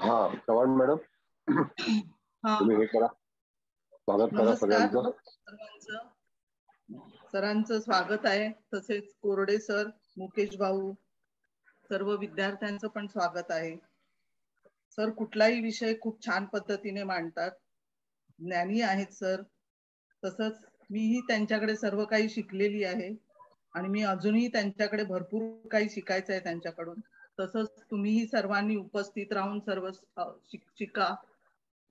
हा चव्हाण मॅडम, तुम्ही हे करा, स्वागत करा सगळ्यांचं. सरांचं स्वागत आहे, तसेच कोरडे सर, मुकेश भाऊ, सर्व विद्यार्थ्यांचं पण स्वागत आहे. सर कुठलाही विषय खूप छान पद्धतीने मांडतात, ज्ञानी आहेत सर. तसंच मीही त्यांच्याकडे सर्व काही शिकलेली आहे आणि मी अजूनही त्यांच्याकडे भरपूर काही शिकायचं आहे त्यांच्याकडून. तसंच तुम्हीही सर्वांनी उपस्थित राहून सर्व शिका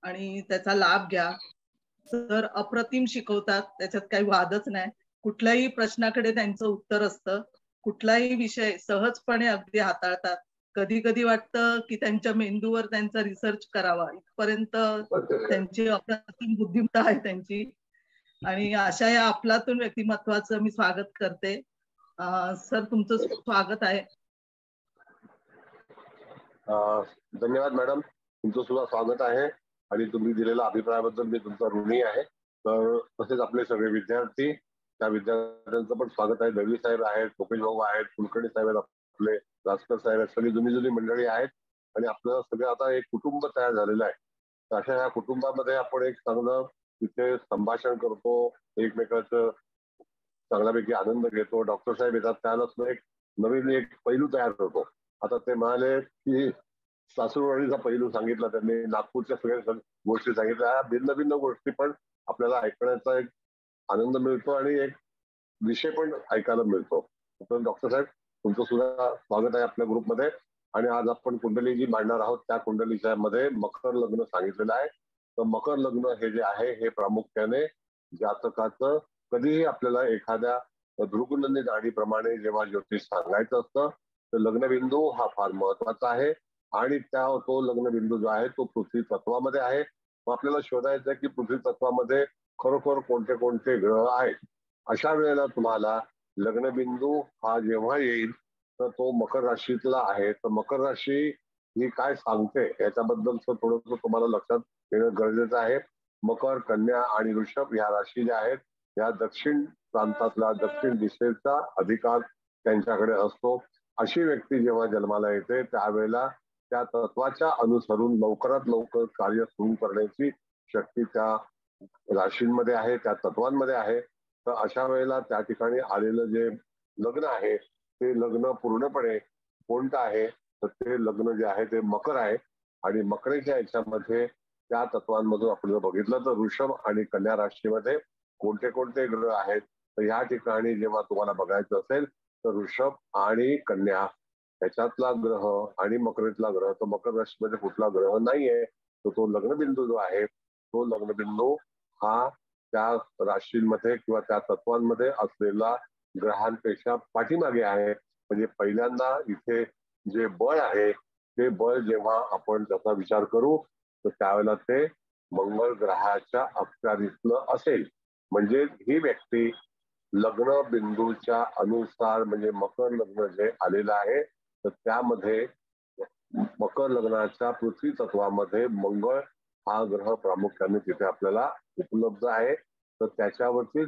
आणि त्याचा लाभ घ्या. सर अप्रतिम शिकवतात, त्याच्यात काही वादच नाही. कुठल्याही प्रश्नाकडे त्यांचं उत्तर असतं, कुठलाही विषय सहजपणे अगदी हाताळतात. कधी कधी वाटतं की त्यांच्या मेंदूवर त्यांचा रिसर्च करावा, इथपर्यंत त्यांची अप्रतिम बुद्धिमत्ता आहे त्यांची. आणि अशा या अफलातून व्यक्तिमत्वाचं मी स्वागत करते. सर तुमचं स्वागत आहे. धन्यवाद मॅडम, तुमचं सुद्धा स्वागत आहे आणि तुम्ही दिलेल्या अभिप्रायाबद्दल मी तुमचा ऋणी आहे. तर तसेच आपले सगळे विद्यार्थी, त्या विद्यार्थ्यांचं पण स्वागत आहे. दळवी साहेब आहेत, मुकेश भाऊ आहेत, कुलकर्णी साहेब आहेत, आपले राजकर साहेब आहेत, सगळी जुनी मंडळी आहेत आणि आपलं सगळं आता एक कुटुंब तयार झालेलं आहे. तर अशा या कुटुंबामध्ये आपण एक चांगलं तिथे संभाषण करतो, एकमेकांचं चांगल्यापैकी आनंद घेतो. डॉक्टर साहेब येतात, त्याला एक नवीन एक पैलू तयार करतो. आता ते म्हणाले की सासूरवाडीचा पैलू सांगितला त्यांनी, नागपूरच्या सगळ्या गोष्टी सांगितल्या, भिन्न भिन्न गोष्टी पण आपल्याला ऐकण्याचा एक आनंद मिळतो आणि एक विषय पण ऐकायला मिळतो. तर डॉक्टर साहेब तुमचं सुद्धा स्वागत आहे आपल्या ग्रुपमध्ये. आणि आज आपण कुंडली जी मांडणार आहोत त्या कुंडलीच्या मध्ये मकर लग्न सांगितलेलं आहे. तर मकर लग्न हे जे आहे हे प्रामुख्याने जातकाचं कधीही आपल्याला एखाद्या भृगुनंदी नाडीप्रमाणे जेव्हा ज्योतिष सांगायचं असतं तर लग्नबिंदू हा फार महत्वाचा आहे आणि तो लग्नबिंदू जो आहे तो पृथ्वी तत्वामध्ये आहे. मग आपल्याला शोधायचं आहे की पृथ्वी तत्वामध्ये खरोखर कोणते कोणते ग्रह आहेत. अशा वेळेला तुम्हाला लग्नबिंदू हा जेव्हा येईल तर तो मकर राशीतला आहे. तर मकर राशी ही काय सांगते याच्याबद्दलचं थोडंसं तुम्हाला लक्षात येणं गरजेचं आहे. मकर, कन्या आणि वृषभ या राशी ज्या आहेत या दक्षिण प्रांतातला, दक्षिण दिशेचा अधिकार त्यांच्याकडे असतो. अशी व्यक्ती जेव्हा जन्माला येते त्यावेळेला त्या तत्वाच्या अनुसरून लवकरात लवकर कार्य सुरू करण्याची शक्ती त्या राशींमध्ये आहे, त्या तत्वांमध्ये आहे. तर अशा वेळेला त्या ठिकाणी आलेलं जे लग्न आहे ते लग्न पूर्णपणे कोणतं आहे तर ते लग्न जे आहे ते मकर आहे. आणि मकरेच्या याच्यामध्ये त्या तत्वांमधून आपण बघितलं तर वृषभ आणि कन्या राशीमध्ये कोणते कोणते ग्रह आहेत. तर या ठिकाणी जेव्हा तुम्हाला बघायचं असेल तर वृषभ आणि कन्या याच्यातला ग्रह आणि मकरेतला ग्रह, तर मकर राशीमध्ये कुठला ग्रह नाहीये. तर तो लग्नबिंदू जो आहे तो लग्नबिंदू हा त्या राशींमध्ये किंवा त्या तत्वांमध्ये असलेला ग्रहांपेक्षा पाठीमागे आहे. म्हणजे पहिल्यांदा इथे जे बळ आहे ते बळ जेव्हा आपण त्याचा विचार करू तर त्यावेळेला ते मंगळ ग्रहाच्या अखत्यारीतलं असेल. म्हणजे ही व्यक्ती लग्न बिंदूच्या अनुसार म्हणजे मकर लग्न जे आलेलं आहे तर त्यामध्ये मकर लग्नाच्या पृथ्वी तत्वामध्ये मंगळ हा ग्रह प्रामुख्याने तिथे आपल्याला उपलब्ध आहे. तर त्याच्यावरती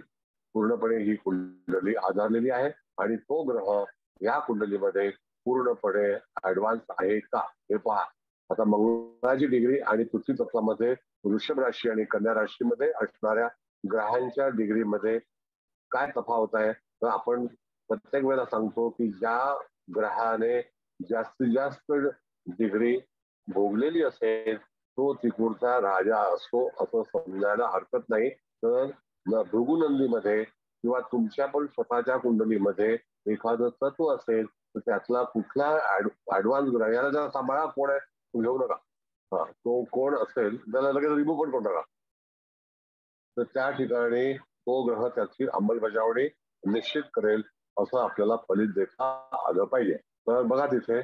पूर्णपणे ही कुंडली आधारलेली आहे आणि तो ग्रह या कुंडलीमध्ये पूर्णपणे ऍडव्हान्स आहे का हे पहा. आता मंगळाची डिग्री आणि पृथ्वी तत्वामध्ये वृषभ राशी आणि कन्या राशीमध्ये असणाऱ्या ग्रहांच्या डिग्रीमध्ये काय तफावत आहे. तर आपण प्रत्येक वेळेला सांगतो की ज्या ग्रहाने जास्तीत जास्त डिग्री भोगलेली असेल तो त्रिपुरचा राजा असतो असं समजायला हरकत नाही. तर भृगुनंदीमध्ये किंवा तुमच्या पण स्वतःच्या कुंडलीमध्ये एखादं तत्व असेल तर त्यातला कुठला ऍडव्हान्स ग्रह, याला जरा सांभाळा, कोण आहे घेऊ नका, हा तो कोण असेल त्याला लगेच रिमूव्ह पण करू नका. तर त्या ठिकाणी तो ग्रह त्याची अंमलबजावणी निश्चित करेल असं आपल्याला फलित देता आलं पाहिजे. तर बघा तिथे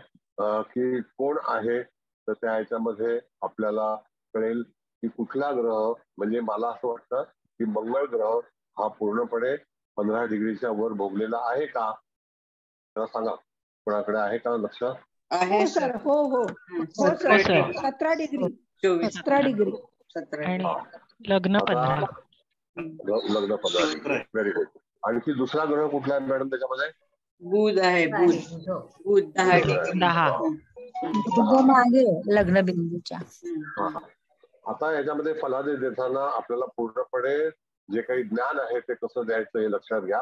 की कोण आहे तर त्या ह्याच्यामध्ये आपल्याला कळेल की कुठला ग्रह, म्हणजे मला असं वाटतं की मंगळ ग्रह हा पूर्णपणे 15 डिग्रीच्या वर भोगलेला आहे का, तर सांगा कोणाकडे आहे का लक्ष? आहे सर. हो हो हो सर, 17 डिग्री 17 डिग्री 17 लग्न 15. लग्न 15 डिग्री. Very good. आणखी दुसरा ग्रह कुठला आहे मॅडम त्याच्यामध्ये? बुध आहे. बुध 10 डिग्री. बुध मागे लग्न बिंदूच्या. आता याच्यामध्ये फलादेश देताना आपल्याला पूर्णपणे जे काही ज्ञान आहे ते कसं द्यायचं हे लक्षात घ्या.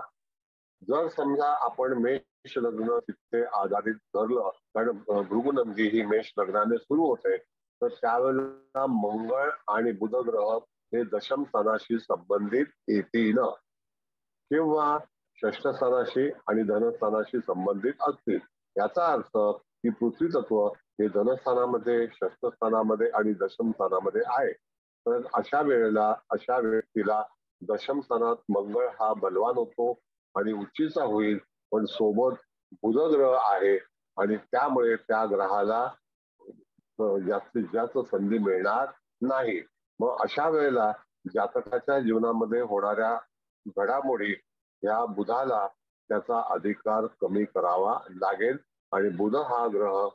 जर समजा आपण मेष लग्न तिथे आधारित धरलं, कारण भृगुनंदी ही मेष लग्नाने सुरू होते, तर त्यावेळेला मंगळ आणि बुध ग्रह हे दशम स्थानाशी संबंधित येतील किंवा षष्ठ स्थानाशी आणि धनस्थानाशी संबंधित असतील. याचा अर्थ की पृथ्वी तत्व हे धनस्थानामध्ये, षष्ठस्थानामध्ये आणि दशम स्थानामध्ये आहे. तर अशा वेळेला अशा व्यक्तीला दशम स्थानात मंगळ हा बलवान होतो आणि उच्चीचा होईल, पण सोबत बुध ग्रह आहे आणि त्यामुळे त्या ग्रहाला जास्तीत जास्त संधी मिळणार नाही. मग अशा वेळेला जातकाच्या जीवनामध्ये होणाऱ्या घडामोडी या बुधाला त्याचा अधिकार कमी करावा लागेल आणि बुध हा ग्रह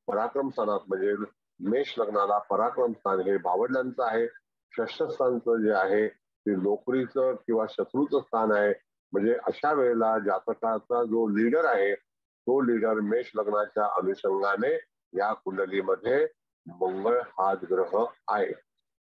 पराक्रम स्थानात म्हणजे मेष लग्नाला पराक्रम स्थान हे भावंडांचं आहे. षष्ठ स्थानचं जे आहे ते नोकरीचं किंवा शत्रूचं स्थान आहे. म्हणजे अशा वेळेला जातकाचा जो लीडर आहे तो लीडर मेष लग्नाच्या अनुषंगाने या कुंडलीमध्ये मंगळ हाच ग्रह आहे.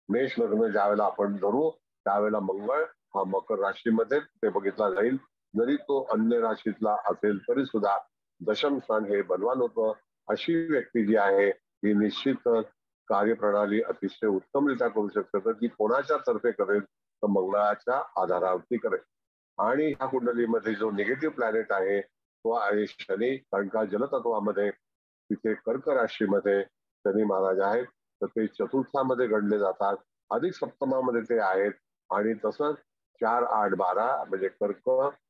मेष लग्न ज्यावेळेला आपण धरू त्यावेळेला मंगळ हा मकर राशीमध्ये ते बघितला जाईल. जरी तो अन्य राशीतला असेल तरी सुद्धा दशम स्थान हे बलवान होतं. अशी व्यक्ती जी आहे ही निश्चितच कार्यप्रणाली अतिशय उत्तमरित्या करू शकते. तर ती कोणाच्या तर्फे करेल तर मंगळाच्या आधारावरती करेल. आणि ह्या कुंडलीमध्ये जो निगेटिव्ह प्लॅनेट आहे तो आहे शनी, कारण का जलतत्वामध्ये तिथे कर्क राशीमध्ये शनी महाराज आहेत, तर ते चतुर्थामध्ये गणले जातात. अधिक सप्तमामध्ये ते आहेत आणि तसंच 4, 8, 12 म्हणजे कर्क,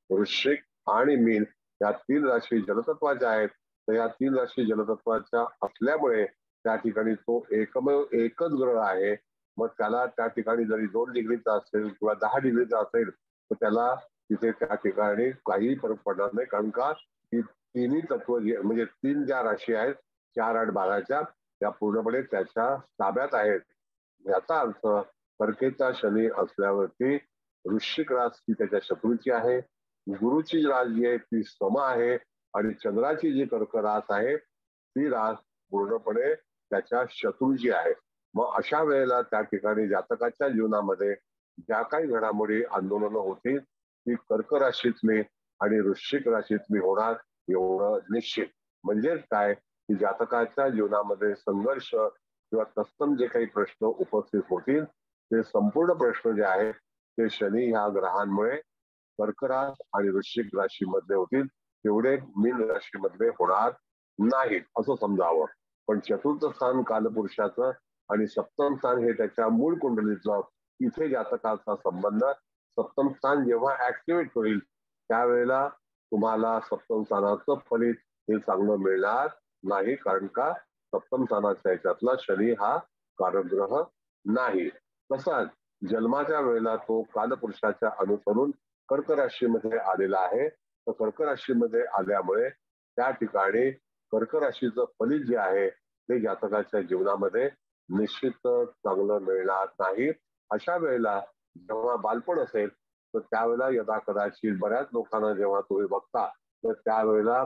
वृश्चिक आणि मीन या 3 राशी जलतत्वाच्या आहेत. तर या 3 राशी जलतत्वाच्या असल्यामुळे त्या ठिकाणी तो एकच ग्रह आहे. मग त्याला त्या ठिकाणी जरी 2 डिग्रीचा असेल किंवा 10 डिग्रीचा असेल तर त्याला तिथे त्या ठिकाणी काही फरक पडणार नाही, कारण का ही तिन्ही तत्व म्हणजे 3 ज्या राशी आहेत 4, 8, 12च्या त्या पूर्णपणे त्याच्या ताब्यात आहेत. याचा अर्थ कर्केचा शनी असल्यावरती वृश्चिक राशी त्याच्या शत्रूची आहे, गुरुची रास जी आहे ती सम आहे आणि चंद्राची जी कर्क रास आहे ती रास पूर्णपणे त्याच्या शत्रूची आहे. मग अशा वेळेला त्या ठिकाणी जातकाच्या जीवनामध्ये ज्या काही घडामोडी आंदोलनं होतील ती कर्क राशीतली आणि वृश्चिक राशीतली होणार एवढं निश्चित. म्हणजेच काय की जातकाच्या जीवनामध्ये संघर्ष किंवा तत्सम जे काही प्रश्न उपस्थित होतील ते संपूर्ण प्रश्न जे आहेत ते शनी ह्या ग्रहांमुळे कर्क रास आणि वृश्चिक राशीमध्ये होतील, तेवढे मीन राशीमध्ये होणार नाहीत असं समजावं. पण चतुर्थ स्थान कालपुरुषाचं आणि सप्तम स्थान हे त्याच्या मूळ कुंडलीतलं, इथे जातकाचा संबंध सप्तम स्थान जेव्हा ऍक्टिव्हेट होईल त्यावेळेला तुम्हाला सप्तम स्थानाचं फलित हे चांगलं मिळणार नाही, कारण का सप्तम स्थानाच्या ह्याच्यातला शनी हा कारकग्रह नाही. तसाच जन्माच्या वेळेला तो कालपुरुषाच्या अनुसरून कर्क राशीमध्ये आलेला आहे. तर कर्क राशीमध्ये आल्यामुळे त्या ठिकाणी कर्क राशीचं फलित जे आहे ते जातकाच्या जीवनामध्ये निश्चित चांगलं मिळणार नाही. अशा वेळेला जेव्हा बालपण असेल तर त्यावेळेला यदा कदाचित बऱ्याच लोकांना जेव्हा तुम्ही बघता तर त्यावेळेला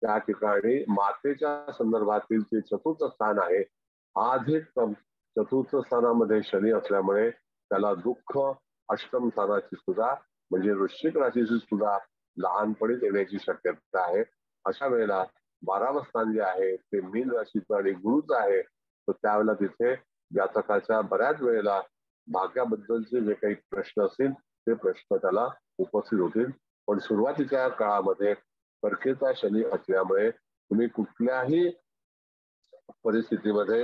त्या ठिकाणी मातेच्या संदर्भातील जे चतुर्थ स्थान आहे अधिक चतुर्थ स्थानामध्ये शनी असल्यामुळे त्याला दुःख अष्टम स्थानाची सुद्धा म्हणजे वृश्चिक राशीची सुद्धा लहानपणी येण्याची शक्यता आहे. अशा वेळेला 12वं स्थान जे आहे ते मीन राशीचं आणि गुरुचं आहे. तर त्यावेळेला तिथे जातकाच्या बऱ्याच वेळेला भाग्याबद्दलचे जे काही प्रश्न असतील ते प्रश्न त्याला उपस्थित होतील. पण सुरुवातीच्या काळामध्ये कर्केचा शनी असल्यामुळे तुम्ही कुठल्याही परिस्थितीमध्ये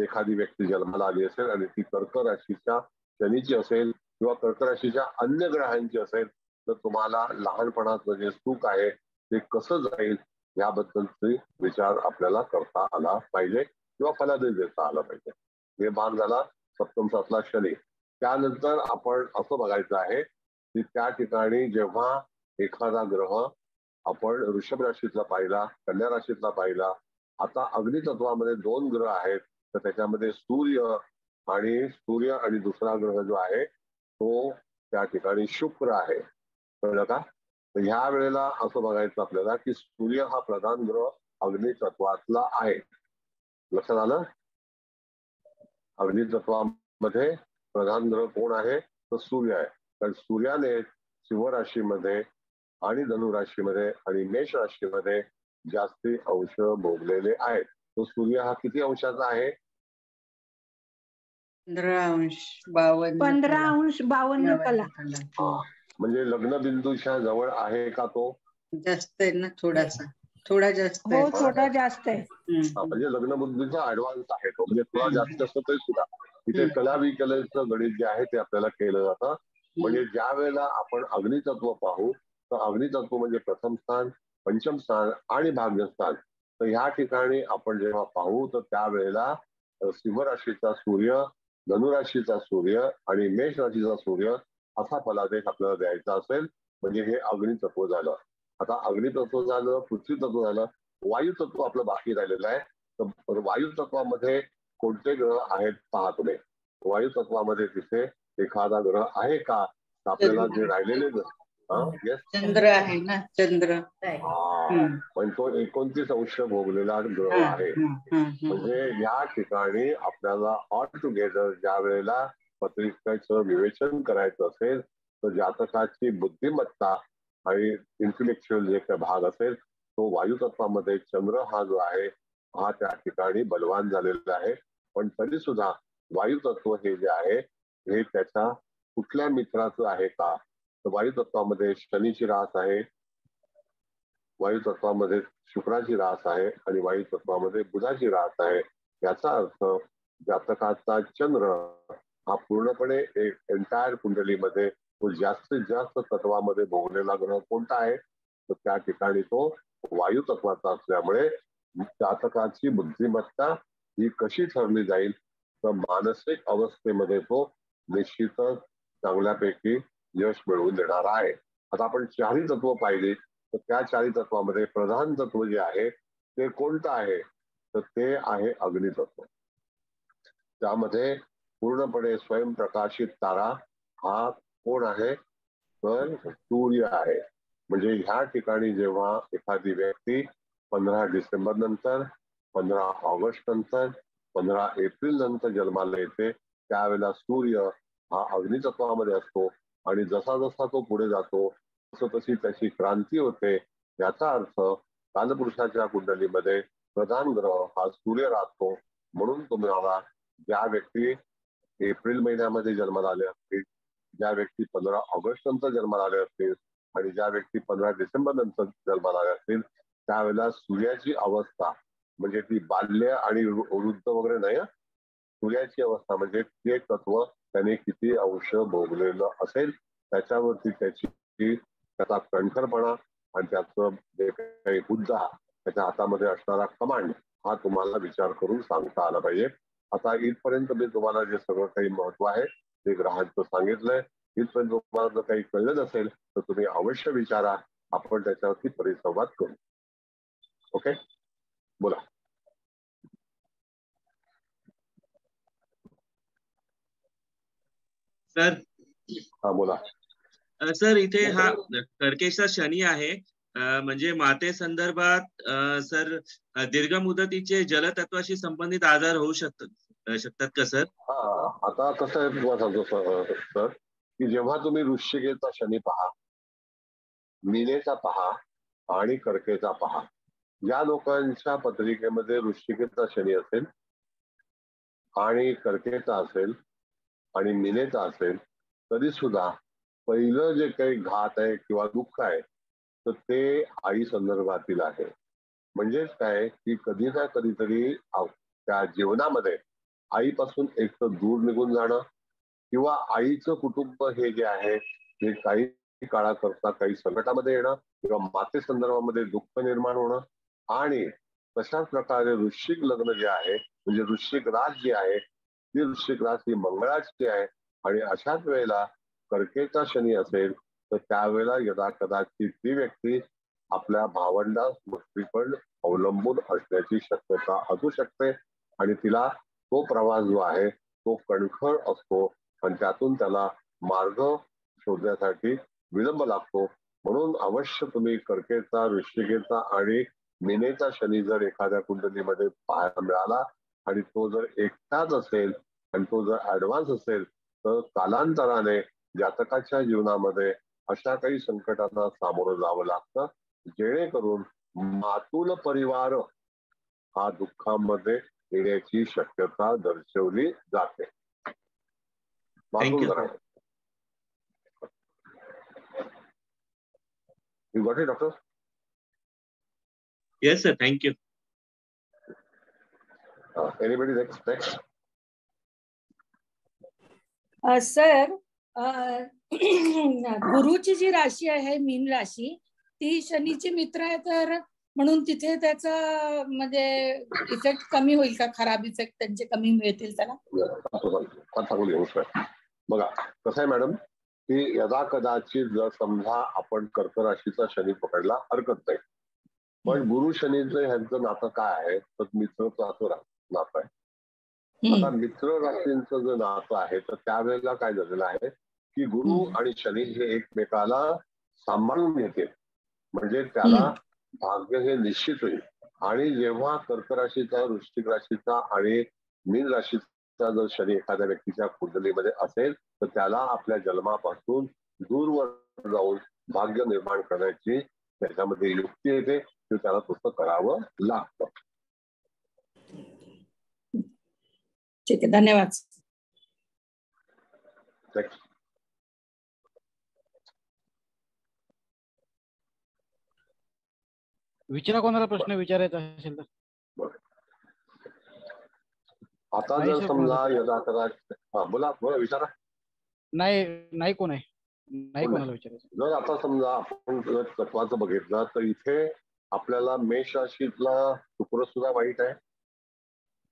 एखादी व्यक्ती जन्माला आली असेल आणि ती कर्क राशीच्या शनीची असेल किंवा कर्क राशीच्या अन्य ग्रहांची असेल तर तुम्हाला लहानपणात जे सुख आहे ते कसं जाईल याबद्दलचे विचार आपल्याला करता आला पाहिजे किंवा फलादेश देता आला पाहिजे. हे भाग झाला सप्तम सातला शनी. त्यानंतर आपण असं बघायचं आहे की त्या ठिकाणी जेव्हा एखादा ग्रह आपण वृषभ राशीतला पाहिला, कन्या राशीतला पाहिला, आता अग्नी तत्वामध्ये 2 ग्रह आहेत तर त्याच्यामध्ये सूर्य आणि दुसरा ग्रह जो आहे तो त्या ठिकाणी शुक्र आहे. कळलं का? तर ह्या वेळेला असं बघायचं आपल्याला की सूर्य हा प्रधान ग्रह अग्नितत्वातला आहे. लक्षात आलं? अग्नितत्वामध्ये प्रधान ग्रह कोण आहे तर सूर्य आहे. कारण सूर्याने सिंह राशीमध्ये आणि धनु राशीमध्ये आणि मेष राशीमध्ये जास्ती अंश भोगलेले आहेत. तो सूर्य हा किती अंशाचा आहे? 15 अंश 52 कला. म्हणजे लग्न बिंदूच्या जवळ आहे का तो? जास्त आहे ना, थोडा जास्त आहे. हो थोडा जास्त आहे. म्हणजे लग्न बिंदूचा ऍडव्हान्स आहे तो, म्हणजे थोडा जास्त असतो तरी सुद्धा तिथे कला विकलेचं गणित जे आहे ते आपल्याला केलं जातं. म्हणजे ज्या वेळेला आपण अग्नितत्व पाहू तर अग्नितत्व म्हणजे प्रथम स्थान, पंचम स्थान आणि भाग्यस्थान. तर ह्या ठिकाणी आपण जेव्हा पाहू तर त्यावेळेला सिंह राशीचा सूर्य, धनुराशीचा सूर्य आणि मेष राशीचा सूर्य असा फलादेश आपल्याला द्यायचा असेल म्हणजे हे अग्नितत्व झालं. आता अग्नितत्व झालं, पृथ्वी तत्व झालं, वायू तत्व आपलं बाकी राहिलेलं आहे. तर वायू तत्वामध्ये कोणते ग्रह आहेत पहा तुम्ही. वायू तत्वामध्ये तिथे एखादा ग्रह आहे का? आपल्याला जे राहिलेले चंद्र आहे ना, चंद्र पण तो 29 अंश भोगलेला ग्रह आहे. म्हणजे या ठिकाणी आपल्याला ऑल टुगेदर ज्या वेळेला पत्रिकेचं विवेचन करायचं असेल तर जातकाची बुद्धिमत्ता आणि इंटेलेक्च्युअल जे काही भाग असेल तो वायू तत्वामध्ये चंद्र हा जो आहे हा त्या ठिकाणी बलवान झालेला आहे. पण तरी सुद्धा वायू तत्व हे जे आहे हे त्याच्या कुठल्या मित्राचं आहे का? तर वायू तत्वामध्ये शनीची रास आहे, वायू तत्वामध्ये शुक्राची रास आहे आणि वायू तत्वामध्ये बुधाची रास आहे. याचा अर्थ जातकाचा चंद्र हा पूर्णपणे एक एंटायर कुंडलीमध्ये तो जास्तीत जास्त तत्वामध्ये भोगलेला ग्रह कोणता आहे तर त्या ठिकाणी तो वायू तत्वाचा असल्यामुळे जातकाची बुद्धिमत्ता ही कशी ठरली जाईल तर मानसिक अवस्थेमध्ये तो निश्चितच चांगल्यापैकी यश मिळवून देणार आहे. आता आपण चारही तत्व पाहिली तर त्या चारही तत्वामध्ये प्रधान तत्व जे आहे ते कोणतं आहे तर ते आहे अग्नितत्व. त्यामध्ये पूर्णपणे स्वयंप्रकाशित तारा हा कोण आहे तर सूर्य आहे. म्हणजे ह्या ठिकाणी जेव्हा एखादी व्यक्ती 15 डिसेंबर नंतर, 15 ऑगस्ट नंतर, 15 एप्रिल नंतर जन्माला येते त्यावेळेला सूर्य हा अग्नितत्वामध्ये असतो आणि जसा जसा तो पुढे जातो तसं तशी त्याची क्रांती होते. याचा अर्थ कालपुरुषाच्या कुंडलीमध्ये प्रधान ग्रह हा सूर्य राहतो. म्हणून तुम्हाला ज्या व्यक्ती एप्रिल महिन्यामध्ये जन्माला आले असतील, ज्या व्यक्ती 15 ऑगस्ट नंतर जन्माला आले असतील आणि ज्या व्यक्ती 15 डिसेंबर नंतर जन्माला आले असतील त्यावेळेला सूर्याची अवस्था म्हणजे ती बाल्य आणि वृद्ध वगैरे नाही, सूर्याची अवस्था म्हणजे ते तत्व त्याने किती अंश भोगलेलं असेल त्याच्यावरती त्याचा कणखरपणा आणि त्याचं जे काही मुद्दा त्याच्या हातामध्ये असणारा कमांड हा तुम्हाला विचार करून सांगता आला पाहिजे. आता इथपर्यंत मी तुम्हाला जे सगळं काही महत्व आहे ते ग्रहांचं सांगितलंय. इथपर्यंत तुम्हाला जर काही कळलं नसेल तर तुम्ही अवश्य विचारा, आपण त्याच्यावरती परिसंवाद करू. ओके, बोला. सर हा बोला. सर इथे हा कर्केचा शनी आहे, म्हणजे माते संदर्भात सर दीर्घ मुदतीचे जलतत्वाशी संबंधित आजार होऊ शकतात का सर? हा, आता कसं आहे तुम्हाला सांगतो सर की जेव्हा तुम्ही वृश्चिकेचा शनी पहा, मीनेचा पहा आणि कर्केचा पहा, ज्या लोकांच्या पत्रिकेमध्ये वृश्चिकेचा शनी असेल आणि कर्केचा असेल आणि मीनेचा असेल तरी सुद्धा पहिलं जे काही घात आहे किंवा दुःख आहे तर ते आई संदर्भातील आहे. म्हणजेच काय की कधी ना कधीतरी त्या जीवनामध्ये आईपासून एक तर दूर निघून जाणं किंवा आईचं कुटुंब हे जे आहे हे काही काळाकरता काही संकटामध्ये येणं किंवा माते संदर्भामध्ये दुःख निर्माण होणं आणि तशाच प्रकारे वृश्चिक लग्न जे आहे म्हणजे वृश्चिक रास जी आहे ती वृश्चिक रास ही मंगळाची आहे आणि अशाच वेळेला कर्केचा शनी असेल तर त्यावेळेला यदा कदाचित ती व्यक्ती आपल्या भावंडा गोष्टीकडे अवलंबून असण्याची शक्यता असू शकते आणि तिला तो प्रवास जो आहे तो कणखर असतो आणि त्यातून त्याला मार्ग शोधण्यासाठी विलंब लागतो. म्हणून अवश्य तुम्ही कर्केचा, वृश्चिकेचा आणि मीनेचा शनी जर एखाद्या कुंडलीमध्ये पाहायला मिळाला आणि तो जर एकटाच असेल आणि तो जर ऍडव्हान्स असेल तर कालांतराने जातकाच्या जीवनामध्ये अशा काही संकटांना सामोरं जावं लागतं, जेणेकरून मातुल परिवार हा दुःखामध्ये येण्याची शक्यता दर्शवली जाते. Thank you. You got it, doctor? Yes, sir. Thank you. Anybody next? Sir, गुरुची जी राशी आहे मीन राशी, ती शनीची मित्र आहे, तर म्हणून तिथे त्याचा म्हणजे इफेक्ट कमी होईल का? खराब इफेक्ट त्यांचे कमी मिळतील त्याला? बघा कसं आहे मॅडम, की यदा कदाचित जर समजा आपण कर्क राशीचा शनी पकडला हरकत नाही, पण गुरु शनीचं ह्यांचं नातं काय आहे तर मित्रत्वाचं नातं आहे. आता मित्र राशींचं जे नातं आहे तर त्यावेळेला काय झालेलं आहे की गुरु आणि शनी हे एकमेकाला सांभाळून घेतील, म्हणजे त्याला भाग्य हे निश्चित होईल. आणि जेव्हा कर्क राशीचा, वृश्चिक राशीचा आणि मीन राशीचा जर शनी एखाद्या व्यक्तीच्या कुंडलीमध्ये असेल तर त्याला आपल्या जन्मापासून दूरवर जाऊन भाग्य निर्माण करण्याची त्याच्यामध्ये युक्ती येते, की त्याला तसं करावं लागतं. ठीक आहे, धन्यवाद. विचारा, कोणाला प्रश्न विचारायचा असेल तर. आता जर समजा यदा कदाचित बोला विचारा. नाही कोण आहे, नाही कोणाला विचारायचं. जर आता समजा आपण जर तत्वाचं बघितलं तर इथे आपल्याला मेष राशीतला शुक्र सुद्धा वाईट आहे.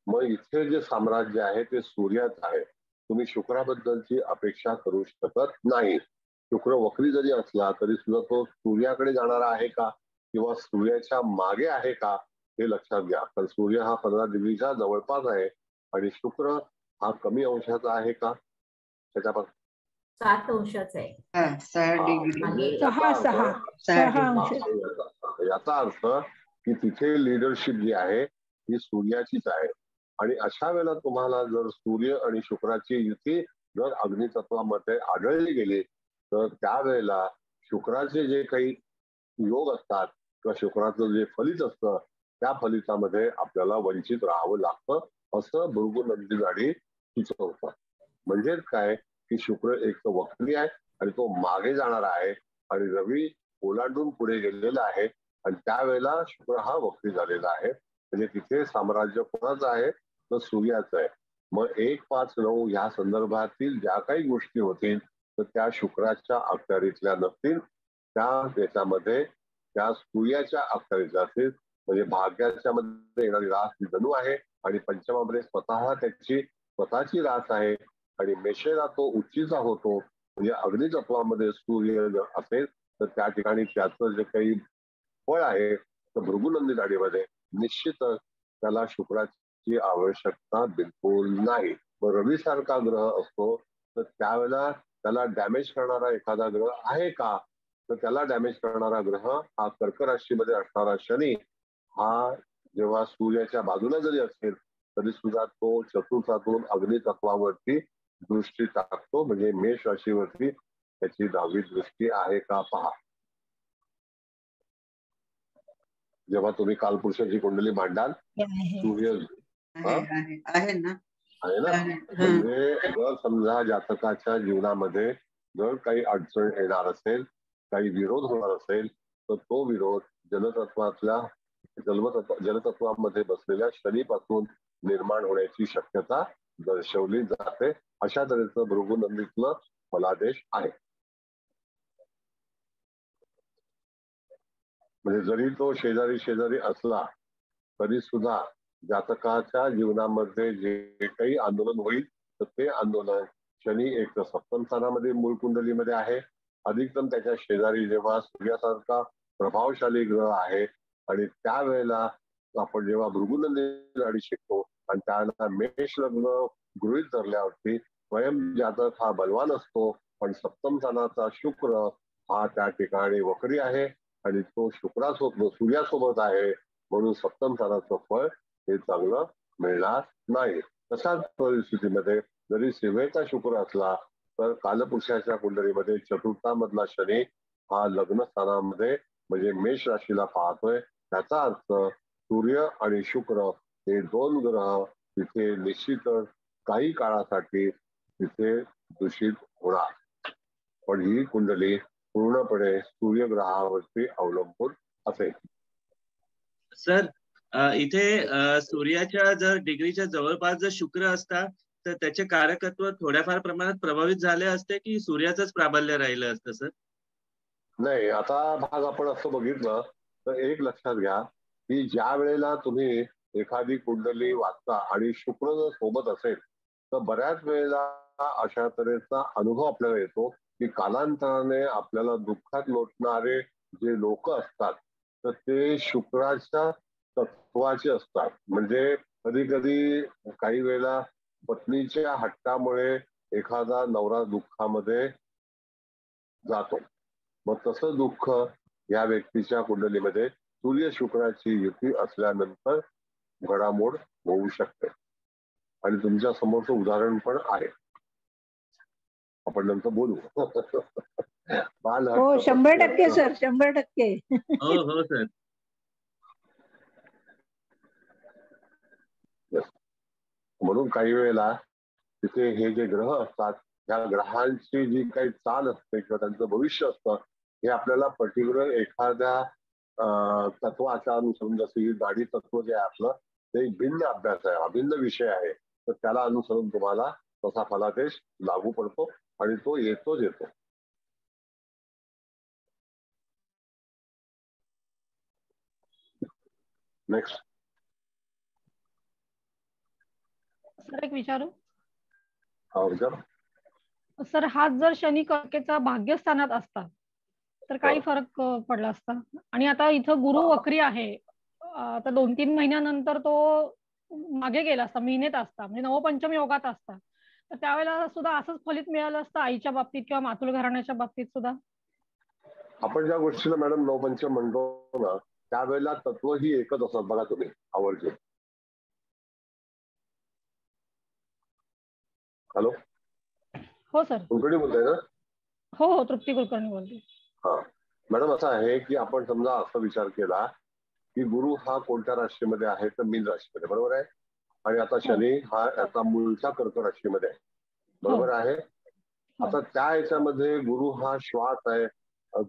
मग इथे जे साम्राज्य आहे ते सूर्याचं आहे. तुम्ही शुक्राबद्दलची अपेक्षा करू शकत नाही. शुक्र वक्री जरी असला तरी सुद्धा तो सूर्याकडे जाणारा आहे का किंवा सूर्याच्या मागे आहे का हे लक्षात घ्या. कारण सूर्य हा 15 डिग्रीच्या जवळपास आहे आणि शुक्र हा कमी अंशाचा आहे का त्याच्यापासून 7 अंशाचा आहे. 6 डिग्री. याचा अर्थ की तिथे लिडरशिप जी आहे ही सूर्याचीच आहे. आणि अशा वेळेला तुम्हाला जर सूर्य आणि शुक्राची युती जर अग्नितत्वामध्ये आढळली गेली तर त्यावेळेला शुक्राचे जे काही योग असतात किंवा शुक्राचं जे फलित असतं त्या फलितामध्ये आपल्याला वंचित राहावं लागतं, असं भृगु नंदी गाडी सुचवतं. म्हणजे काय की शुक्र एक तर वक्री आहे आणि तो मागे जाणारा आहे आणि रवी ओलांडून पुढे गेलेला आहे आणि त्यावेळेला शुक्र हा वक्री झालेला आहे. म्हणजे तिथे साम्राज्य कोणाचं आहे तर सूर्याचं आहे. मग 1, 5, 9 या संदर्भातील ज्या काही गोष्टी होतील तर त्या शुक्राच्या अखत्यारीतल्या नसतील, त्या त्याच्यामध्ये त्या सूर्याच्या अखत्यारीतल्या असतील. म्हणजे भाग्याच्या मध्ये येणारी रास ही धनु आहे आणि पंचमामध्ये स्वतः त्याची स्वतःची रास आहे आणि मेषेला तो उच्चीचा होतो. म्हणजे अग्नितत्वामध्ये सूर्य जर असेल तर त्या ठिकाणी त्याचं जे काही फळ आहे तर भृगुनंदी गाडीमध्ये निश्चितच त्याला शुक्राची आवश्यकता बिलकुल नाही. रवी सारखा ग्रह असतो तर त्यावेळेला त्याला डॅमेज करणारा एखादा ग्रह आहे का तर त्याला डॅमेज करणारा ग्रह हा कर्क राशीमध्ये असणारा शनी हा जेव्हा सूर्याच्या बाजूला जरी असेल तरी सुद्धा तो चतुर्थातून अग्नितत्वावरती दृष्टी टाकतो. म्हणजे मेष राशीवरती त्याची 10वी दृष्टी आहे का पहा. जेव्हा तुम्ही कालपुरुषाची कुंडली मांडाल सूर्य आहे ना म्हणजे जर समजा जातकाच्या जीवनामध्ये जर काही अडचण येणार असेल, काही विरोध होणार असेल तर तो विरोध जलतत्वामध्ये बसलेल्या शनीपासून निर्माण होण्याची शक्यता दर्शवली जाते. अशा तऱ्हेचं भृगुनंदीतलं फलादेश आहे. म्हणजे जरी तो शेजारी असला तरी सुद्धा जातकाच्या जीवनामध्ये जे काही आंदोलन होईल तर ते आंदोलन शनी एक तर सप्तम स्थानामध्ये मूळ कुंडलीमध्ये आहे, अधिकतम त्याच्या शेजारी जेव्हा सूर्यासारखा प्रभावशाली ग्रह आहे आणि त्यावेळेला आपण जेव्हा भृगुनंदी गाडी शिकतो आणि त्याला मेष लग्न गृहीत धरल्यावरती स्वयं जातक हा बलवान असतो, पण सप्तम स्थानाचा शुक्र हा त्या ठिकाणी वक्री आहे आणि तो सूर्यासोबत आहे म्हणून सप्तम स्थानाचं फळ हे चांगलं मिळणार नाही. तशाच परिस्थितीमध्ये जरी सेवेचा शुक्र असला तर कालपुरुषाच्या कुंडलीमध्ये चतुर्थामधला शनी हा लग्न स्थानामध्ये म्हणजे मेष राशीला पाहतोय. त्याचा अर्थ सूर्य आणि शुक्र हे दोन ग्रह तिथे निश्चितच काही काळासाठी तिथे दूषित होणार. पण ही कुंडली पूर्णपणे सूर्यग्रहावरती अवलंबून असेल. सर इथे सूर्याच्या जर डिग्रीच्या जवळपास जर शुक्र असता तर त्याचे कारकत्व थोड्याफार प्रमाणात प्रभावित झाले असते की सूर्याचंच प्राबल्य राहिलं असतं सर? नाही, आता भाग आपण असं बघितलं तर एक लक्षात घ्या की ज्या वेळेला तुम्ही एखादी कुंडली वाचता आणि शुक्र जर सोबत असेल तर बऱ्याच वेळेला अशा तऱ्हेचा अनुभव आपल्याला येतो की कालांतराने आपल्याला दुःखात लोटणारे जे लोक असतात तर ते शुक्राच्या तत्वाचे असतात. म्हणजे कधी कधी काही वेळेला पत्नीच्या हट्टामुळे एखादा नवरा दुःखामध्ये जातो. मग तसं दुःख या व्यक्तीच्या कुंडलीमध्ये सूर्य शुक्राची युती असल्यानंतर घडामोड होऊ शकते. आणि तुमच्या समोरचं उदाहरण पण आहे, आपण नंतर बोलू. हो 100% सर, 100%. हो हो सर. म्हणून काही वेळेला तिथे हे जे ग्रह असतात त्या ग्रहांची जी काही चाल असते किंवा त्यांचं भविष्य असतं हे आपल्याला पर्टिक्युलर एखाद्या तत्वाच्या अनुसरून, जसं की गाडी तत्व जे आहे आपलं ते एक भिन्न अभ्यास आहे, अभिन्न विषय आहे, तर त्याला अनुसरून तुम्हाला तसा फलादेश लागू पडतो आणि तो येतोच येतो. नेक्स्ट सर एक विचारू? विचार. सर हाच जर शनी कर्केचा भाग्यस्थानात असता तर काही फरक पडला असता? आणि आता इथं गुरु वक्री आहे, तर 2-3 महिन्यानंतर तो मागे गेला असता, मीनेत असता, म्हणजे नवपंचम योगात असता, तर त्यावेळेला सुद्धा असंच फलित मिळालं असतं आईच्या बाबतीत किंवा मातुल घराण्याच्या बाबतीत सुद्धा? आपण ज्या गोष्टीला मॅडम नवपंचम म्हणतो ना त्यावेळेला तत्व ही एकच असतात बघा तुम्ही आवडते. हॅलो. हो सर. कुलकर्णी बोलताय ना? हो हो, तृप्ती कुलकर्णी बोलते. हा मॅडम, असं आहे की आपण समजा असा विचार केला की गुरु हा कोणत्या राशीमध्ये आहे तर मीन राशीमध्ये, बरोबर आहे. आणि आता शनी हा याचा मूळच्या कर्क राशीमध्ये आहे, बरोबर आहे. आता त्या याच्यामध्ये गुरु हा श्वास आहे.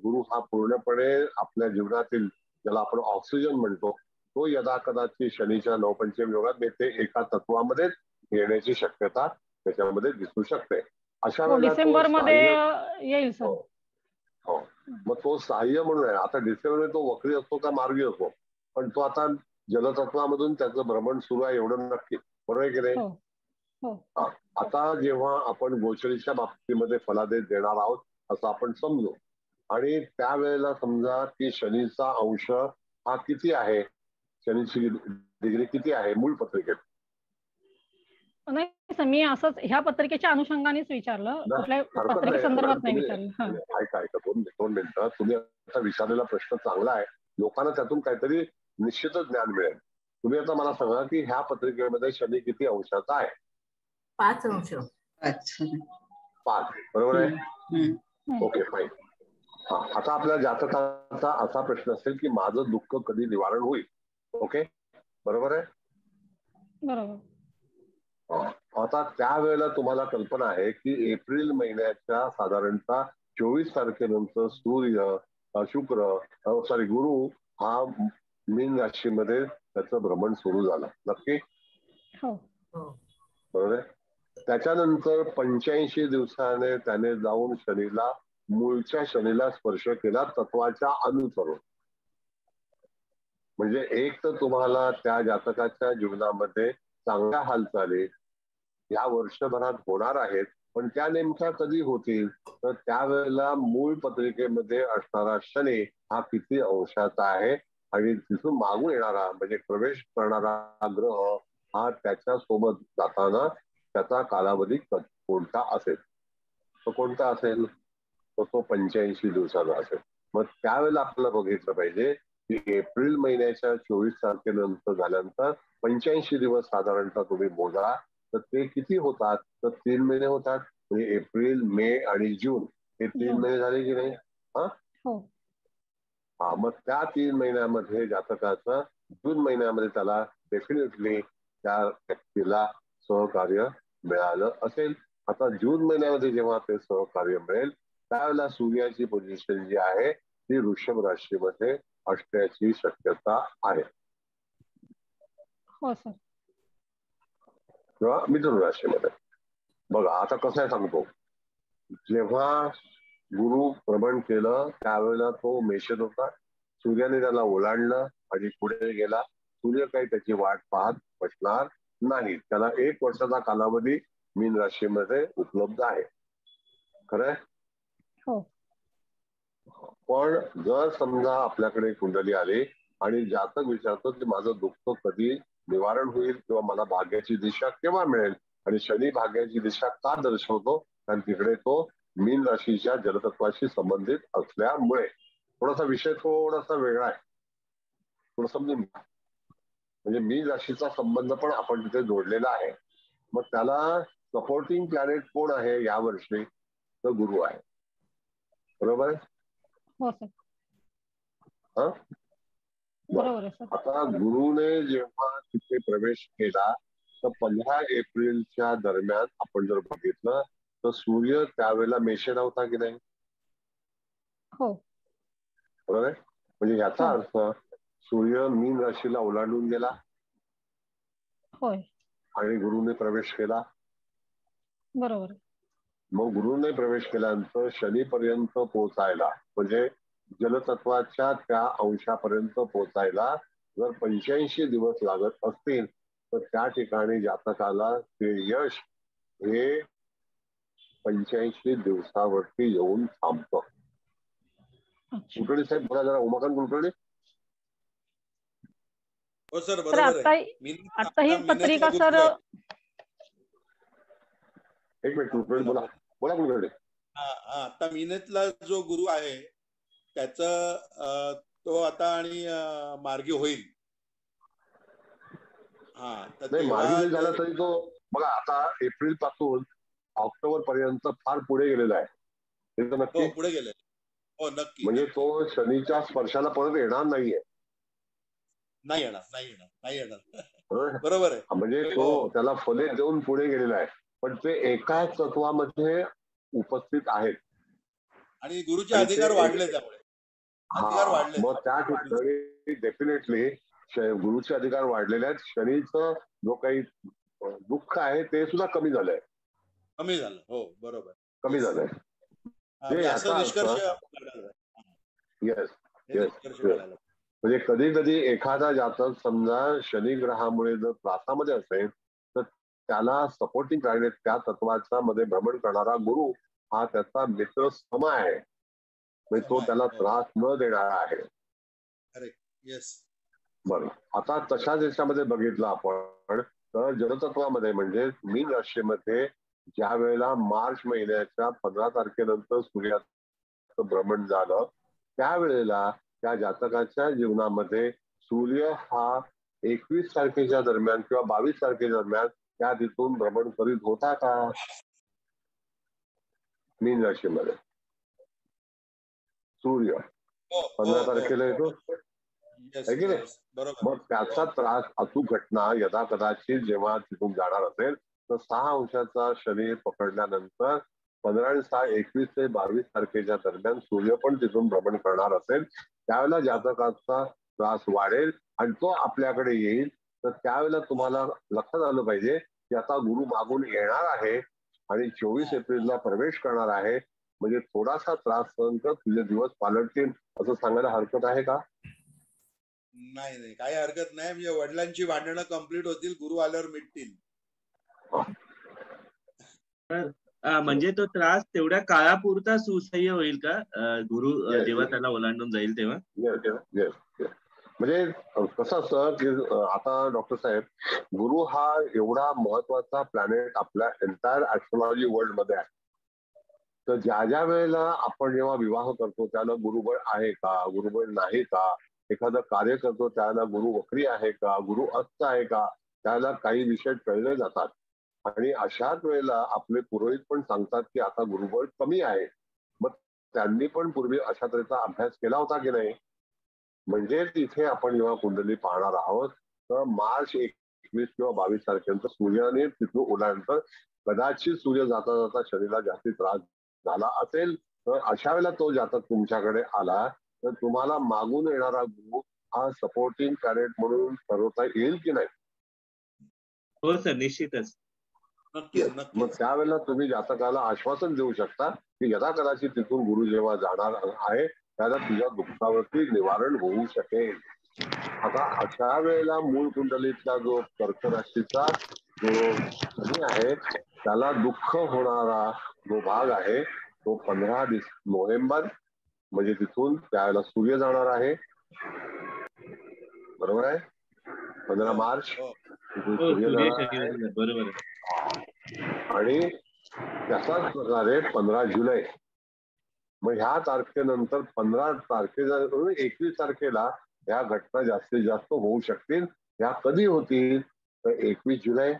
गुरु हा पूर्णपणे आपल्या जीवनातील ज्याला आपण ऑक्सिजन म्हणतो तो यदा कदाचित शनीच्या नवपंचम योगात ते एका तत्वामध्येच येण्याची शक्यता त्याच्यामध्ये दिसू शकते. अशा वेळेला डिसेंबर मध्ये येईल सर. हो, मग तो सहाय्य म्हणून आहे. आता डिसेंबर तो वक्री असतो का मार्गी असतो, पण तो आता जलतत्वामधून त्याचं भ्रमण सुरू आहे एवढं नक्की, बरोबर आहे की नाही. आता जेव्हा आपण गोचरीच्या बाबतीमध्ये फलादेश देणार आहोत असं आपण समजू, आणि त्यावेळेला समजा की शनीचा अंश हा किती आहे, शनीची डिग्री किती आहे मूळ पत्रिकेत. नाही सर, मी असंच ह्या पत्रिकेच्या अनुषंगानेच विचारलं, कुठल्या पत्रिके संदर्भात नाही विचारलं. ऐका 2 मिनिटं. तुम्ही आता विचारलेला प्रश्न चांगला आहे, लोकांना त्यातून काहीतरी निश्चितच ज्ञान मिळेल. तुम्ही आता मला सांगा की ह्या पत्रिकेमध्ये शनी किती अंशाचा आहे? 5 अंश. 5, बरोबर आहे. Okay, fine. आता आपल्या जातकाचा असा प्रश्न असेल की माझं दुःख कधी निवारण होईल. ओके, बरोबर आहे. बरोबर. आता त्यावेळेला तुम्हाला कल्पना आहे की एप्रिल महिन्याच्या साधारणतः 24 तारखेनंतर गुरु हा मीन राशीमध्ये त्याचं भ्रमण सुरू झालं, नक्की. बरोबर आहे. त्याच्यानंतर 85 दिवसाने त्याने जाऊन शनीला, मूळच्या शनीला स्पर्श केला तत्वाच्या अनुसरून. म्हणजे एक तर तुम्हाला त्या जातकाच्या जीवनामध्ये चांगल्या हालचाली या वर्षभरात होणार आहेत, पण त्या नेमक्या कधी होतील तर त्यावेळेला मूळ पत्रिकेमध्ये असणारा शनी हा किती अंशाचा आहे आणि तिथून मागून येणारा म्हणजे प्रवेश करणारा ग्रह हा त्याच्या सोबत जाताना त्याचा कालावधी कोणता असेल, तो कोणता असेल, तो 85 दिवसाचा असेल. मग त्यावेळेला आपल्याला बघितलं पाहिजे की एप्रिल महिन्याच्या 24 तारखेनंतर झाल्यानंतर 85 दिवस साधारणतः तुम्ही मोजा, तर ते किती होतात? तर 3 महिने होतात. म्हणजे एप्रिल, मे आणि जून हे 3 महिने झाले की नाही? हा, मग त्या 3 महिन्यामध्ये जातकाचं जून महिन्यामध्ये त्याला डेफिनेटली त्या व्यक्तीला सहकार्य मिळालं असेल. आता जून महिन्यामध्ये जेव्हा ते सहकार्य मिळेल त्यावेळेला सूर्याची पोझिशन जी आहे ती वृषभ राशीमध्ये असण्याची शक्यता आहे किंवा मिथुन राशीमध्ये. बघा आता कसं आहे सांगतो, जेव्हा गुरु भ्रमण केलं त्यावेळेला तो मेषात होता, सूर्याने त्याला ओलांडलं आणि पुढे गेला. सूर्य काही त्याची वाट पाहत बसणार नाही, त्याला 1 वर्षाचा कालावधी मीन राशीमध्ये उपलब्ध आहे. खरंय? पण जर समजा आपल्याकडे कुंडली आली आणि जातक विचारतो की माझं दुःख कधी निवारण होईल किंवा मला भाग्याची दिशा केव्हा मिळेल, आणि शनी भाग्याची दिशा का दर्शवतो? कारण तिकडे तो मीन राशीच्या जलतत्वाशी संबंधित असल्यामुळे. थोडासा विषय थोडासा वेगळा आहे, थोडं समजून घ्या. म्हणजे मीन राशीचा संबंध पण आपण तिथे जोडलेला आहे. मग त्याला सपोर्टिंग प्लॅनेट कोण आहे यावर्षी? तर गुरु आहे. बरोबर आहे? आता गुरुने जेव्हा तिथे प्रवेश केला तर 15 एप्रिलच्या दरम्यान आपण जर बघितलं तर सूर्य त्यावेळेला मेषात होता की नाही? बरोबर आहे. म्हणजे याचा अर्थ सूर्य मीन राशीला ओलांडून गेला आणि गुरुने प्रवेश केला. बरोबर. मग गुरुने प्रवेश केल्यानंतर शनीपर्यंत पोहोचायला म्हणजे जलतत्वाच्या त्या अंशापर्यंत पोहोचायला जर 85 दिवस लागत असतील तर त्या ठिकाणी जातकाला ते यश हे 85 दिवसावरती येऊन थांबतं. कुलकर्णी साहेब बघा जरा, उमाकांत कुलकर्णी. हो सर, बरोबर आहे. आता ही पत्रिका सर, एक मिनिट कुलकर्णी बोला, बोला कुलकर्णी. आता मीनेतला जो गुरु आहे त्याचा तो आता आणि मार्गी होईल. नाही, मार्गी झाला तरी तो बघा आता एप्रिल पासून ऑक्टोबर पर्यंत फार पुढे गेलेला आहे. हे तर नक्की पुढे गेले. हो नक्की. म्हणजे तो शनीच्या स्पर्शाला परत येणार नाहीये. नाही येणार. बरोबर आहे. म्हणजे तो त्याला फले देऊन पुढे गेलेला आहे, पण ते एकाच तत्वामध्ये उपस्थित आहेत आणि गुरुचे अधिकार वाढले त्यामुळे. मग त्या ठिकाणी डेफिनेटली गुरुचे अधिकार वाढलेले आहेत. शनीचं जो काही दुःख आहे ते सुद्धा कमी झालंय. हो बरोबर, कमी झालंय. Yes yes. म्हणजे कधी कधी एखादा जातक समजा शनी ग्रहामुळे जर त्रासामध्ये असेल तर त्याला सपोर्टिंग प्लॅनेट त्या तत्वाचा मध्ये भ्रमण करणारा गुरु हा त्याचा मित्र सम आहे. म्हणजे तो त्याला त्रास न देणारा आहे. बरं, आता तशाच याच्यामध्ये बघितलं आपण तर जलतत्वामध्ये म्हणजे मीन राशीमध्ये ज्या वेळेला मार्च महिन्याच्या 15 तारखेनंतर सूर्याचं भ्रमण झालं त्यावेळेला त्या जातकाच्या जीवनामध्ये सूर्य हा 21 तारखेच्या दरम्यान किंवा 22 तारखेच्या दरम्यान त्या तिथून भ्रमण करीत होता का? मीन राशीमध्ये सूर्य 15 तारखेला येतो आहे की नाही? मग त्याचा त्रास अचूक घटना यदा कदाचित जेव्हा तिथून जाणार असेल तर 6 अंशाचा शनी पकडल्यानंतर 15 आणि 6 21 ते 22 तारखेच्या दरम्यान सूर्य पण तिथून भ्रमण करणार असेल त्यावेळेला जातकाचा त्रास वाढेल आणि तो आपल्याकडे येईल. तर त्यावेळेला तुम्हाला लक्षात आलं पाहिजे की आता गुरु मागून येणार आहे आणि 24 एप्रिलला प्रवेश करणार आहे. म्हणजे थोडासा त्रास सहन कर, तुझे दिवस पालटतील असं सांगायला हरकत आहे का? नाही, काही हरकत नाही. म्हणजे वडिलांची भांडणं कंप्लीट होतील, गुरु आल्यावर मिटतील. म्हणजे तो त्रास तेवढ्या काळापुरता सुसह्य होईल का गुरु जेव्हा त्याला ओलांडून जाईल तेव्हा? म्हणजे कसं असतं की आता डॉक्टर साहेब, गुरु हा एवढा महत्वाचा प्लॅनेट आपल्या एंटायर ऍस्ट्रॉलॉजी वर्ल्ड मध्ये आहे. तर ज्या ज्या वेळेला आपण जेव्हा विवाह करतो त्याला गुरुबळ आहे का, गुरुबळ नाही का, एखादं कार्य करतो त्याला गुरु वक्री आहे का, गुरु अस्त आहे का, त्याला काही विषय टळले जातात. आणि अशाच वेळेला आपले पुरोहित पण सांगतात की आता गुरुबळ कमी आहे. मग त्यांनी पण पूर्वी अशा तऱ्हेचा अभ्यास केला होता की नाही. म्हणजे इथे आपण जेव्हा कुंडली पाहणार आहोत तर मार्च 21 किंवा 22 तारखेनंतर सूर्याने तिथून ओलांडल्यानंतर कदाचित सूर्य जाता जाता शरीराला जास्ती त्रास झाला असेल तर अशा वेळेला तो जातक तुमच्याकडे आला तर तुम्हाला मागून येणारा गुरु हा सपोर्टिंग कॅरेट म्हणून ठरवता येईल की नाही. हो सर, निश्चितच. मग त्यावेळेला तुम्ही जातकाला आश्वासन देऊ शकता की यदा कदाचित तिथून गुरु जेव्हा जाणार आहे त्याला तुझ्या दुःखावरती निवारण होऊ शकेल. आता अशा वेळेला मूळ कुंडलीतला जो कर्क राशीचा जो शनी आहे त्याला दुःख होणारा जो भाग आहे तो 15 नोव्हेंबर म्हणजे तिथून त्यावेळेला सूर्य जाणार आहे. बरोबर आहे. 15 मार्च सूर्य जाणार आहे. बरोबर. आणि त्याचाच प्रकारे 15 जुलै. मग ह्या तारखेनंतर 15 तारखेला 21 तारखेला ह्या घटना जास्तीत जास्त होऊ शकतील. ह्या कधी होतील तर 21 जुलै,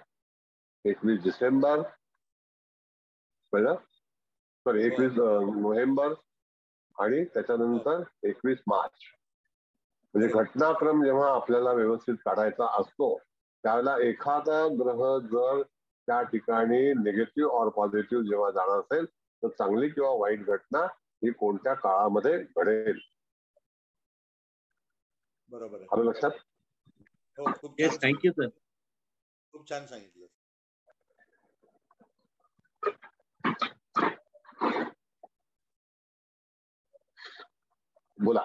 21 डिसेंबर, कळलं, तर 21 नोव्हेंबर आणि त्याच्यानंतर 21 मार्च. म्हणजे घटनाक्रम जेव्हा आपल्याला व्यवस्थित काढायचा असतो त्यावेळेला एखादा ग्रह जर त्या ठिकाणी निगेटिव्ह और पॉझिटिव्ह जेव्हा जाणार असेल तर चांगली किंवा वाईट घटना ही कोणत्या काळामध्ये घडेल. बरोबर आहे. आलं लक्षात. हो, खूप थँक्यू सर. खूप छान सांगितलं. बोला.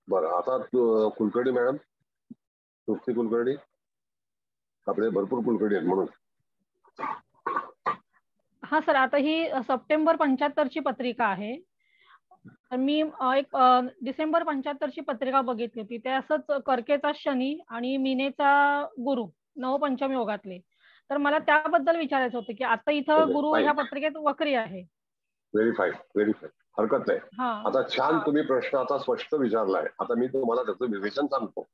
बरं, आता कुलकर्णी मॅडम, तृप्ती कुलकर्णी, आपले भरपूर कुलकर्णी आहेत म्हणून. हा सर, आता ही सप्टेंबर 75 ची पत्रिका आहे. तर मी एक डिसेंबर 75 ची पत्रिका बघितली होती. ते असंच कर्केचा शनी आणि मीनेचा गुरु नवपंचम योगातले. तर मला त्याबद्दल विचारायचं होतं की आता इथं गुरु ह्या पत्रिकेत वक्री आहे. व्हेरी फाईन, व्हेरी फाईन, हरकत नाही. आता छान तुम्ही प्रश्न आता स्पष्ट विचारलाय. आता मी तुम्हाला त्याचं विवेचन सांगतो.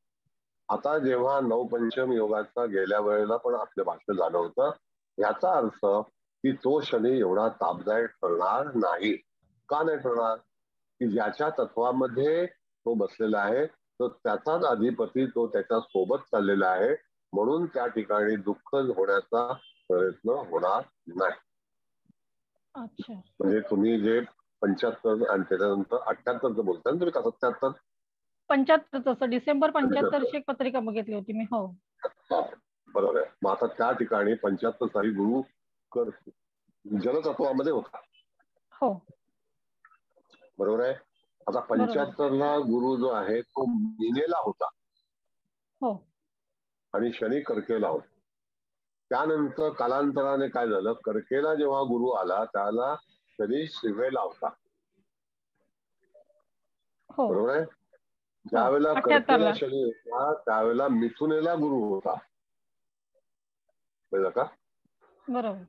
आता जेव्हा नवपंचम योगाचा गेल्या वेळेला पण आपलं भाषण झालं होतं याचा अर्थ की तो शनी एवढा तापदायक ठरणार नाही. का नाही ठरणार की ज्याच्या तत्वामध्ये तो बसलेला आहे तर त्याचाच अधिपती तो त्याच्या सोबत चाललेला आहे म्हणून त्या ठिकाणी दुःख होण्याचा प्रयत्न होणार नाही. म्हणजे तुम्ही जे 75 आणि त्याच्यानंतर 78 बोलताय ना तुम्ही का 77? 75 डिसेंबर 75 ची एक पत्रिका बघितली होती मी. हो बरोबर आहे. मग आता त्या ठिकाणी 75 साली गुरु जलतत्वामध्ये होता. हो बरोबर आहे. आता 75 ला गुरु जो आहे तो मीनेला होता. हो. आणि शनी कर्केला होता. त्यानंतर कालांतराने काय झालं, कर्केला जेव्हा गुरु आला त्याला शनी शिवेला होता. बरोबर आहे. ज्यावेळेला कर्केला शनी होता त्यावेळेला मिथुनेला गुरु होता. कळलं का. बरोबर.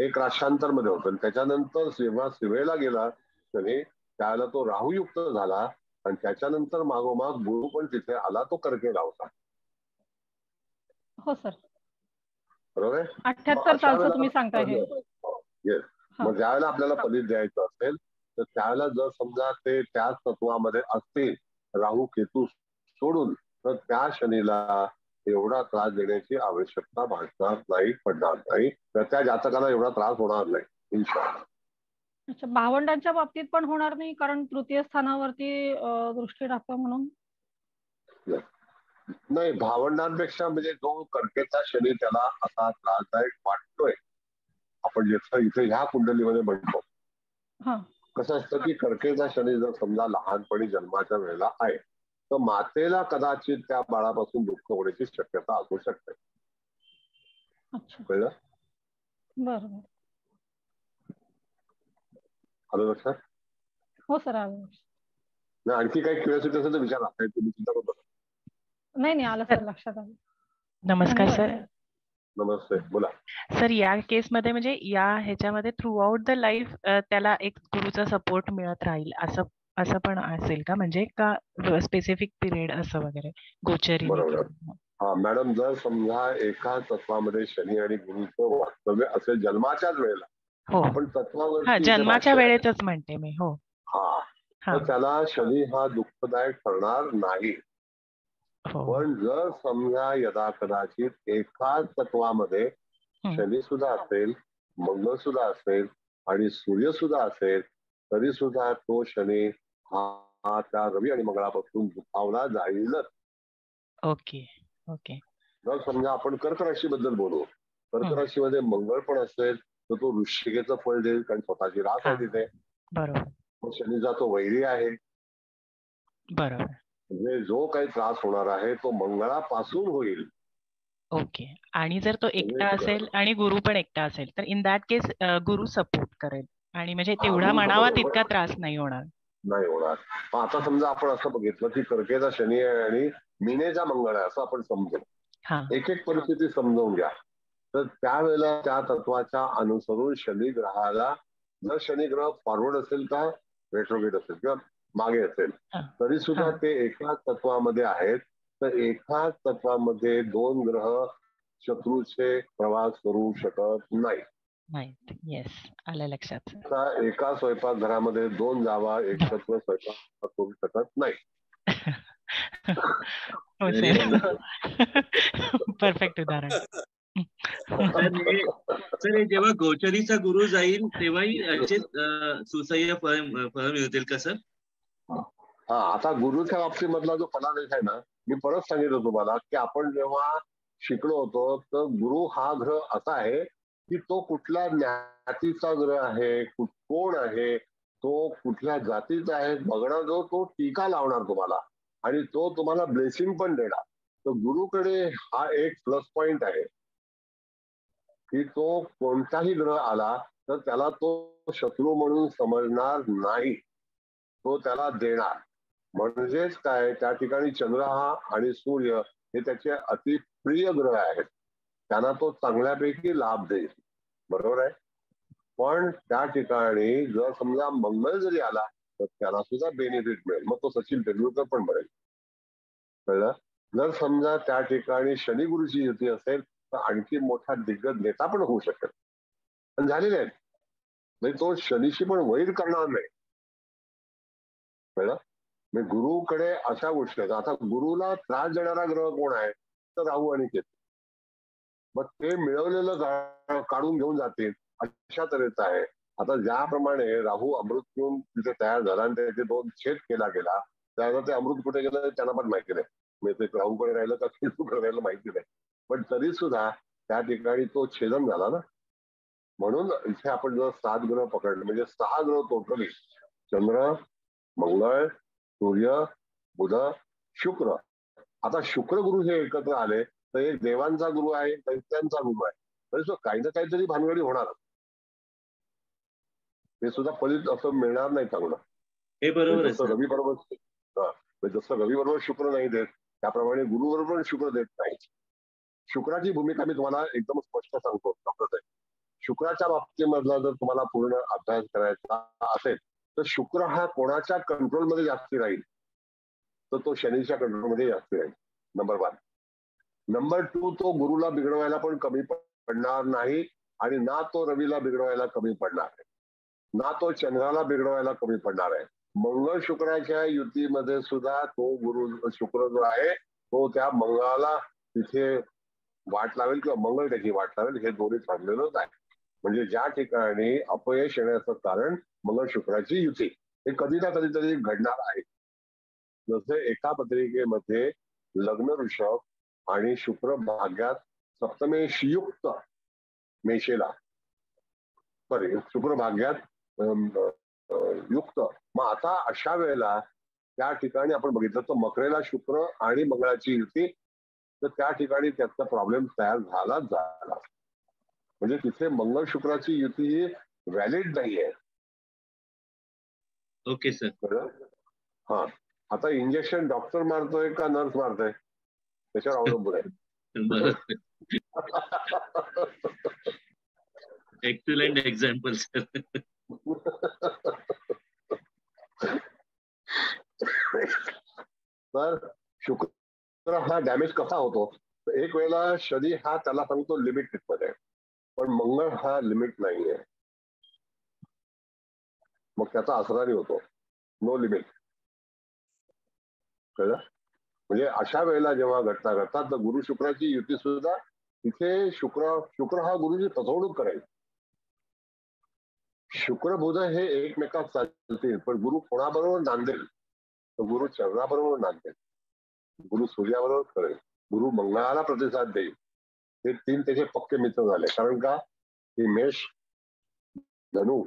एक राशांतर मध्ये होतं. त्याच्यानंतर जेव्हा शिवेला गेला शनी त्यावेळेला तो राहुयुक्त झाला आणि त्याच्यानंतर मागोमाग गुरु पण तिथे आला, तो कर्केला होता. हो सर. बरोबर आहे. 78 सालचं तुम्ही सांगताय हे. येस. मग ज्यावेळेला आपल्याला फलित द्यायचं असेल तर त्यावेळेला जर समजा ते त्याच तत्वामध्ये असतील राहू केतू सोडून तर त्या शनीला एवढा त्रास देण्याची आवश्यकता भासणार नाही, पडणार नाही. तर त्या जातकाला एवढा त्रास होणार नाही इन्शॉर्ट. अच्छा, भावंडांच्या बाबतीत पण होणार नाही कारण तृतीय स्थानावरती दृष्टी टाकतो म्हणून. नाही, भावंडांपेक्षा म्हणजे जो कर्केचा शनी त्याला असा त्रासदायक वाटतोय आपण जसं इथे ह्या कुंडलीमध्ये म्हणतो. कसं असतं की कर्केचा शनी जर समजा लहानपणी जन्माच्या वेळेला आहे तर मातेला कदाचित त्या बाळापासून दुःख होण्याची शक्यता असू शकते. कळलं. बरोबर. आलं लक्षात. हो सर आलं. आणखी काही क्युरिओसिटी असेल तर विचारा. तुम्ही चिंता करू नका. नाही आलं सर लक्षात आलं. नमस्कार सर. नमस्ते, बोला. सर या केसमध्ये म्हणजे या ह्याच्यामध्ये थ्रू आउट द लाईफ त्याला एक गुरुचा सपोर्ट मिळत राहील असं असं पण असेल का, म्हणजे का स्पेसिफिक पिरियड असं वगैरे गोचरी? बरोबर. हा मॅडम, जर समजा एका तत्वामध्ये शनी आणि गुरुचं वास्तव्य असेल जन्माच्याच वेळेला, हो आपण तत्वावर जन्माच्या वेळेतच म्हणते मी. हो हा, तर त्याला शनी हा दुःखदायक ठरणार नाही. पण जर समजा यदा कदाचित एकाच तत्वामध्ये शनी सुद्धा असेल, मंगळ सुद्धा असेल आणि सूर्य सुद्धा असेल, तरी सुद्धा तो शनी हा त्या रवी आणि मंगळापासून दुखावला जाईलच. Okay okay. जर समजा आपण कर्क राशीबद्दल बोलू, कर्क राशीमध्ये मंगळ पण असेल तर तो वृश्चिकेचं फळ देईल, कारण स्वतःची रास आहे तिथे. बरोबर. शनीचा तो वैरी आहे. बरोबर. म्हणजे जो काही त्रास होणार आहे तो मंगळापासून होईल. ओके. आणि जर तो एकटा असेल आणि गुरु पण एकटा असेल तर in that case Guru support करेल आणि म्हणजे तेवढा म्हणावा तितका त्रास नाही होणार. नाही होणार. आता समजा आपण असं बघितलं की कर्केचा शनी आहे आणि मीनेचा मंगळ आहे असं आपण समजू. एक एक परिस्थिती समजावून घ्या. तर त्यावेळेला त्या तत्वाच्या अनुसरून शनी ग्रहाला, जर शनी ग्रह फॉरवर्ड असेल का रेट्रोग्रेड असेल किंवा मागे असेल, तरी सुद्धा ते एकाच तत्वामध्ये आहेत. तर एकाच तत्वामध्ये दोन ग्रह शत्रूचे प्रवास करू शकत नाही. येस, आलं लक्षात. एका स्वयंपाकघरामध्ये दोन जावा एकत्र स्वयंपाक करू शकत नाही. परफेक्ट उदाहरण. सर जेव्हा गोचरीचा गुरु जाईल तेव्हाही सुसह्य फळ मिळतील का सर? हा, आता गुरुच्या बाबतीमधला जो फलादेश आहे ना, मी परत सांगितलं तुम्हाला की आपण जेव्हा शिकलो होतो तर गुरु हा ग्रह असा आहे की तो कुठल्या ज्ञातीचा ग्रह आहे, कोण आहे, तो कुठल्या जातीचा आहे बघणार, जो तो टीका लावणार तुम्हाला आणि तो तुम्हाला ब्लेसिंग पण देणार. तर गुरुकडे हा एक प्लस पॉइंट आहे की तो कोणताही ग्रह आला तर त्याला तो शत्रू म्हणून समजणार नाही, तो त्याला देणार. म्हणजेच काय, त्या ठिकाणी चंद्र हा आणि सूर्य हे त्याचे अतिप्रिय ग्रह आहेत, त्यांना तो चांगल्यापैकी लाभ देईल. बरोबर आहे. पण त्या ठिकाणी जर समजा मंगळ जरी आला तर त्याला सुद्धा बेनिफिट मिळेल, मग तो सचिन तेंडुलकर पण बनेल. कळलं. जर समजा त्या ठिकाणी शनी गुरुची युती असेल तर आणखी मोठा दिग्गज नेता पण होऊ शकेल, पण झालेले आहेत. म्हणजे तो शनीशी पण वैर करणार नाही. कळलं. म्हणजे गुरुकडे अशा गोष्टी आहेत. आता गुरुला त्रास देणारा ग्रह कोण आहे तर राहू आणि केतू. मग ते मिळवलेलं काढून घेऊन जातील अशा तऱ्हेचं आहे. आता ज्याप्रमाणे राहू अमृत घेऊन तिथे तयार झाला आणि त्याचे दोन छेद केला गेला, त्याला ते अमृत कुठे गेलं त्यांना पण माहिती नाही. म्हणजे ते राहूकडे राहिलं का केतूकडे राहिलं माहिती नाही, पण तरी सुद्धा त्या ठिकाणी तो छेदन झाला ना. म्हणून इथे आपण जर 7 ग्रह पकडले म्हणजे 6 ग्रह टोटली, चंद्र, मंगळ, सूर्य, बुध, शुक्र. आता शुक्र गुरु हे एकत्र आले तर एक देवांचा गुरु आहे, दैत्यांचा गुरु आहे, तरी काही ना काहीतरी भानगडी होणार. ते सुद्धा फलित असं मिळणार नाही चांगलं. हे बरोबर. जसं रवी बरोबर शुक्र नाही देत त्याप्रमाणे गुरु बरोबर शुक्र देत नाही. शुक्राची भूमिका मी तुम्हाला एकदम स्पष्ट सांगतो डॉक्टर साहेब. शुक्राच्या बाबतीमधला जर तुम्हाला पूर्ण अभ्यास करायचा असेल तर शुक्र हा कोणाच्या कंट्रोलमध्ये जास्ती राहील तर तो शनीच्या कंट्रोलमध्ये जास्ती राहील. नंबर 1. नंबर 2, तो गुरुला बिघडवायला पण कमी पडणार नाही आणि ना तो रवीला बिघडवायला कमी पडणार आहे, ना तो चंद्राला बिघडवायला कमी पडणार आहे. मंगळ शुक्राच्या युतीमध्ये सुद्धा तो गुरु शुक्र जो आहे तो त्या मंगळाला तिथे वाट लावेल किंवा मंगळ त्याची वाट लावेल, हे दोन्ही ठरलेलंच आहे. म्हणजे ज्या ठिकाणी अपयश येण्याचं कारण मंगळ शुक्राची युती हे कधी ना कधीतरी घडणार आहे. जसे एका पत्रिकेमध्ये लग्न वृषभ आणि शुक्र भाग्यात सप्तमेश युक्त मेषेला, सॉरी शुक्र भाग्यात युक्त. मग आता अशा वेळेला त्या ठिकाणी आपण बघितलं तर मकरेला शुक्र आणि मंगळाची युती, तर त्या ठिकाणी त्याचा प्रॉब्लेम तयार झाला. म्हणजे तिथे मंगळ शुक्राची युती ही व्हॅलिड नाहीये. Okay sir. हा, आता इंजेक्शन डॉक्टर मारतोय का नर्स मारतोय त्याच्यावर अवलंबून आहे. Excellent example sir. तर शुक्र हा डॅमेज कसा होतो? एक वेळेला शनी हा त्याला सांगतो लिमिट मध्ये, पण मंगळ हा लिमिट नाहीये, मग त्याचा असरारी होतो, नो लिमिट. कळलं? म्हणजे अशा वेळेला जेव्हा घटना घडतात तर गुरु शुक्राची युती सुद्धा इथे शुक्र हा गुरुची फसवणूक करेल. शुक्र बुध हे एकमेकात चालतील, पण गुरु कोणाबरोबर नांदेल? तर गुरु चंद्राबरोबर नांदेल, गुरु सूर्याबरोबर करेल, गुरु मंगळाला प्रतिसाद देईल. हे तीन त्याचे पक्के मित्र झाले. कारण का? हे मेष, धनु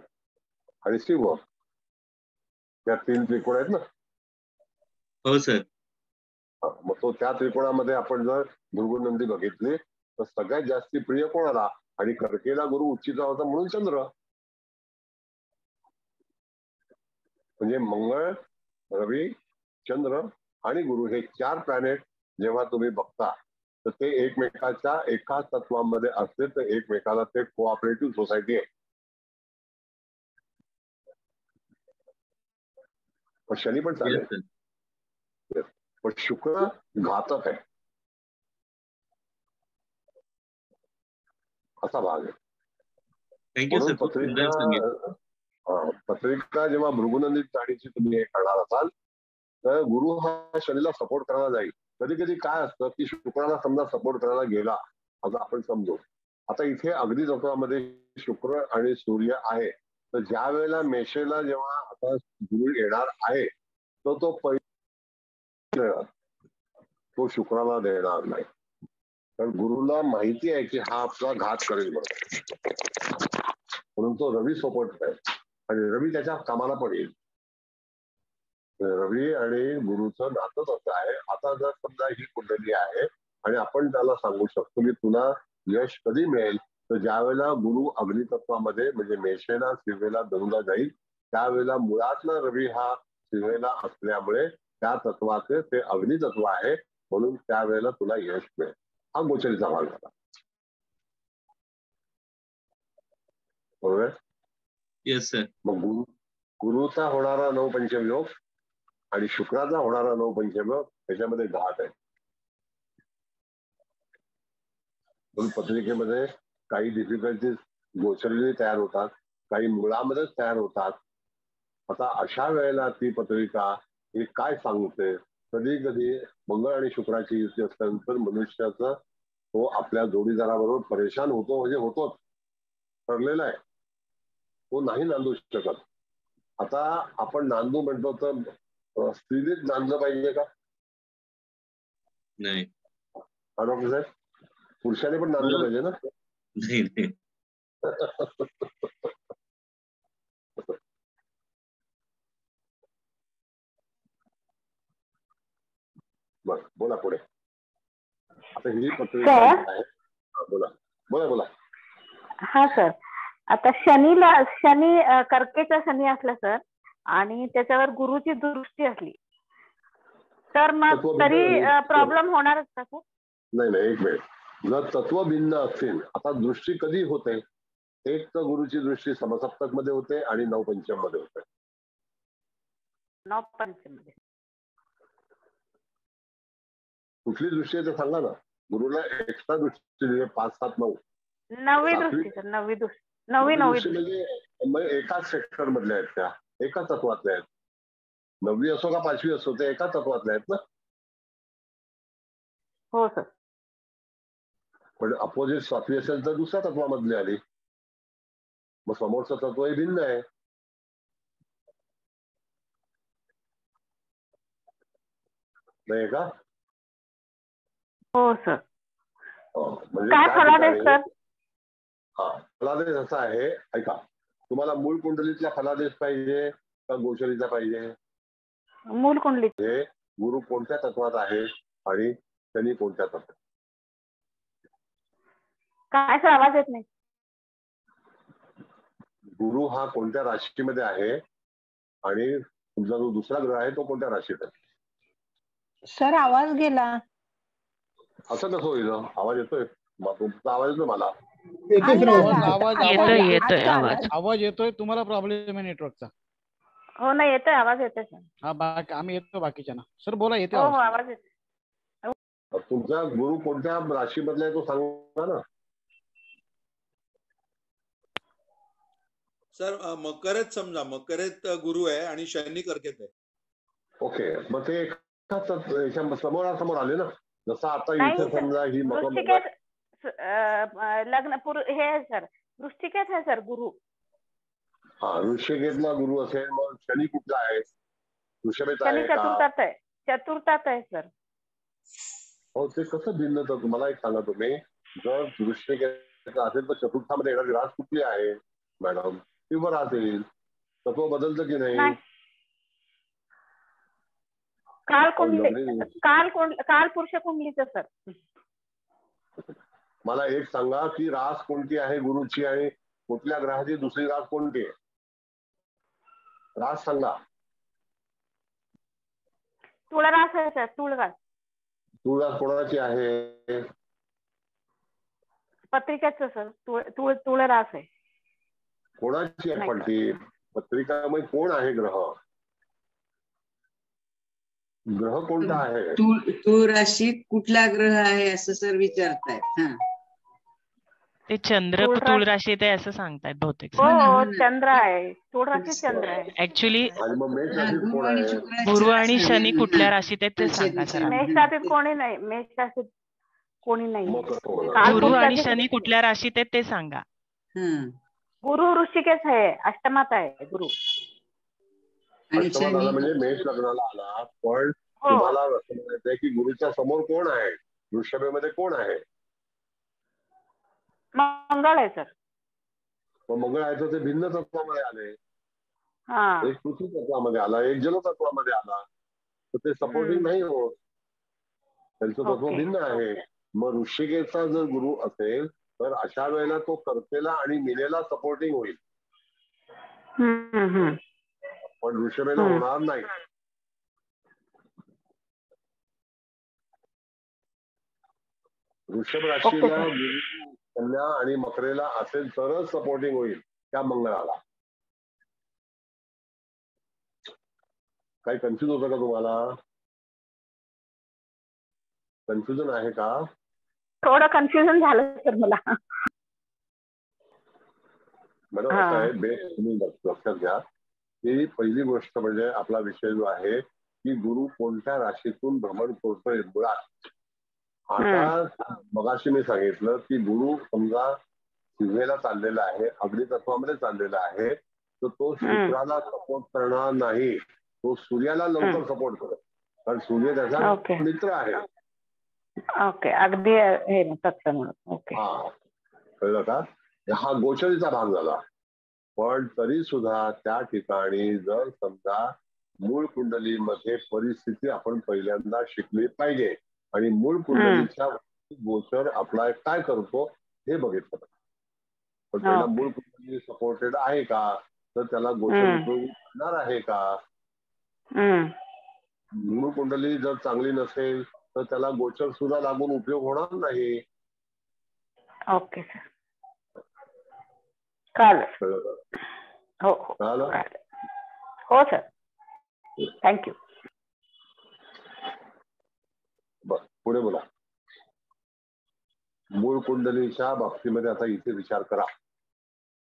आणि सिंह त्या तीन त्रिकोण आहेत ना. हो सर. मग तो त्या त्रिकोणामध्ये आपण जर भृगुनंदी बघितली तर सगळ्यात जास्ती प्रिय कोणाला? आणि कर्केला गुरु उच्चीचा होता म्हणून चंद्र. म्हणजे मंगळ, रवी, चंद्र आणि गुरु हे चार प्लॅनेट जेव्हा तुम्ही बघता तर ते एकमेकाच्या एकाच तत्वामध्ये असले तर एकमेकाला ते कोऑपरेटिव्ह सोसायटी आहे. पण शनी पण चालेल, पण शुक्र घातक आहे असा भाग आहे. म्हणून पत्रिका जेव्हा भृगुनंदी साडीची तुम्ही करणार असाल तर गुरु हा शनीला सपोर्ट करायला जाईल. कधी कधी काय असतं की शुक्राला समजा सपोर्ट करायला गेला असं आपण समजू. आता इथे अगदी तत्वामध्ये शुक्र आणि सूर्य आहे, तर ज्या वेळेला मेषेला जेव्हा आता गुरु येणार आहे तर तो पहिला तो शुक्राला देणार नाही, कारण गुरुला माहिती आहे की हा आपला घात करेल म्हणून तो रवी सपोर्ट आहे आणि रवी त्याच्या कामाला पण येईल. रवी आणि गुरुचं नातंच असं आहे. आता जर समजा ही कुंडली आहे आणि आपण त्याला सांगू शकतो की तुला यश कधी मिळेल, तर ज्या वेळेला गुरु अग्नितत्वामध्ये म्हणजे मेषेला, सिंहेला, धनुला जाईल त्यावेळेला मुळातला रवी हा सिंहेला असल्यामुळे त्या तत्वाचे ते अग्नितत्व आहे, म्हणून त्यावेळेला तुला यश मिळेल. हा गोचरीचा भाग झाला. बरोबर? Yes sir. मग गुरुचा होणारा नवपंचम योग आणि शुक्राचा होणारा नवपंचम योग त्याच्यामध्ये घात आहे. म्हणून पत्रिकेमध्ये काही डिफिकल्टीज गोचरी तयार होतात, काही मुळामध्येच तयार होतात. आता अशा वेळेला ती पत्रिका ही काय सांगते? कधी कधी मंगळ आणि शुक्राची युती असल्यानंतर मनुष्याचा तो आपल्या जोडीदाराबरोबर परेशान होतो, म्हणजे होतोच, ठरलेला आहे, तो नाही नांदू शकत. आता आपण नांदू म्हणतो तर स्त्रीनेच नांदलं पाहिजे का? नाही. डॉक्टर साहेब, पुरुषाने पण नांदलं पाहिजे ना? नाही. बर, बोला पुढे. आता ही पत्रिका आहे. बोला बोला बोला. हा सर, आता शनी कर्केचा शनी असला सर आणि त्याच्यावर गुरुची दृष्टी असली तर मग तरी प्रॉब्लेम होणारच का सर? नाही नाही, एक वेळ जर तत्व भिन्न असतील. आता दृष्टी कधी होते? एक तर गुरुची दृष्टी समसप्तक मध्ये होते आणि नवपंचम मध्ये होते. नवपंचम मध्ये कुठली दृष्टी आहे ते सांगा ना. गुरुला एक्स्ट्रा दृष्टी दिली 5, 7, 9. नववी दृष्टी सर. नववी म्हणजे एकाच सेक्टर मधल्या आहेत, त्या एकाच तत्वातल्या आहेत. 9वी असो का 5वी असो, ते एकाच तत्वातल्या आहेत ना. हो सर. पण अपोजिट 7वी असेल तर दुसऱ्या तत्वामधली आली, मग समोरचं तत्व हे भिन्न आहे. नाही का? हो सर. म्हणजे काय फलादेश सर? हा, फलादेश असा आहे, ऐका, तुम्हाला मूळ कुंडलीतला फलादेश पाहिजे का गोचरीचा पाहिजे? मूळ कुंडली. हे गुरु कोणत्या तत्वात आहे आणि शनी कोणत्या तत्वात? काय सर, आवाज येत नाही. गुरु हा कोणत्या राशीमध्ये आहे आणि तुमचा जो दुसरा ग्रह आहे तो कोणत्या राशीत आहे? सर आवाज गेला. असं कसं होईल? आवाज येतोय. तुमचा आवाज येतो मला? आवाज येतोय. तुम्हाला प्रॉब्लेम आहे नेटवर्कचा? हो नाही येतोय, आवाज येतोय सर. हा बाकी आम्ही येतो बाकीच्यांना. सर बोला, येते हो आवाज येतोय. तुमचा गुरु कोणत्या राशी मधला आहे तो सांगा ना सर. मकरेत समजा, मकरेत गुरु आहे आणि शनी कर्केत आहे. ओके, मग ते समोरासमोर आले ना. जसं आता इथे समजा ही लग्न हे आहे सर, वृश्चिकेत आहे सर गुरु. हा, वृश्चिकेतला गुरु असेल, मग शनी कुठला आहे? वृषभेत आहे का? चतुर्थात आहे. चतुर्थात आहे सर. हो, ते कसं भिन्न तर तुम्हाला एक सांगा तुम्ही. जर वृश्चिकेत असेल तर चतुर्थामध्ये येणारी रास कुठली आहे मॅडम? ती वर असेल. तत्व बदलतं की नाही? काल पुरुष कुंडलीचं सर. मला एक सांगा की रास कोणती आहे गुरुची आणि कुठल्या ग्रहाची दुसरी रास कोणती आहे? रास सांगा. तुळ रास आहे सर. तुळ रास. तुळ रास कोणाची आहे? पत्रिकेचं सर. तुळ रास आहे. कोणाची आहे पण ती पत्रिकामध्ये? कोण आहे ग्रह? ग्रह कोणता आहे? तुळ राशीत कुठला ग्रह आहे असं सर विचारतायत. ते चंद्र तुळ राशीत आहे असं सांगतायत बहुतेक. हो चंद्र आहे. तुळ राशीत चंद्र आहे. ऍक्च्युली गुरु आणि शनी कुठल्या राशीत आहेत ते सांगा सर. मेष राशीत कोणी नाही. मेष राशीत कोणी नाही. गुरु आणि शनी कुठल्या राशीत आहेत ते सांगा. गुरु वृश्चिकेत आहे. अष्टमात आहे गुरु. अष्टमात आला म्हणजे मेष लग्नाला आला. पण तुम्हाला असं म्हणायचंय की गुरुच्या समोर कोण आहे? वृषभेमध्ये कोण आहे? मंगळ आहे सर. मंगळ आहे तर ते भिन्न तत्वामध्ये आले. एक पृथ्वी तत्वामध्ये आला, एक जल तत्वामध्ये आला, तर ते सपोर्टिंग नाही होत. त्यांचं तत्व भिन्न आहे. मग वृश्चिकेचा जर गुरु असेल तर अशा वेळेला तो कर्तेला आणि मीनेला सपोर्टिंग होईल, पण वृषभेला होणार नाही. वृषभ राशीला गुरु कन्या आणि मकरेला असेल तरच सपोर्टिंग होईल त्या मंगळाला. काही कन्फ्युज होतं का तुम्हाला? कन्फ्युजन आहे का? थोडं कन्फ्युजन झालं सर मला. बरोबर आहे. बेस्ट तुम्ही लक्षात घ्या की पहिली गोष्ट म्हणजे आपला विषय जो आहे की गुरु कोणत्या राशीतून भ्रमण करतोय मुळात. आता मगाशी मी सांगितलं की गुरु समजा सिंहेला चाललेला आहे, अग्नितत्वामध्ये चाललेला आहे, तर तो शुक्राला सपोर्ट करणार नाही. तो सूर्याला लवकर सपोर्ट करत, कारण सूर्य त्याचा मित्र आहे. ओके, अगदी हे ओके, हा कळलं का? हा गोचरीचा भाग झाला. पण तरी सुद्धा त्या ठिकाणी जर समजा मूळ कुंडलीमध्ये परिस्थिती आपण पहिल्यांदा शिकली पाहिजे आणि मूळ कुंडलीच्या गोचर अप्लाय काय करतो हे बघितलं. पण पहिला मूळ कुंडली सपोर्टेड आहे का, तर त्याला गोचर उपयोग आहे का? मूळ कुंडली जर चांगली नसेल तर त्याला गोचर सुद्धा लागून उपयोग होणार नाही. ओके सर, कळलं. हो हो सर, थँक्यू. पुढे बोला. मूळ कुंडलीच्या बाबतीमध्ये आता इथे विचार करा.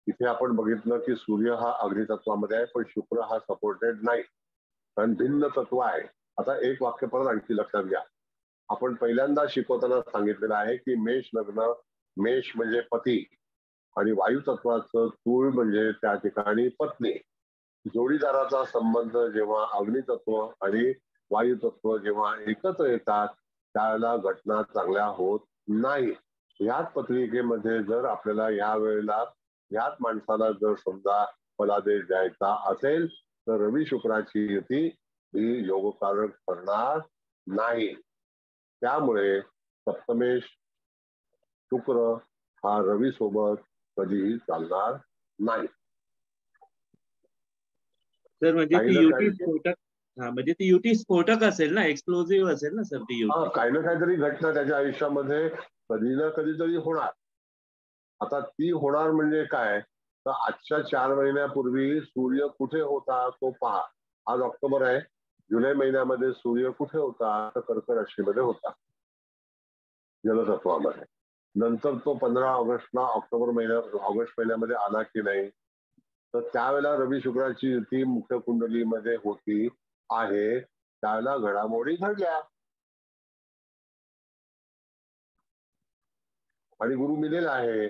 इथे आपण बघितलं की सूर्य हा अग्नितत्वामध्ये आहे, पण शुक्र हा सपोर्टेड नाही, कारण भिन्न तत्व आहे. आता एक वाक्य परत आणखी लक्षात घ्या. आपण पहिल्यांदा शिकवताना सांगितलेलं आहे की मेष लग्न, मेष म्हणजे पती आणि वायू तत्वाचं तूळ म्हणजे त्या ठिकाणी पत्नी. जोडीदाराचा संबंध जेव्हा अग्नितत्व आणि वायू तत्व जेव्हा एकत्र येतात त्यावेळेला घटना चांगल्या होत नाही. याच पत्रिकेमध्ये जर आपल्याला या वेळेला याच माणसाला जर समजा फलादेश द्यायचा असेल तर रवी शुक्राची युती ही योगकारक ठरणार नाही. त्यामुळे सप्तमेश शुक्र हा रवी सोबत कधीही चालणार नाही. सर म्हणजे म्हणजे ती युती स्फोटक असेल ना, एक्सप्लोजिव्ह असेल ना सर ती युती. काही ना काहीतरी घटना त्याच्या आयुष्यामध्ये कधी ना कधीतरी होणार. आता ती होणार म्हणजे काय, तर आजच्या 4 महिन्यापूर्वी सूर्य कुठे होता तो पहा. आज ऑक्टोबर आहे, जुलै महिन्यामध्ये सूर्य कुठे होता, तर कर्क राशीमध्ये होता, जलतत्वामध्ये. नंतर तो 15 ऑगस्टला ऑगस्ट महिन्यामध्ये आला की नाही, तर त्यावेळेला रवी शुक्राची युती मुख्य कुंडलीमध्ये होती आहे, त्यावेळेला घडामोडी घडल्या आणि गुरु मिलेला आहे.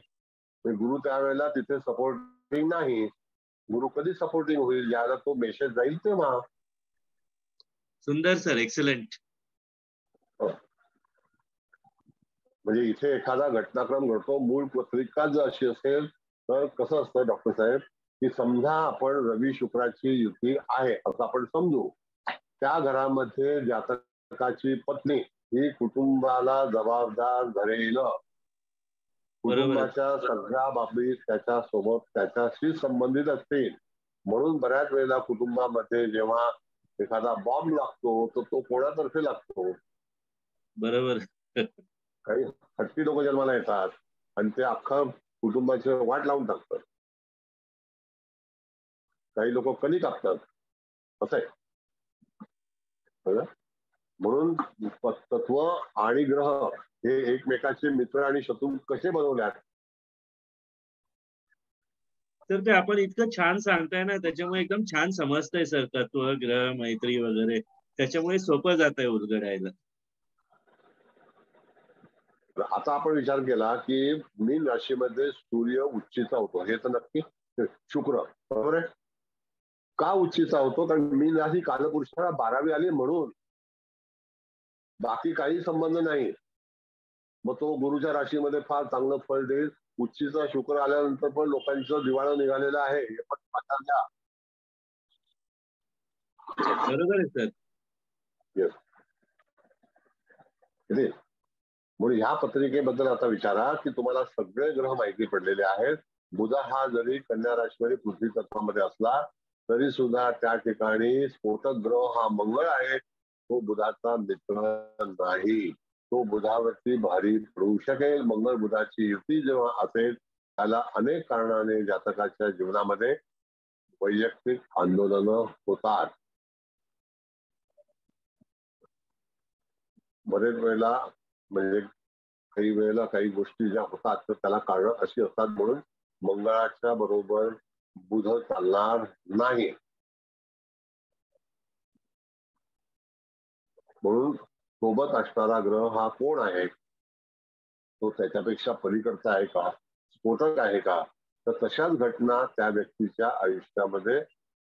गुरु त्यावेळेला तिथे सपोर्टिंग नाही. गुरु कधी सपोर्टिंग होईल, ज्याला तो मेसेज जाईल तेव्हा. सुंदर सर, एक्सलंट. म्हणजे इथे एखादा घटनाक्रम घडतो, मूळ पत्रिका जर अशी असेल तर कसं असतं डॉक्टर साहेब, की समजा आपण रवी शुक्राची युती आहे असं आपण समजू, त्या घरामध्ये जातकाची पत्नी ही कुटुंबाला जबाबदार धरेल, कुटुंबाच्या सगळ्या बाबतीत त्याच्यासोबत त्याच्याशी संबंधित असतील. म्हणून बऱ्याच वेळेला कुटुंबामध्ये जेव्हा एखादा बॉम्ब लागतो तर तो कोणातर्फे लागतो. बरोबर. काही हट्टी लोक जन्माला येतात आणि ते अख्खं कुटुंबाचे वाट लावून टाकतात. काही लोक कणी कापतात, असं आहे. म्हणून तत्व आणि ग्रह हे एकमेकाचे मित्र आणि शत्रू कसे बनवल्यात, तर ते आपण इतकं छान सांगताय ना, त्याच्यामुळे एकदम छान समजतंय सर. तत्व, ग्रह, मैत्री वगैरे, त्याच्यामुळे सोपं जात आहे उलगडायला. आता आपण विचार केला की मीन राशीमध्ये सूर्य उच्चीचा होतो, हे तर नक्की शुक्र, बरोबर आहे. का उच्चीचा होतो, कारण मीन राशी कालपुरुषाला 12वी आली म्हणून, बाकी काही संबंध नाही. मग तो गुरुच्या राशीमध्ये फार चांगलं फळ देईल. उच्चीचा शुक्र आल्यानंतर पण लोकांचं दिवाळं निघालेलं आहे, हे पण लक्षात घ्या. बरोबर आहे सर. येस. म्हणून ह्या पत्रिकेबद्दल आता विचारा की तुम्हाला सगळे ग्रह माहिती पडलेले आहेत. बुध हा जरी कन्या राशीमध्ये पृथ्वी तत्वामध्ये असला तरी सुद्धा त्या ठिकाणी स्फोटक ग्रह हा मंगळ आहे. तो बुधाचा मित्र नाही, तो बुधावरती भारी पडू शकेल. मंगळ बुधाची युती जेव्हा असेल त्याला अनेक कारणाने जातकाच्या जीवनामध्ये वैयक्तिक आंदोलनं होतात. बरेच वेळेला म्हणजे काही वेळेला काही गोष्टी ज्या होतात तर त्याला कारण अशी असतात, म्हणून मंगळाच्या बरोबर बुध चालणार नाही. म्हणून सोबत असणारा ग्रह हा कोण आहे, तो त्याच्यापेक्षा पलीकडचा आहे का, स्फोटक आहे का, तर तशाच घटना त्या व्यक्तीच्या आयुष्यामध्ये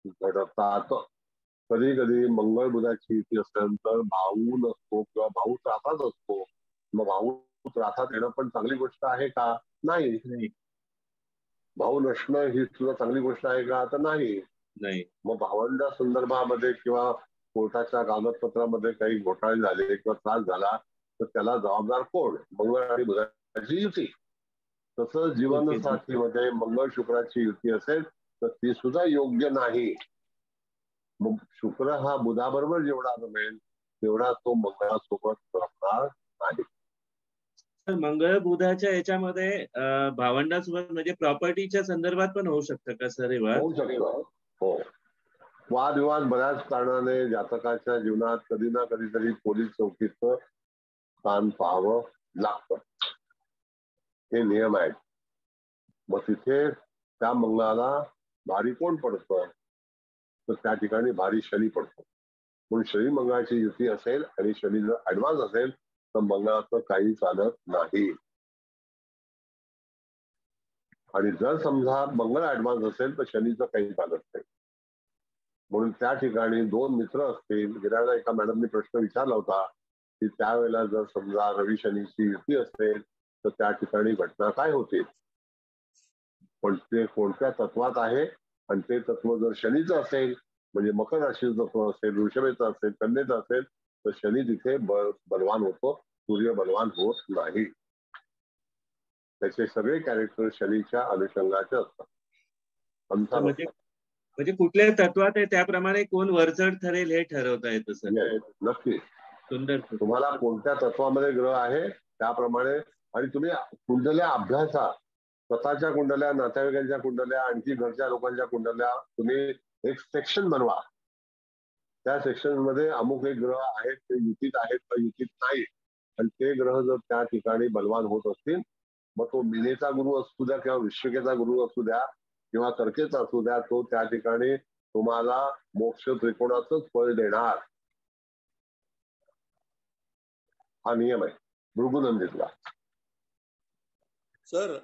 घडतात. कधी कधी मंगळ बुधाची युती असल्यानंतर भाऊ नसतो किंवा भाऊ त्रासात असतो. मग भाऊ त्रासात येणं पण चांगली गोष्ट आहे का, नाही. भाऊ नसणं ही सुद्धा चांगली गोष्ट आहे का, तर नाही. मग भावंडा संदर्भामध्ये किंवा कोर्टाच्या कागदपत्रामध्ये काही घोटाळे झाले किंवा त्रास झाला तर त्याला जबाबदार कोण, मंगळ आणि बुधाची युती. तसं जीवनसाथीमध्ये मंगळ शुक्राची युती असेल तर ती सुद्धा योग्य नाही. मग शुक्र हा बुधाबरोबर जेवढा जमेल तेवढा तो मंगळासोबत असणार नाही. मंगळ बुधाच्या याच्यामध्ये भावंडासोबत म्हणजे प्रॉपर्टीच्या संदर्भात पण होऊ शकतं का सर? होऊ शकतं. हो, वादविवाद बऱ्याच कारणाने जातकाच्या जीवनात कधी ना कधीतरी पोलीस चौकीचं स्थान पाहावं लागतं, हे नियम आहेत. मग तिथे त्या मंगळाला भारी कोण पडतं, तर त्या ठिकाणी भारी शनी पडतो. म्हणून शनी मंगळाची युती असेल आणि शनी जर ऍडव्हान्स असेल तर मंगळाचं काही चालत नाही. आणि जर समजा मंगळ ऍडव्हान्स असेल तर शनीचं काही चालत नाही. म्हणून त्या ठिकाणी 2 मित्र असतील. गेल्या वेळेला एका मॅडमनी प्रश्न विचारला होता की त्यावेळेला जर समजा रवी शनीची युती असेल तर त्या ठिकाणी घटना काय होतील, पण ते कोणत्या तत्वात आहे आणि ते तत्व जर शनीचं असेल म्हणजे मकर राशीचं तत्व असेल, वृषभेचं असेल, कन्येचं असेल तर शनी तिथे बलवान होतो, सूर्य बलवान होत नाही. त्याचे सगळे कॅरेक्टर शनीच्या अनुषंगाचे असतात. म्हणजे कुठल्या तत्वात आहे त्याप्रमाणे कोण वरचढ ठरेल हे ठरवता येतं सर. नक्की. सुंदर. तुम्हाला कोणत्या तत्वामध्ये ग्रह आहे त्याप्रमाणे, आणि तुम्ही कुंडल्या अभ्यासा, स्वतःच्या कुंडल्या, नातेवाईकांच्या कुंडल्या, आणखी घरच्या लोकांच्या कुंडल्या, तुम्ही एक सेक्शन बनवा. त्या सेक्शन मध्ये अमुक एक ग्रह आहेत, ते युतीत आहेत का युतीत नाही, आणि ते ग्रह जर त्या ठिकाणी बलवान होत असतील, मग तो मिनेचा गुरु असू द्या किंवा वृश्चिकेचा गुरु असू द्या किंवा कर्केचा असू द्या, तो त्या ठिकाणी तुम्हाला मोक्ष त्रिकोणाचंच फळ देणार. हा नियम आहे भृगुनंदीतला. सर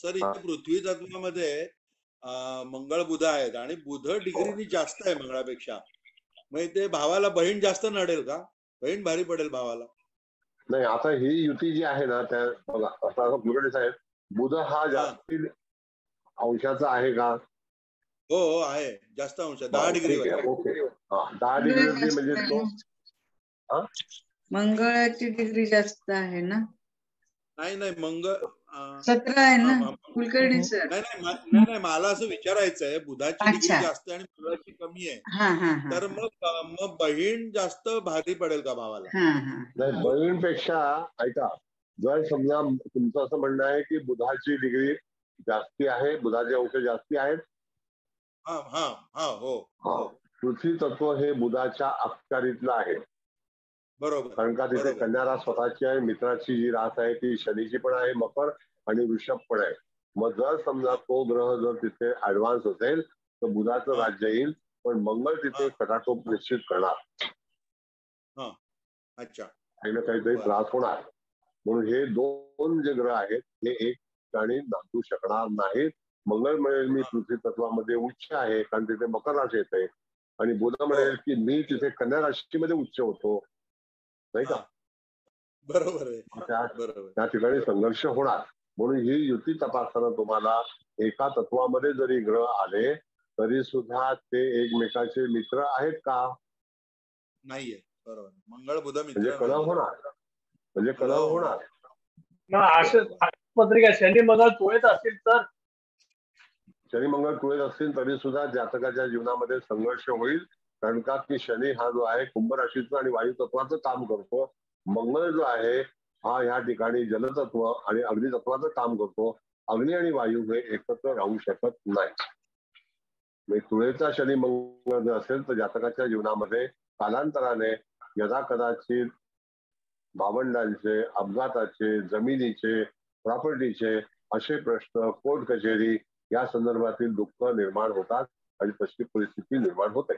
इथे पृथ्वी तत्वामध्ये मंगळ बुध आहेत आणि बुध डिग्रीनी जास्त आहे मंगळापेक्षा. मग ते भावाला बहीण जास्त नडेल का? बहीण भारी पडेल भावाला? नाही, आता ही युती जी आहे ना, त्या बघा असं कुलकर्णी साहेब, बुध हा जास्ती अंशाचा आहे का? हो आहे, जास्त अंश, 10 डिग्री. ओके, 10 डिग्री म्हणजे तो मंगळाची डिग्री जास्त आहे ना? नाही मंगळ 17 आहे ना कुलकर्णी सर? नाही मला असं विचारायचं आहे, बुधाची डिग्री जास्त आणि मंगळाची कमी आहे, तर मग बहीण जास्त भारी पडेल का भावाला? नाही, बहीणपेक्षा ऐका, जर समजा तुमचं असं म्हणणं आहे की बुधाची डिग्री जास्ती आहे, बुधाचे अंश जास्ती आहेत, पृथ्वी तत्व हे बुधाच्या अक्षारीतलं आहे. बरोबर. कारण का तिथे कन्या रास स्वतःची आहे, मित्राची जी रास आहे ती शनीची पण आहे, मकर आणि वृषभ पण आहे. मग जर समजा तो ग्रह जर तिथे ऍडव्हान्स असेल तर बुधाचं राज्य येईल, पण मंगळ तिथे कटाटोप निश्चित करणार. अच्छा, काही ना काहीतरी त्रास होणार. म्हणून हे दोन जे ग्रह आहेत हे एक ठिकाणी नांदू शकणार नाहीत. मंगळ म्हणेल मी पृथ्वी तत्वामध्ये उच्च आहे कारण तिथे मकर राशी येते, आणि बुध म्हणेल की मी तिथे कन्या राशीमध्ये उच्च होतो, नाही का? बरोबर आहे. त्या ठिकाणी संघर्ष होणार. म्हणून ही युती तपासताना तुम्हाला एका तत्वामध्ये जरी ग्रह आले तरी सुद्धा ते एकमेकाचे मित्र आहेत का? नाहीये. बरोबर. मंगळ बुध मित्र म्हणजे कलह होणार, म्हणजे कलह होणार. पत्रिका शनी मंगळ तुळेत असतील तर, शनी मंगळ तुळेत असतील तरी सुद्धा जातकाच्या जीवनामध्ये संघर्ष होईल. कारण का की शनी हा जो आहे कुंभ राशीचं आणि वायू तत्वाचं काम करतो. मंगळ जो आहे हा ह्या ठिकाणी जलतत्व आणि अग्नि तत्वाचं काम करतो. अग्नि आणि वायू हे एकत्र राहू शकत नाही. तुळेचा शनी मंगळ जर असेल तर जातकाच्या जीवनामध्ये कालांतराने यदा कदाचित भावंडांचे, अपघाताचे, जमिनीचे, प्रॉपर्टीचे असे प्रश्न, कोर्ट कचेरी या संदर्भातील दुःख निर्माण होतात आणि तशी परिस्थिती निर्माण होते.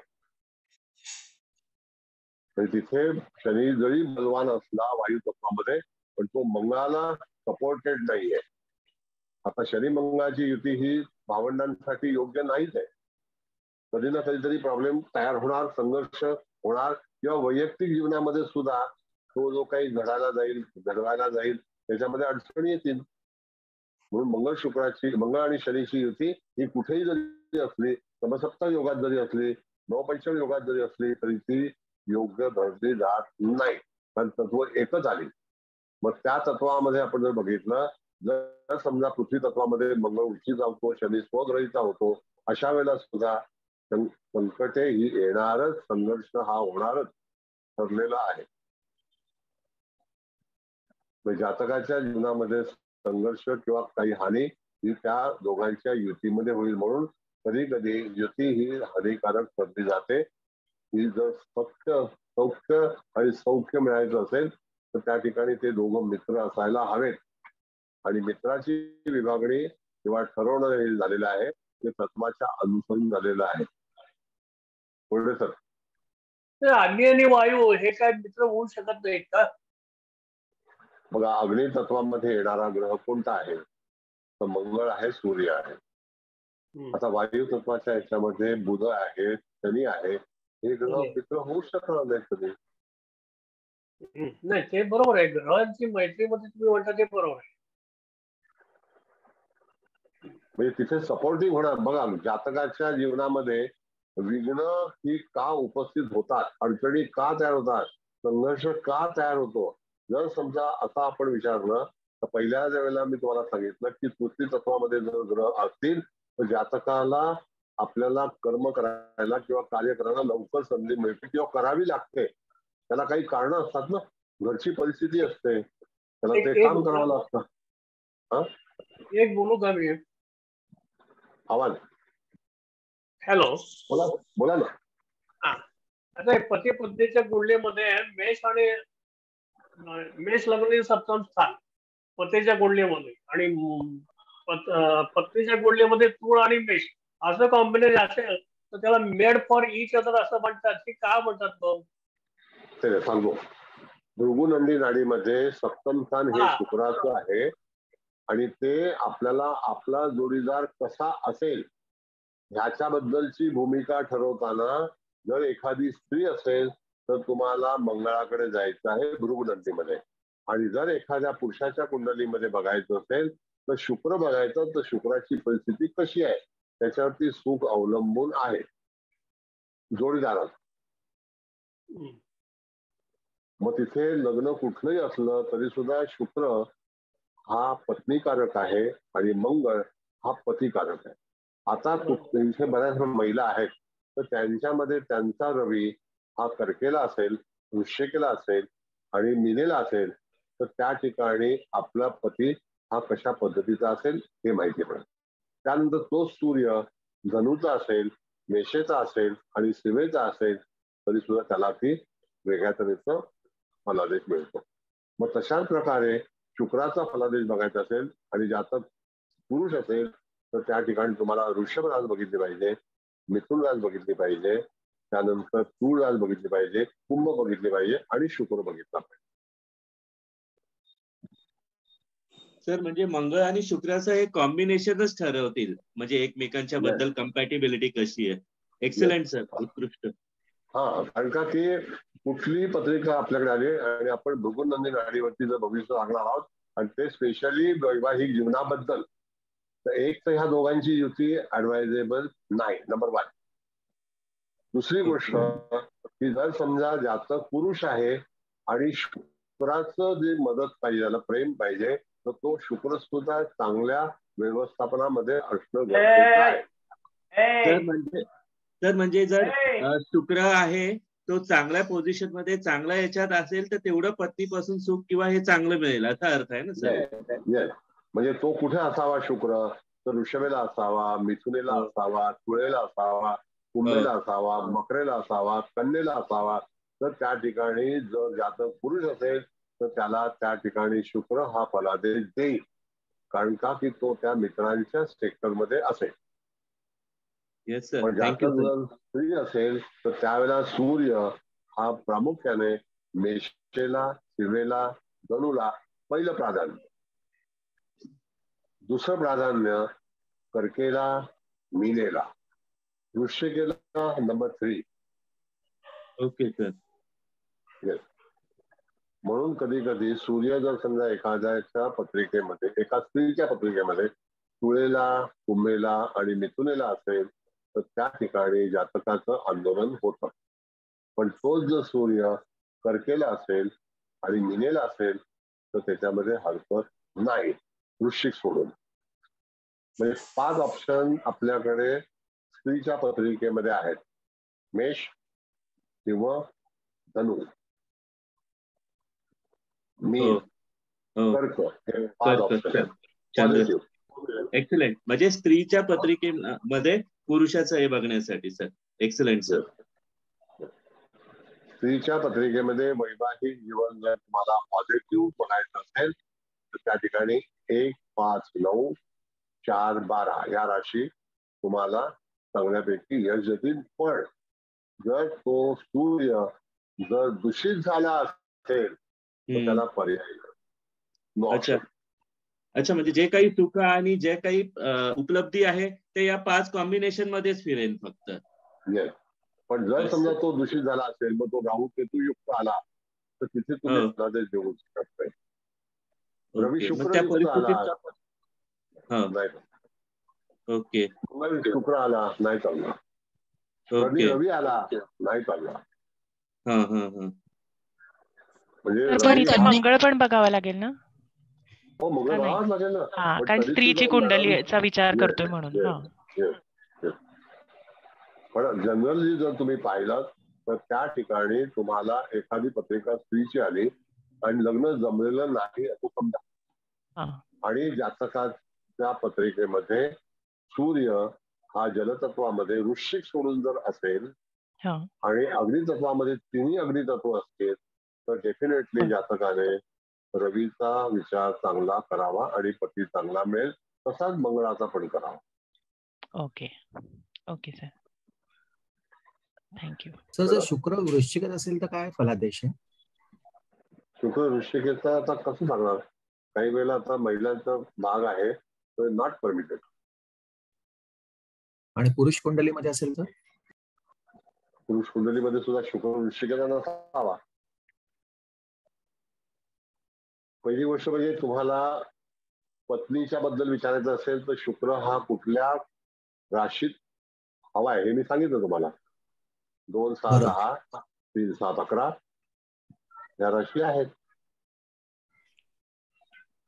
तिथे शनी जरी बलवान असला वायू तत्वामध्ये, पण तो मंगळाला सपोर्टेड नाहीये. आता शनी मंगळाची युती ही भावंडांसाठी योग्य नाहीच आहे. कधी ना कधीतरी प्रॉब्लेम तयार होणार, संघर्ष होणार, किंवा वैयक्तिक जीवनामध्ये सुद्धा तो जो काही घडवायला जाईल त्याच्यामध्ये अडचणी येतील. म्हणून मंगळ आणि शनीची युती ही कुठेही जरी असली, समसप्तक योगात जरी असली, नवपंचम योगात जरी असली तरी ती योग्य धरली जात नाही, कारण तत्व एकच आली. मग त्या तत्वामध्ये आपण जर बघितलं, जर समजा पृथ्वी तत्वामध्ये मंगळ उच्चीचा होतो, शनी स्वग्रहीचा होतो, अशा वेळेला सुद्धा संकटे ही येणारच, संघर्ष हा होणारच ठरलेला आहे. जातकाच्या जीवनामध्ये संघर्ष किंवा काही हानी ही त्या दोघांच्या युतीमध्ये होईल. म्हणून कधी कधी युती ही हानिकारक ठरली जाते. ही जर सौख्य आणि सौख्य मिळायचं असेल तर त्या ठिकाणी ते दोघं मित्र असायला हवेत. आणि मित्राची विभागणी किंवा ठरवणं हे झालेलं आहे ते तत्वाच्या अनुसरून झालेलं आहे. पुढे सर, अग्नी आणि वायू हे काय मित्र होऊ शकत नाहीत का? बघा, अग्नि तत्वामध्ये येणारा ग्रह कोणता आहे तर मंगळ आहे, सूर्य आहे. आता वायू तत्वाच्या याच्यामध्ये बुध आहे, शनी आहे, हे ग्रह मित्र होऊ शकणार नाही कधी. नाही, ते बरोबर आहे. ग्रहांची मैत्रीमध्ये तुम्ही म्हणता ते बरोबर आहे. म्हणजे तिथे सपोर्टिव्ह होणार. बघा, जातकाच्या जीवनामध्ये विघ्न ही का उपस्थित होतात, अडचणी का तयार होतात, संघर्ष का तयार होतो. जर समजा आता आपण विचारलं तर पहिल्या वेळेला मी तुम्हाला सांगितलं की पृथ्वी तत्वामध्ये जर ग्रह असतील तर जातकाला आपल्याला कर्म करायला किंवा कार्य करायला लवकर संधी मिळते किंवा करावी लागते. त्याला काही कारण असतात ना, घरची परिस्थिती असते, त्याला ते काम करावं लागतं. एक बोलू का मी? आवाज. हॅलो, बोला ना. आता पती पत्नीच्या कुंडलीमध्ये मेष लग्न सप्तम स्थान पतीच्या कुंडलीमध्ये आणि पत्नीच्या कुंडलीमध्ये तूळ आणि मेष असं कॉम्बिनेशन असेल तर त्याला मेड फॉर ईच अदर असं म्हणतात. की का म्हणतात मग ते सांगू. भृगुनंदी नाडीमध्ये सप्तम स्थान हे शुक्राचं आहे आणि ते आपल्याला आपला जोडीदार कसा असेल ह्याच्याबद्दलची भूमिका ठरवताना जर एखादी स्त्री असेल तर तुम्हाला मंगळाकडे जायचं आहे भृगुनंदीमध्ये, आणि जर एखाद्या पुरुषाच्या कुंडलीमध्ये बघायचं असेल तर शुक्र बघायचं, तर शुक्राची परिस्थिती कशी आहे त्याच्यावरती सुख अवलंबून आहे जोडीदारात. मग तिथे लग्न कुठलंही असलं तरी सुद्धा शुक्र हा पत्नीकारक आहे आणि मंगळ हा पतिकारक आहे. आता इथे बऱ्याच महिला आहेत तर त्यांच्यामध्ये त्यांचा रवी हा कर्केला असेल, वृश्चिकेला असेल आणि मीनेला असेल तर त्या ठिकाणी आपला पती हा कशा पद्धतीचा असेल हे माहिती पडेल. त्यानंतर तो सूर्य धनुचा असेल, मेषेचा असेल आणि शिवेचा असेल तरी सुद्धा त्याला ती वेगळ्या तऱ्हेचं फलादेश मिळतो. मग तशाच प्रकारे शुक्राचा फलादेश बघायचा असेल आणि जातक पुरुष असेल तर त्या ठिकाणी तुम्हाला वृषभ रास बघितली पाहिजे, मिथुन रास बघितली पाहिजे, त्यानंतर तूळ रास बघितली पाहिजे, कुंभ बघितली पाहिजे आणि शुक्र बघितला पाहिजे. सर म्हणजे मंगळ आणि शुक्राचं हे कॉम्बिनेशनच ठरवतील म्हणजे एकमेकांच्या बद्दल कम्पॅटिबिलिटी कशी आहे. एक्सलंट सर, उत्कृष्ट. कारण का की कुठलीही पत्रिका आपल्याकडे आली आणि आपण भृगुनंदी नाडीवरती जर भविष्य लागणार आहोत आणि ते स्पेशली वैवाहिक जीवनाबद्दल, तर एक तर ह्या दोघांची युती ऍडवायझेबल नाही, नंबर 1. दुसरी गोष्ट की जर समजा जातक पुरुष आहे आणि शुक्राचं जे मदत पाहिजे, त्याला प्रेम पाहिजे, तर तो शुक्र सुद्धा चांगल्या व्यवस्थापनामध्ये असणं गरजेचं आहे. तर म्हणजे जर शुक्र आहे तो चांगल्या पोझिशन मध्ये चांगल्या याच्यात असेल तर तेवढं पत्नीपासून सुख किंवा हे चांगलं मिळेल असा अर्थ आहे ना सर? म्हणजे तो कुठे असावा शुक्र, तर वृषभेला असावा, मिथुनेला असावा, तुळेला असावा, कुंभेला असावा, मकरेला असावा, कन्येला असावा. तर त्या ठिकाणी जर जातक पुरुष असेल तर त्याला त्या ठिकाणी शुक्र हा फलादेश देईल, कारण का की तो त्या मित्रांच्या सेक्टरमध्ये असेल. पण जातक जर स्त्री असेल तर त्यावेळेला सूर्य हा प्रामुख्याने मेषेला, शिवेला, धनुला पहिलं प्राधान्य, दुसरं प्राधान्य कर्केला, मीनेला, वृश्चिकेला नंबर 3. Okay sir. म्हणून कधी कधी सूर्य जर समजा एखाद्याच्या पत्रिकेमध्ये, एका स्त्रीच्या पत्रिकेमध्ये तुळेला, कुंभेला आणि मिथुनेला असेल तर त्या ठिकाणी जातकाचं आंदोलन होतं. पण तोच जर सूर्य कर्केला असेल आणि मीनेला असेल तर त्याच्यामध्ये हरकत नाही, वृश्चिक सोडून. म्हणजे 5 ऑप्शन आपल्याकडे स्त्रीच्या पत्रिकेमध्ये आहेत, मेष, सिंह, धनु, मीन, कर्क, हे 5 ऑप्शन. एक्सलंट. म्हणजे स्त्रीच्या पत्रिकेमध्ये पुरुषाचं हे बघण्यासाठी सर. Excellent sir. स्त्रीच्या पत्रिकेमध्ये वैवाहिक जीवन जर तुम्हाला पॉझिटिव्ह बघायचं असेल तर त्या ठिकाणी 1, 5, 9, 4, 12 या राशी तुम्हाला चांगल्यापैकी यश देतील. पण जर तो सूर्य जर दूषित झाला असेल तर त्याला पर्याय नाही. अच्छा, म्हणजे जे काही सुख आणि जे काही उपलब्धी आहे ते या 5 कॉम्बिनेशन मध्येच फिरेल फक्त. पण जर समजा तो दूषित झाला असेल, मग तो राहू केतू युक्त आला तर तिथे तुम्ही फलादेश देऊ शकताय. रवी शुक्र युक्त आला नाही, ओके, शुक्र आला नाही चालणार, रवी आला नाही चालणार. म्हणजे मंगळ पण बघावा लागेल ना? हो, मंगळ बघावाच लागेल ना. कारण स्त्रीची कुंडलीचा विचार करतोय म्हणून. पण जनरली जर तुम्ही पाहिलं तर त्या ठिकाणी तुम्हाला एखादी पत्रिका स्त्रीची आली आणि लग्न जमलेलं नाही असं समजा, आणि जातकाच्या पत्रिकेमध्ये सूर्य हा जलतत्वामध्ये वृश्चिक सोडून जर असेल आणि अग्नितत्वामध्ये तिन्ही अग्नितत्व असतील तर डेफिनेटली जातकाने रवीचा विचार चांगला करावा आणि पती चांगला मिळेल, तसाच मंगळाचा पण करावा. Okay okay sir, thank you. Sir जर शुक्र वृश्चिकात असेल तर काय फलादेश आहे? शुक्र वृश्चिकेचा आता कसं सांगणार, काही वेळेला आता महिलांचा भाग आहे तो नॉट परमिटेड. आणि पुरुष कुंडलीमध्ये असेल तर? पुरुष कुंडलीमध्ये सुद्धा शुक्र वृश्चिकेचा नसावा. पहिली गोष्ट म्हणजे तुम्हाला पत्नीच्या बद्दल विचारायचं असेल तर शुक्र हा कुठल्या राशीत हवा आहे हे मी सांगितलं तुम्हाला. 2, 6, 10, 3, 7, 11 या राशी आहेत.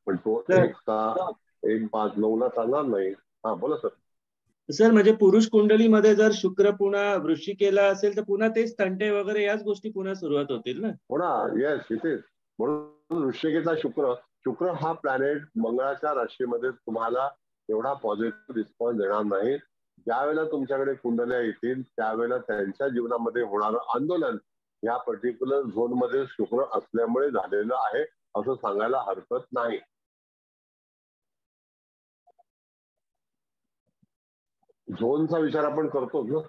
पण तो 1, 6, 1, 5, 9 ला चालणार नाही. हा बोला सर. सर म्हणजे पुरुष कुंडलीमध्ये जर शुक्र पुन्हा वृश्चिकेला असेल तर पुन्हा तेच तंटे वगैरे याच गोष्टी पुन्हा सुरुवात होतील ना? पुन्हा येस इथे. म्हणून वृश्चिकेचा शुक्र हा प्लॅनेट मंगळाच्या राशीमध्ये तुम्हाला एवढा पॉझिटिव्ह रिस्पॉन्स देणार नाही. ज्यावेळेला तुमच्याकडे कुंडल्या येतील त्यावेळेला त्यांच्या जीवनामध्ये होणारं आंदोलन या पर्टिक्युलर झोन मध्ये शुक्र असल्यामुळे झालेलं आहे असं सांगायला हरकत नाही. झोनचा विचार आपण करतो ना,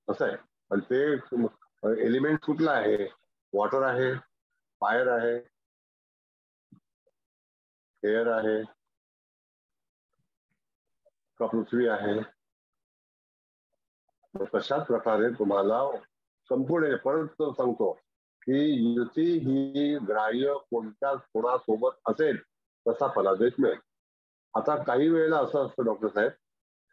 असं आहे. आणि ते एलिमेंट कुठला आहे? वॉटर आहे, फायर आहे, एअर आहे का पृथ्वी आहे? तशाच प्रकारे तुम्हाला संपूर्ण परत सांगतो की युती ही ग्राह्य कोणत्या कोणासोबत असेल तसा फलादेश मिळेल. आता काही वेळेला असं असतं डॉक्टर साहेब,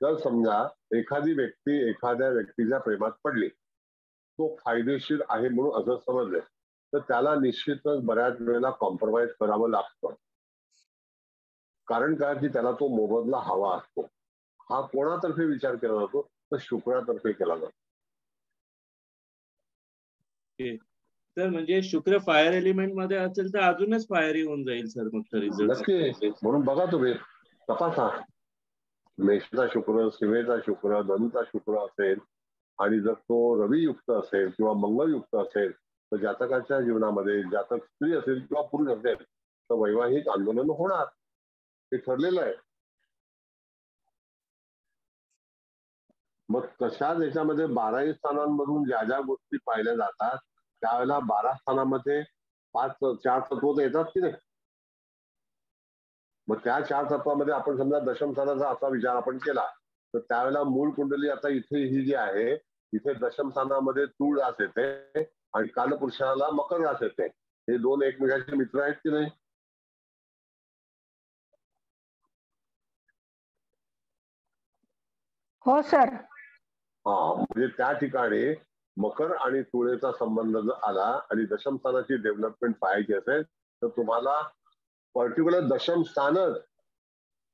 जर समजा एखादी व्यक्ती एखाद्या व्यक्तीच्या प्रेमात पडली, तो फायदेशीर आहे म्हणून असं समजले तर त्याला निश्चितच बऱ्याच वेळेला कॉम्प्रोमाइज करावं लागतं. कारण काय की त्याला तो मोबदला हवा असतो. हा कोणातर्फे विचार केला जातो तर शुक्रातर्फे केला जातो. तर म्हणजे शुक्र फायर एलिमेंट मध्ये असेल तर अजूनच फायरी होऊन जाईल सर मग रिझल्ट. नक्की. म्हणून बघा तुम्ही तपासा, मेषचा शुक्र, सिंहेचा शुक्र, धनुचा शुक्र असेल आणि जर तो रवियुक्त असेल किंवा मंगळयुक्त असेल तर जातकाच्या जीवनामध्ये जातक स्त्री असेल किंवा पुरुष असेल तर वैवाहिक आंदोलन होणार, हे ठरलेलं आहे. मग तशाच याच्यामध्ये 12 स्थानांमधून ज्या ज्या गोष्टी पाहिल्या जातात त्यावेळेला 12 स्थानामध्ये 4 तत्व येतात की नाही. मग त्या 4 तत्वामध्ये आपण समजा दशम स्थानाचा असा विचार आपण केला तर त्यावेळेला मूळ कुंडली आता इथे ही जी आहे इथे दशम स्थानामध्ये तूळ रास येते आणि कालपुरुषाला मकर रास येते. हे दोन एकमेकांचे मित्र आहेत की नाही. हो सर. हा म्हणजे त्या ठिकाणी मकर आणि तुळेचा संबंध जर आला आणि दशम स्थानाची डेव्हलपमेंट पाहायची असेल तर तुम्हाला पर्टिक्युलर दशम स्थानच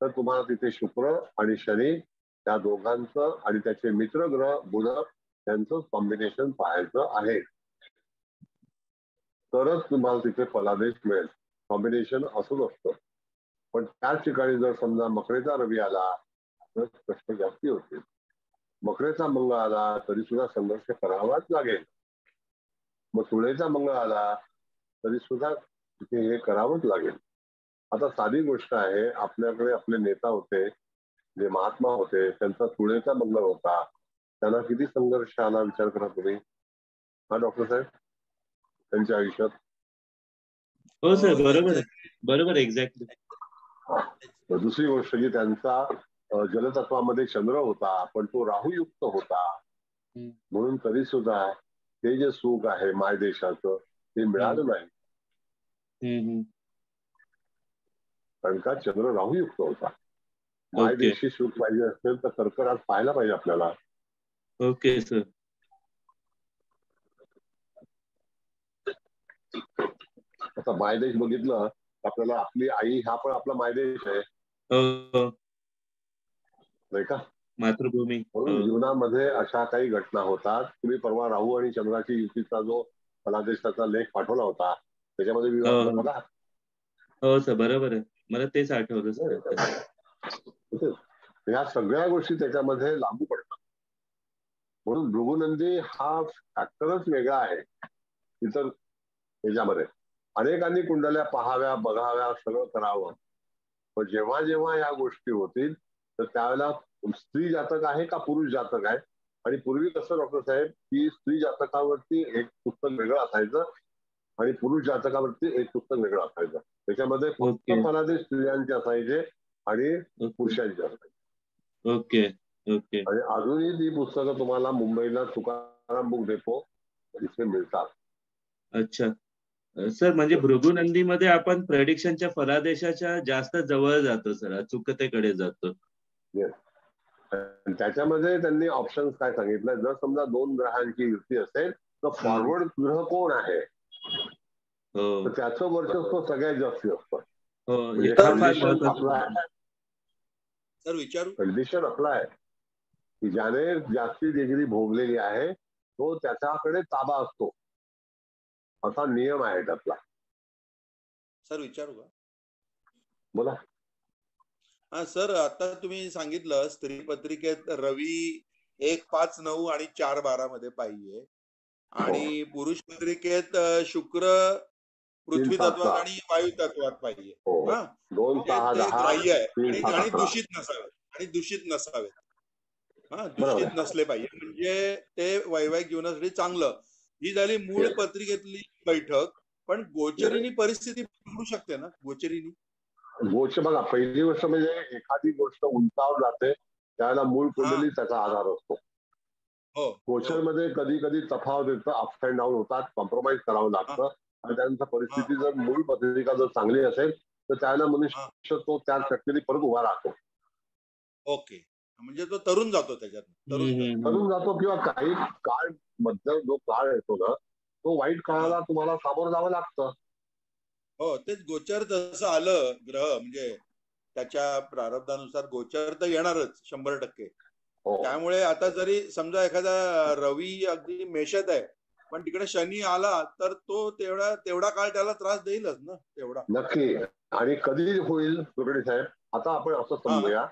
तर तुम्हाला तिथे शुक्र आणि शनी त्या दोघांचं आणि त्याचे मित्र ग्रह बुध यांचं कॉम्बिनेशन पाहायचं आहे तरच तुम्हाला तिथे फलादेश मिळेल. कॉम्बिनेशन असंच असतं. पण त्याच ठिकाणी जर समजा मकरेचा रवी आला तर कष्ट जास्ती होतील. मकरेचा मंगळ आला तरी सुद्धा संघर्ष करावाच लागेल. मग तुळेचा मंगळ आला तरी सुद्धा तिथे हे करावंच लागेल. आता साधी गोष्ट आहे, आपल्याकडे आपले नेता होते जे महात्मा होते त्यांचा तुळेचा मंगळ होता, त्यांना किती संघर्ष आला विचार करा तुम्ही. हा डॉक्टर साहेब त्यांच्या आयुष्यात. हो सर बरोबर आहे, बरोबर एक्झॅक्टली. दुसरी गोष्ट की त्यांचा जलतत्वामध्ये चंद्र होता पण तो राहुयुक्त होता म्हणून तरी सुद्धा ते जे सुख आहे माय देशाचं ते मिळालं नाही. कारण का चंद्र राहुयुक्त होता. माय देशी सुख पाहिजे असेल तर कर्क रास पाहायला पाहिजे आपल्याला. Okay sir. आता मायदेश बघितलं आपल्याला आपली आई हा पण आपला मायदेश आहे. नाही का? मातृभूमी. म्हणून जीवनामध्ये अशा काही घटना होतात. तुम्ही परवा राहू आणि चंद्राची युतीचा जो फलादेशाचा लेख पाठवला होता त्याच्यामध्ये विवाह झाला बघा. हो सर, बरोबर आहे, मला तेच आठवलं सर. ह्या सगळ्या गोष्टी त्याच्यामध्ये लागू पडतात. म्हणून भृगुनंदी हा फॅक्टरच वेगळा आहे इतर ह्याच्यामध्ये. अनेकांनी कुंडल्या पाहाव्या, बघाव्या, सगळं करावं, पण जेव्हा जेव्हा या गोष्टी होतील तर त्यावेळेला स्त्री जातक आहे का पुरुष जातक आहे. आणि पूर्वी कसं डॉक्टर साहेब की स्त्री जातकावरती एक पुस्तक वेगळं असायचं आणि पुरुष जातकावरती एक पुस्तक वेगळं असायचं. त्याच्यामध्ये फक्त फलादेश स्त्रियांचे असायचे आणि पुरुषांचे असायचे. Okay okay. आणि अजूनही ती पुस्तकं तुम्हाला मुंबईला तुकाराम बुक डेपो इथे मिळतात. अच्छा सर, म्हणजे भृगुनंदीमध्ये आपण प्रेडिक्शनच्या फलादेशाच्या जास्त जवळ जातो सर, अचूकतेकडे जातो. त्याच्यामध्ये त्यांनी ऑप्शन काय सांगितलं, जर समजा 2 ग्रहांची युती असेल तर फॉरवर्ड ग्रह कोण आहे तर त्याचं वर्चस्व सगळ्यात जास्त असतं. कंडिशन अप्लाय की ज्याने जास्ती डिग्री भोगलेली आहे तो त्याच्याकडे ताबा असतो, असा नियम आहे त्यातला. सर विचारू का? बोला. हा सर, आता तुम्ही सांगितलं स्त्री पत्रिकेत रवी 1, 5, 9 आणि 4, 12 मध्ये पाहिजे आणि पुरुष पत्रिकेत शुक्र पृथ्वी तत्वात आणि वायू तत्वात पाहिजे. हा, 2, 6, 10 ग्राह्य आहे आणि दूषित नसावेत. हा, दूषित नसले पाहिजे म्हणजे ते वैवाहिक जीवनासाठी चांगलं. ही झाली मूळ पत्रिकेतली बैठक. पण गोचरीनी परिस्थिती बिघडू शकते ना? गोचरीनी बघा, पहिली गोष्ट म्हणजे एखादी गोष्ट उंचावर जाते त्याला मूळ कुंडली त्याचा आधार असतो. गोचर मध्ये कधी कधी तफावत येतं, अप्स अँड डाऊन होतात, कॉम्प्रोमाइज करावं लागतं. आणि त्यानंतर परिस्थिती जर मूळ पत्रिका जर चांगली असेल तर त्याला मनुष्य तो त्या शक्तीने परत उभा राहतो. ओके, म्हणजे तो तरुण जातो त्याच्यात, तरुण जातो. किंवा काही काळ मधला जो काळ येतो ना तो वाईट काळाला तुम्हाला सामोरं जावं लागतं. हो, तेच गोचर तसं आलं ग्रह म्हणजे त्याच्या प्रारब्धानुसार गोचर तर येणारच 100%. त्यामुळे आता जरी समजा एखादा रवी अगदी मेषात आहे पण तिकडे शनी आला तर तो तेवढा काळ त्याला त्रास देईलच ना तेवढा. नक्की. आणि कधी होईल सुरडे साहेब, आता आपण असं समजूया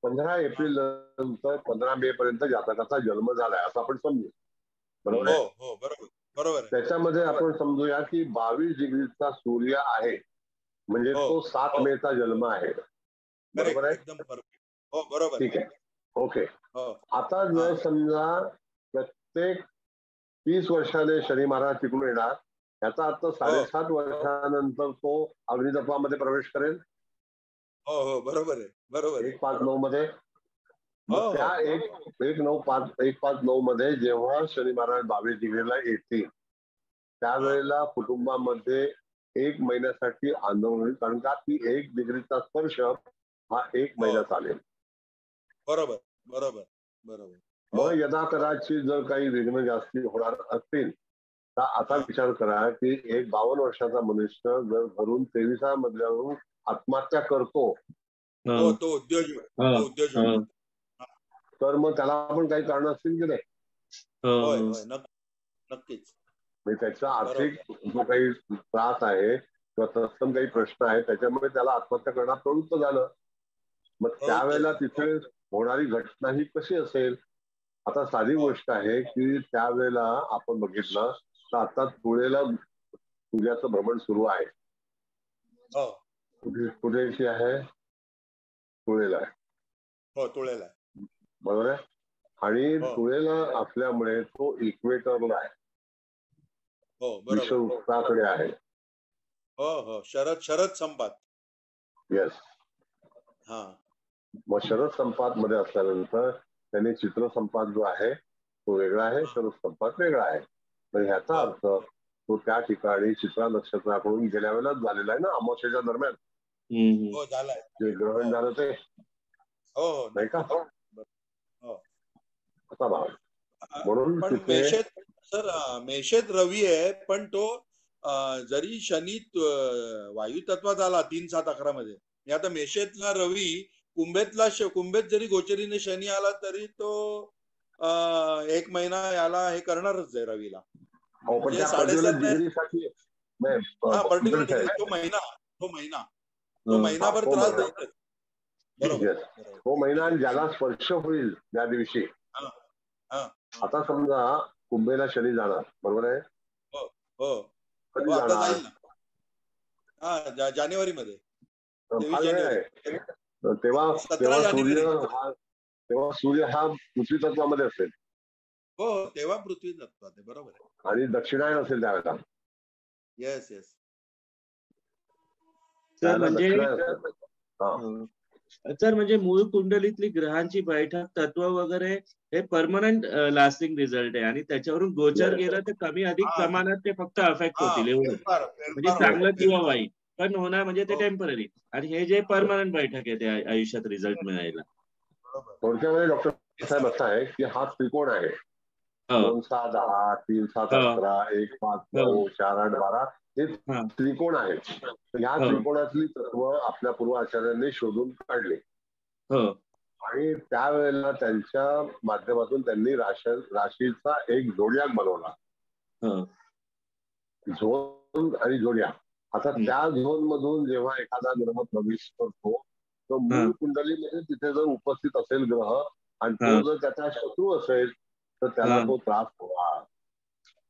15 एप्रिल नंतर 15 मे पर्यंत जातकाचा जन्म झालाय असं आपण समजू. बरोबर आहे? हो बरोबर. त्याच्यामध्ये आपण समजूया की 22 डिग्रीचा सूर्य आहे म्हणजे तो 7 मेचा जन्म आहे. बरोबर आहे? एकदम बरोबर. हो बरोबर. ठीक आहे, ओके. आता जर समजा प्रत्येक 30 वर्षाने शनी महाराज तिकडून येणार, याचा अर्थ 7.5 वर्षानंतर तो अग्नितत्वामध्ये प्रवेश करेल. हो बरोबर आहे, बरोबर. 1, 5, 9 मध्ये. त्या 1, 5, 9 मध्ये जेव्हा शनी महाराज 22 डिग्रीला येतील त्यावेळेला कुटुंबामध्ये 1 महिन्यासाठी आंदोलन होईल, कारण का ती 1 डिग्रीचा स्पर्श हा 1 महिना चालेल. बरोबर. मग यदा कदाचित जर काही विघ्न जास्ती होणार असतील तर असा विचार करा की एक 52 वर्षाचा मनुष्य जर घरून 23व्या मजल्यावरून आत्महत्या करतो तो उद्योजक तर मग त्याला पण काही कारण असतील की नाही? नक्कीच. त्याचा आर्थिक जो काही त्रास आहे किंवा तत्सम काही प्रश्न आहे त्याच्यामुळे त्याला आत्महत्या करण्यात प्रवृत्त झालं. मग त्यावेळेला तिथे होणारी घटना ही कशी असेल? आता साधी गोष्ट आहे की त्यावेळेला आपण बघितलं तर आता तुळेला सूर्याचं भ्रमण सुरू आहे. कुठेशी आहे? तुळेला आहे. तुळेला बरोबर आहे. आणि तुळेला असल्यामुळे तो इक्वेटरला आहे, विषुववृत्ताकडे आहे. शरद संपात. येस. मग शरद संपात मध्ये असल्यानंतर त्याने चित्र संपात जो आहे तो वेगळा आहे, शरद संपात वेगळा आहे. तर ह्याचा अर्थ तो त्या ठिकाणी चित्रा नक्षत्राकडून गेल्या वेळेलाच झालेला आहे ना, अमावस्येच्या दरम्यान जे ग्रहण झालं ते नाही का? असा भाव. म्हणून मेषेत रवी आहे पण तो जरी शनी वायू तत्वात आला 3, 7, 11 मध्ये. आता मेषेतला रवी कुंभेत जरी गोचरीने शनी आला तरी तो 1 महिना याला हे करणारच आहे रवीला. म्हणजे 7.5 पर्टिक्युलर डिग्री तो महिनाभर त्रास देईल. बरोबर. तो महिना ज्याला स्पर्श होईल त्या दिवशी. आता समजा कुंभेला शनी जाणार, बरोबर आहे? हो जानेवारी मध्ये तेव्हा सूर्य हा पृथ्वी तत्वामध्ये असेल. हो, तेव्हा पृथ्वी तत्वात आहे. बरोबर आहे. आणि दक्षिणायन असेल त्यावेळेला. येस. सर म्हणजे मूळ कुंडलीतली ग्रहांची बैठक, तत्व वगैरे हे परमनंट लास्टिंग रिझल्ट आहे आणि त्याच्यावरून गोचर गेलं तर कमी अधिक प्रमाणात ते फक्त अफेक्ट होतील एवढं. म्हणजे चांगलं किंवा वाईट पण होणार, म्हणजे ते टेम्पररी. आणि हे जे परमनंट बैठक आहे ते आयुष्यात रिझल्ट मिळायला. थोडक्यामध्ये डॉक्टर साहेब असं आहे की हा त्रिकोण आहे. 2, 6, 10, 3, 7, 11, 1, 5, 9, 4, 8, 12 हे त्रिकोण आहेत. या त्रिकोणातली तत्व आपल्या पूर्व आचार्यांनी शोधून काढले आणि त्यावेळेला त्यांच्या माध्यमातून त्यांनी राशीचा एक जोडियाक बनवला. झोन आणि जोडियाक. आता त्या झोन मधून जेव्हा एखादा ग्रह प्रवेश करतो तर मूळ कुंडलीमध्ये तिथे जर उपस्थित असेल ग्रह आणि तो जर त्याचा शत्रू असेल तर त्याला तो त्रास होणार.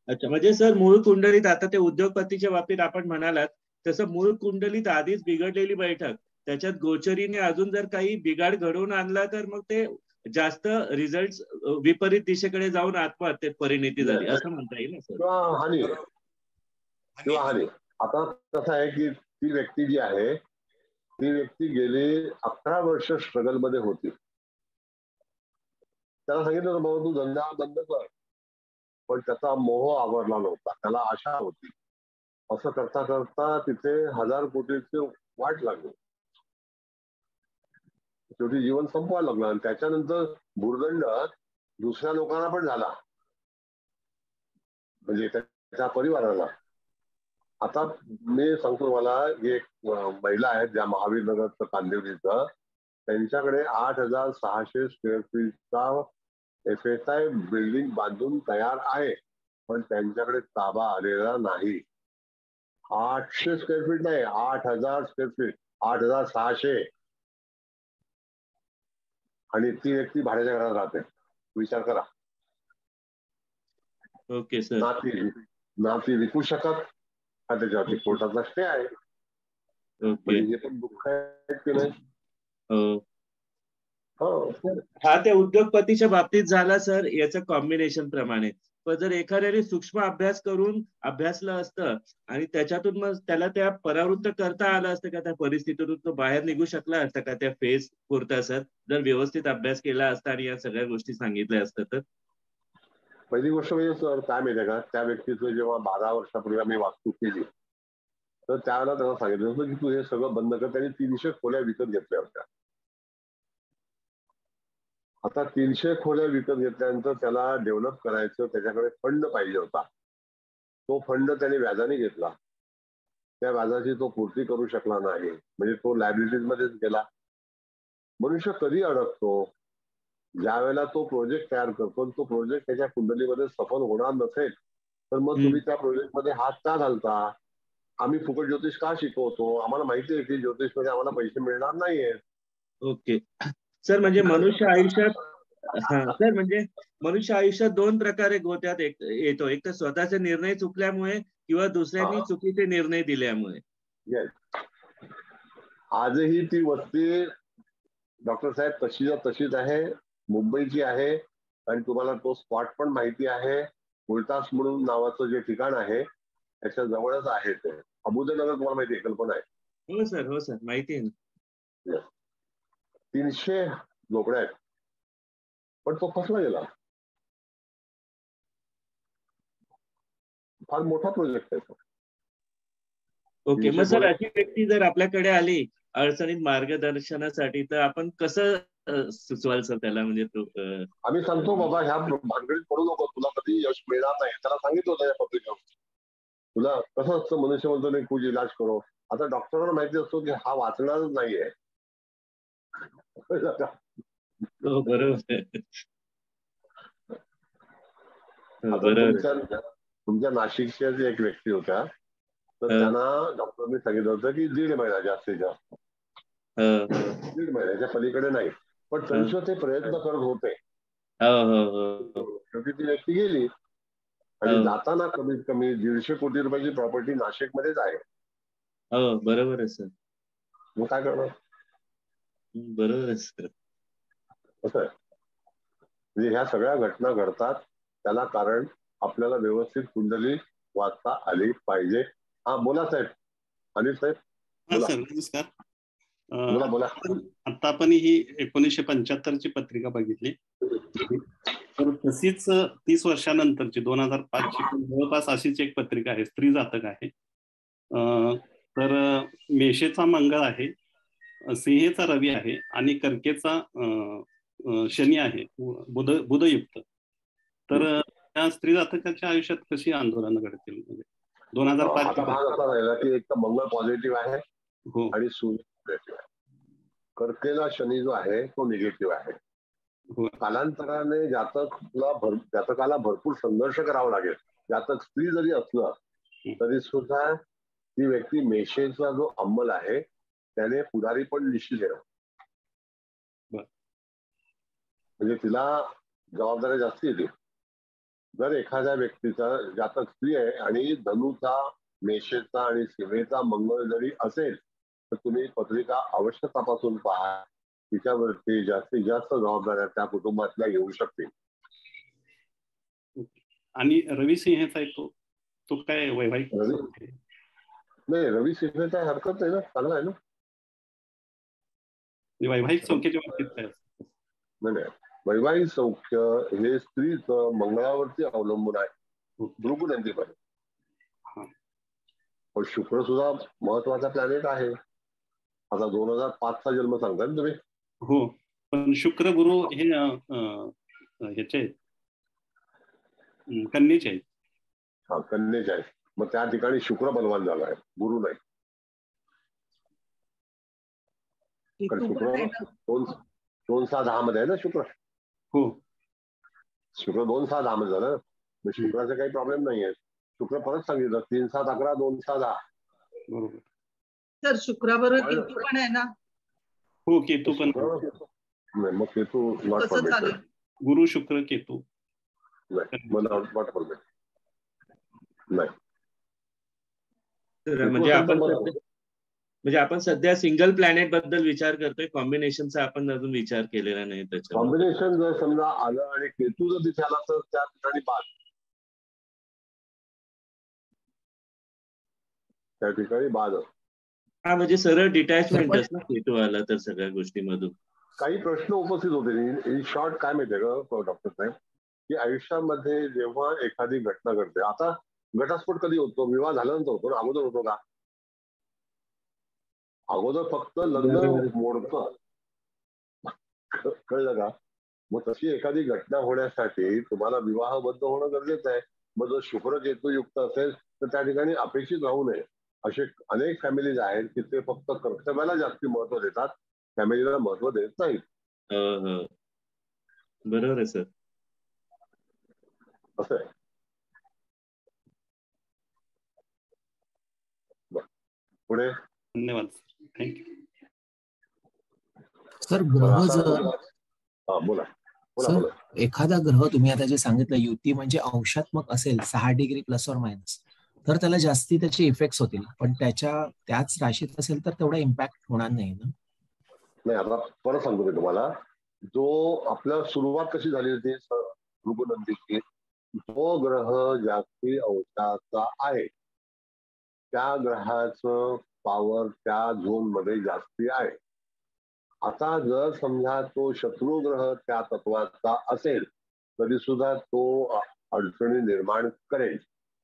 अच्छा, म्हणजे सर मूळ कुंडलीत आता ते उद्योगपतीच्या बाबतीत आपण म्हणालात तसं मूळ कुंडलीत आधीच बिघडलेली बैठक त्याच्यात गोचरीने अजून जर काही बिघाड घडवून आणला तर मग ते जास्त रिझल्ट विपरीत दिशेकडे जाऊन आत्महत्येत परिणती झाली असं म्हणता येईल ना सर? किंवा हानी. आता कसं आहे की ती व्यक्ती जी आहे ती व्यक्ती गेली 11 वर्ष स्ट्रगल मध्ये होती. त्याला सांगितलं बाबा तू धंदा बंद कर, पण त्याचा मोह आवरला नव्हता, त्याला आशा होती. असं करता करता तिथे 1000 कोटीची वाट लागली. शेवटी जीवन संपवायला लागलं आणि त्याच्यानंतर भुर्दंड दुसऱ्या लोकांना पण झाला, म्हणजे त्याच्या परिवाराला. आता मी सांगतो तुम्हाला, एक महिला आहेत ज्या महावीर नगरचं कांदिवलीचं, त्यांच्याकडे 8600 स्क्वेअर फीटचा FSI बिल्डिंग बांधून तयार आहे, पण त्यांच्याकडे ताबा आलेला नाही. 800 स्क्वेअर फीट नाही, 8000 स्क्वेअर फीट, 8600. आणि ती व्यक्ती भाड्याच्या घरात राहते. विचार करा. Okay sir. ना ती विकू शकत, त्याच्यावरती कोर्टाचा स्टे आहे. म्हणजे पण दुःख आहे की नाही? हा ते उद्योगपतीच्या बाबतीत झाला सर याचं कॉम्बिनेशन प्रमाणे. पण जर एखाद्याने सूक्ष्म अभ्यास करून अभ्यासलं असतं आणि त्याच्यातून मग त्याला त्या परावृत्त करता आलं असतं का, त्या परिस्थितीतून तो बाहेर निघू शकला असता का त्या फेज पुरता सर, जर व्यवस्थित अभ्यास केला असता आणि या सगळ्या गोष्टी सांगितल्या असतात तर? पहिली गोष्ट म्हणजे सर काय माहितीये का, त्या व्यक्तीचं जेव्हा 12 वर्षापूर्वी आम्ही वास्तू केली तर त्यावेळेला त्यांना सांगितलं होतं की तू हे सगळं बंद कर. त्यांनी 300 खोल्या विकत घेतल्या होत्या. आता 300 खोल्या विकत घेतल्यानंतर त्याला डेव्हलप करायचं, त्याच्याकडे फंड पाहिजे होता. तो फंड त्याने व्याजाने घेतला. त्या व्याजाची तो पूर्ती करू शकला नाही, म्हणजे तो लायबिलिटीज मध्येच गेला. मनुष्य कधी अडकतो, ज्या वेळेला तो प्रोजेक्ट तयार करतो, तो प्रोजेक्ट त्याच्या कुंडलीमध्ये सफल होणार नसेल तर मग तुम्ही त्या प्रोजेक्ट मध्ये हात का घालता? आम्ही फुकट ज्योतिष का शिकवतो? आम्हाला माहिती आहे की ज्योतिष मध्ये आम्हाला पैसे मिळणार नाहीये. Okay sir. म्हणजे मनुष्य आयुष्यात 2 प्रकारे गोत्यात येतो. एक तर स्वतःचे निर्णय चुकल्यामुळे किंवा दुसऱ्यांनी चुकीचे निर्णय दिल्यामुळे. आजही ती वस्ती डॉक्टर साहेब तशीच आहे, मुंबईची आहे. आणि तुम्हाला तो स्पॉट पण माहिती आहे. मुलतास म्हणून नावाचं जे ठिकाण आहे त्याच्या जवळच आहे ते. अबुदनगर तुम्हाला माहिती आहे, कल्पना आहे? हो सर माहिती आहे ना. 300 झोपड्या आहेत, पण तो फसला गेला. फार मोठा प्रोजेक्ट आहे. ओके. मग सर अशी व्यक्ती जर आपल्याकडे आली अडचणीत मार्गदर्शनासाठी तर आपण कसं सुचवाल सर त्याला? म्हणजे तो आम्ही सांगतो बाबा ह्या भानगडीत पडू नको, तुला कधी यश मिळणार नाही. त्याला सांगितलं होतं या पत्रिका. तुला कसं असतं, मनुष्य म्हणतो नाही कुछ इलाज करो. आता डॉक्टरांना माहिती असतो की हा वाचणारच नाहीये. कळलं का? हो बरोबर. आता तुमच्या नाशिकच्या जे एक व्यक्ती होत्या, तर त्यांना डॉक्टरने सांगितलं होतं की 1.5 महिना जास्तीत जास्त, 1.5 महिन्याच्या पलीकडे नाही, पण तरी ते प्रयत्न करत होते. शेवटी ती व्यक्ती गेली आणि जाताना कमीत कमी 150 कोटी रुपयाची प्रॉपर्टी नाशिकमध्येच आहे. हो बरोबर आहे सर. मग काय करणार? बरोबर आहे सर. असं आहे. म्हणजे ह्या सगळ्या घटना घडतात त्याला कारण आपल्याला व्यवस्थित कुंडली वाचता आली पाहिजे. हा बोला साहेब. अनिल साहेब. हा सर नमस्कार. बोला बोला. आता आपण ही 1975ची पत्रिका बघितली, तर तशीच 30 वर्षानंतरची 2005ची जवळपास अशीच एक पत्रिका आहे, स्त्री जातक आहे. तर मेषेचा मंगळ आहे, सिंहेचा रवी आहे आणि कर्केचा शनी आहे, बुधयुक्त. तर त्या स्त्री जातकाच्या आयुष्यात कशी आंदोलन घडतील? म्हणजे 2005 की एक तर मंगळ पॉझिटिव्ह आहे आणि सूर्य पॉझिटिव्ह आहे. कर्केला शनी जो आहे तो निगेटिव्ह आहे. कालांतराने जातकाला भरपूर संघर्ष करावा लागेल. जातक स्त्री जरी असलं तरी सुद्धा ती व्यक्ती मेषेचा जो अंमल आहे त्याने पुढारी पण निश्चित आहे. म्हणजे तिला जबाबदाऱ्या जास्ती येतील. जर एखाद्या व्यक्तीचा जातक स्त्री आहे आणि धनुचा, मेषेचा आणि सिंहेचा मंगळ जरी असेल तर तुम्ही पत्रिका अवश्य तपासून पहा. तिच्यावरती जास्तीत जास्त जबाबदाऱ्या त्या कुटुंबातल्या येऊ शकतील. आणि रवी सिंहेचा येतो तो काय वैवाहिक? नाही, रवी सिंहेचा हरकत नाही ना, चांगला आहे ना. वैवाहिक सौख्याच्या बाबतीत काय? नाही, वैवाहिक सौख्य हे स्त्रीचं मंगळावरती अवलंबून आहे, भृगुनंदीमध्ये. पण शुक्र सुद्धा महत्वाचा प्लॅनेट आहे. आता 2005चा जन्म सांगता ना तुम्ही? हो, पण शुक्र गुरु हे ह्याचे कन्येचे आहेत. हा, कन्येचे आहेत. मग त्या ठिकाणी शुक्र बलवान झाला आहे, गुरु नाही. शुक्र 2-6-10 मध्ये आहे ना शुक्र. हो, शुक्र 2-6-10 मध्ये झालं. मग शुक्राचा काही प्रॉब्लेम नाहीये. शुक्र परत सांगितलं 3-7-11, 2-6-10. बरोबर. सर शुक्राबरोबर केतू पण आहे ना? हो, केतू पण. नाही, मग केतू नॉट परमिटेड. गुरु शुक्र केतू नाही, मला नॉट परमिटेड नाही. म्हणजे आपण सध्या सिंगल प्लॅनेट बद्दल विचार करतोय, कॉम्बिनेशनचा आपण अजून विचार केलेला नाही. त्याच्यावर कॉम्बिनेशन जर समजा आलं आणि केतू जर तिथे आला तर त्या ठिकाणी बाद. त्या ठिकाणी बाद. हा, म्हणजे सरळ डिटॅचमेंटच ना केतू आला तर सगळ्या गोष्टीमधून. काही प्रश्न उपस्थित होते. इन शॉर्ट काय माहितीये का डॉक्टर साहेब, की आयुष्यामध्ये जेव्हा एखादी घटना घडते, आता घटस्फोट कधी होतो? विवाह झाल्यानंतर होतो ना, अगोदर होतो का? अगोदर फक्त लग्न मोडतं, कळलं का? मग तशी एखादी घटना होण्यासाठी तुम्हाला विवाहबद्ध होणं गरजेचं आहे. मग जर शुक्र केतू युक्त असेल तर त्या ठिकाणी अपेक्षित राहू नये. असे अनेक फॅमिलीज आहेत की ते फक्त कर्तव्याला जास्ती महत्व देतात, फॅमिलीला महत्व देत नाहीत. बरोबर आहे सर. असं आहे. पुढे. धन्यवाद. Thank you sir. ग्रह जर बोला सर, एखादा ग्रह तुम्ही आता जे सांगितलं युती म्हणजे अंशात्मक असेल 6 डिग्री प्लस और मायनस, तर त्याला जास्ती त्याचे इफेक्ट्स होतील. पण त्याच राशीत असेल तर तेवढा इम्पॅक्ट होणार नाही ना? नाही, आता परत सांगतो मी तुम्हाला. जो आपल्या सुरुवात कशी झाली होती भृगुनंदीची, जो ग्रह जास्ती अंशाचा आहे त्या ग्रहाचं पॉवर त्या झोन मध्ये जास्ती आहे. आता जर समजा तो शत्रू ग्रह त्या तत्वाचा असेल तरी सुद्धा तो अडचणी निर्माण करेल.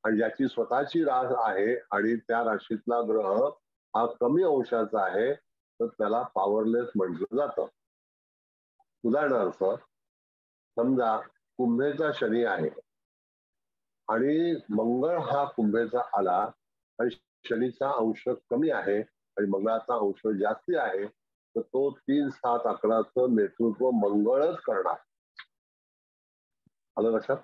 आणि ज्याची स्वतःची रास आहे आणि त्या राशीतला ग्रह हा कमी अंशाचा आहे तर त्याला पॉवरलेस म्हटलं जातं. उदाहरणार्थ समजा कुंभेचा शनी आहे आणि मंगळ हा कुंभेचा आला आणि शनीचा अंश कमी आहे आणि मंगळाचा अंश जास्ती आहे, तर तो 3, 7, 11चं नेतृत्व मंगळच करणार. आलं लक्षात?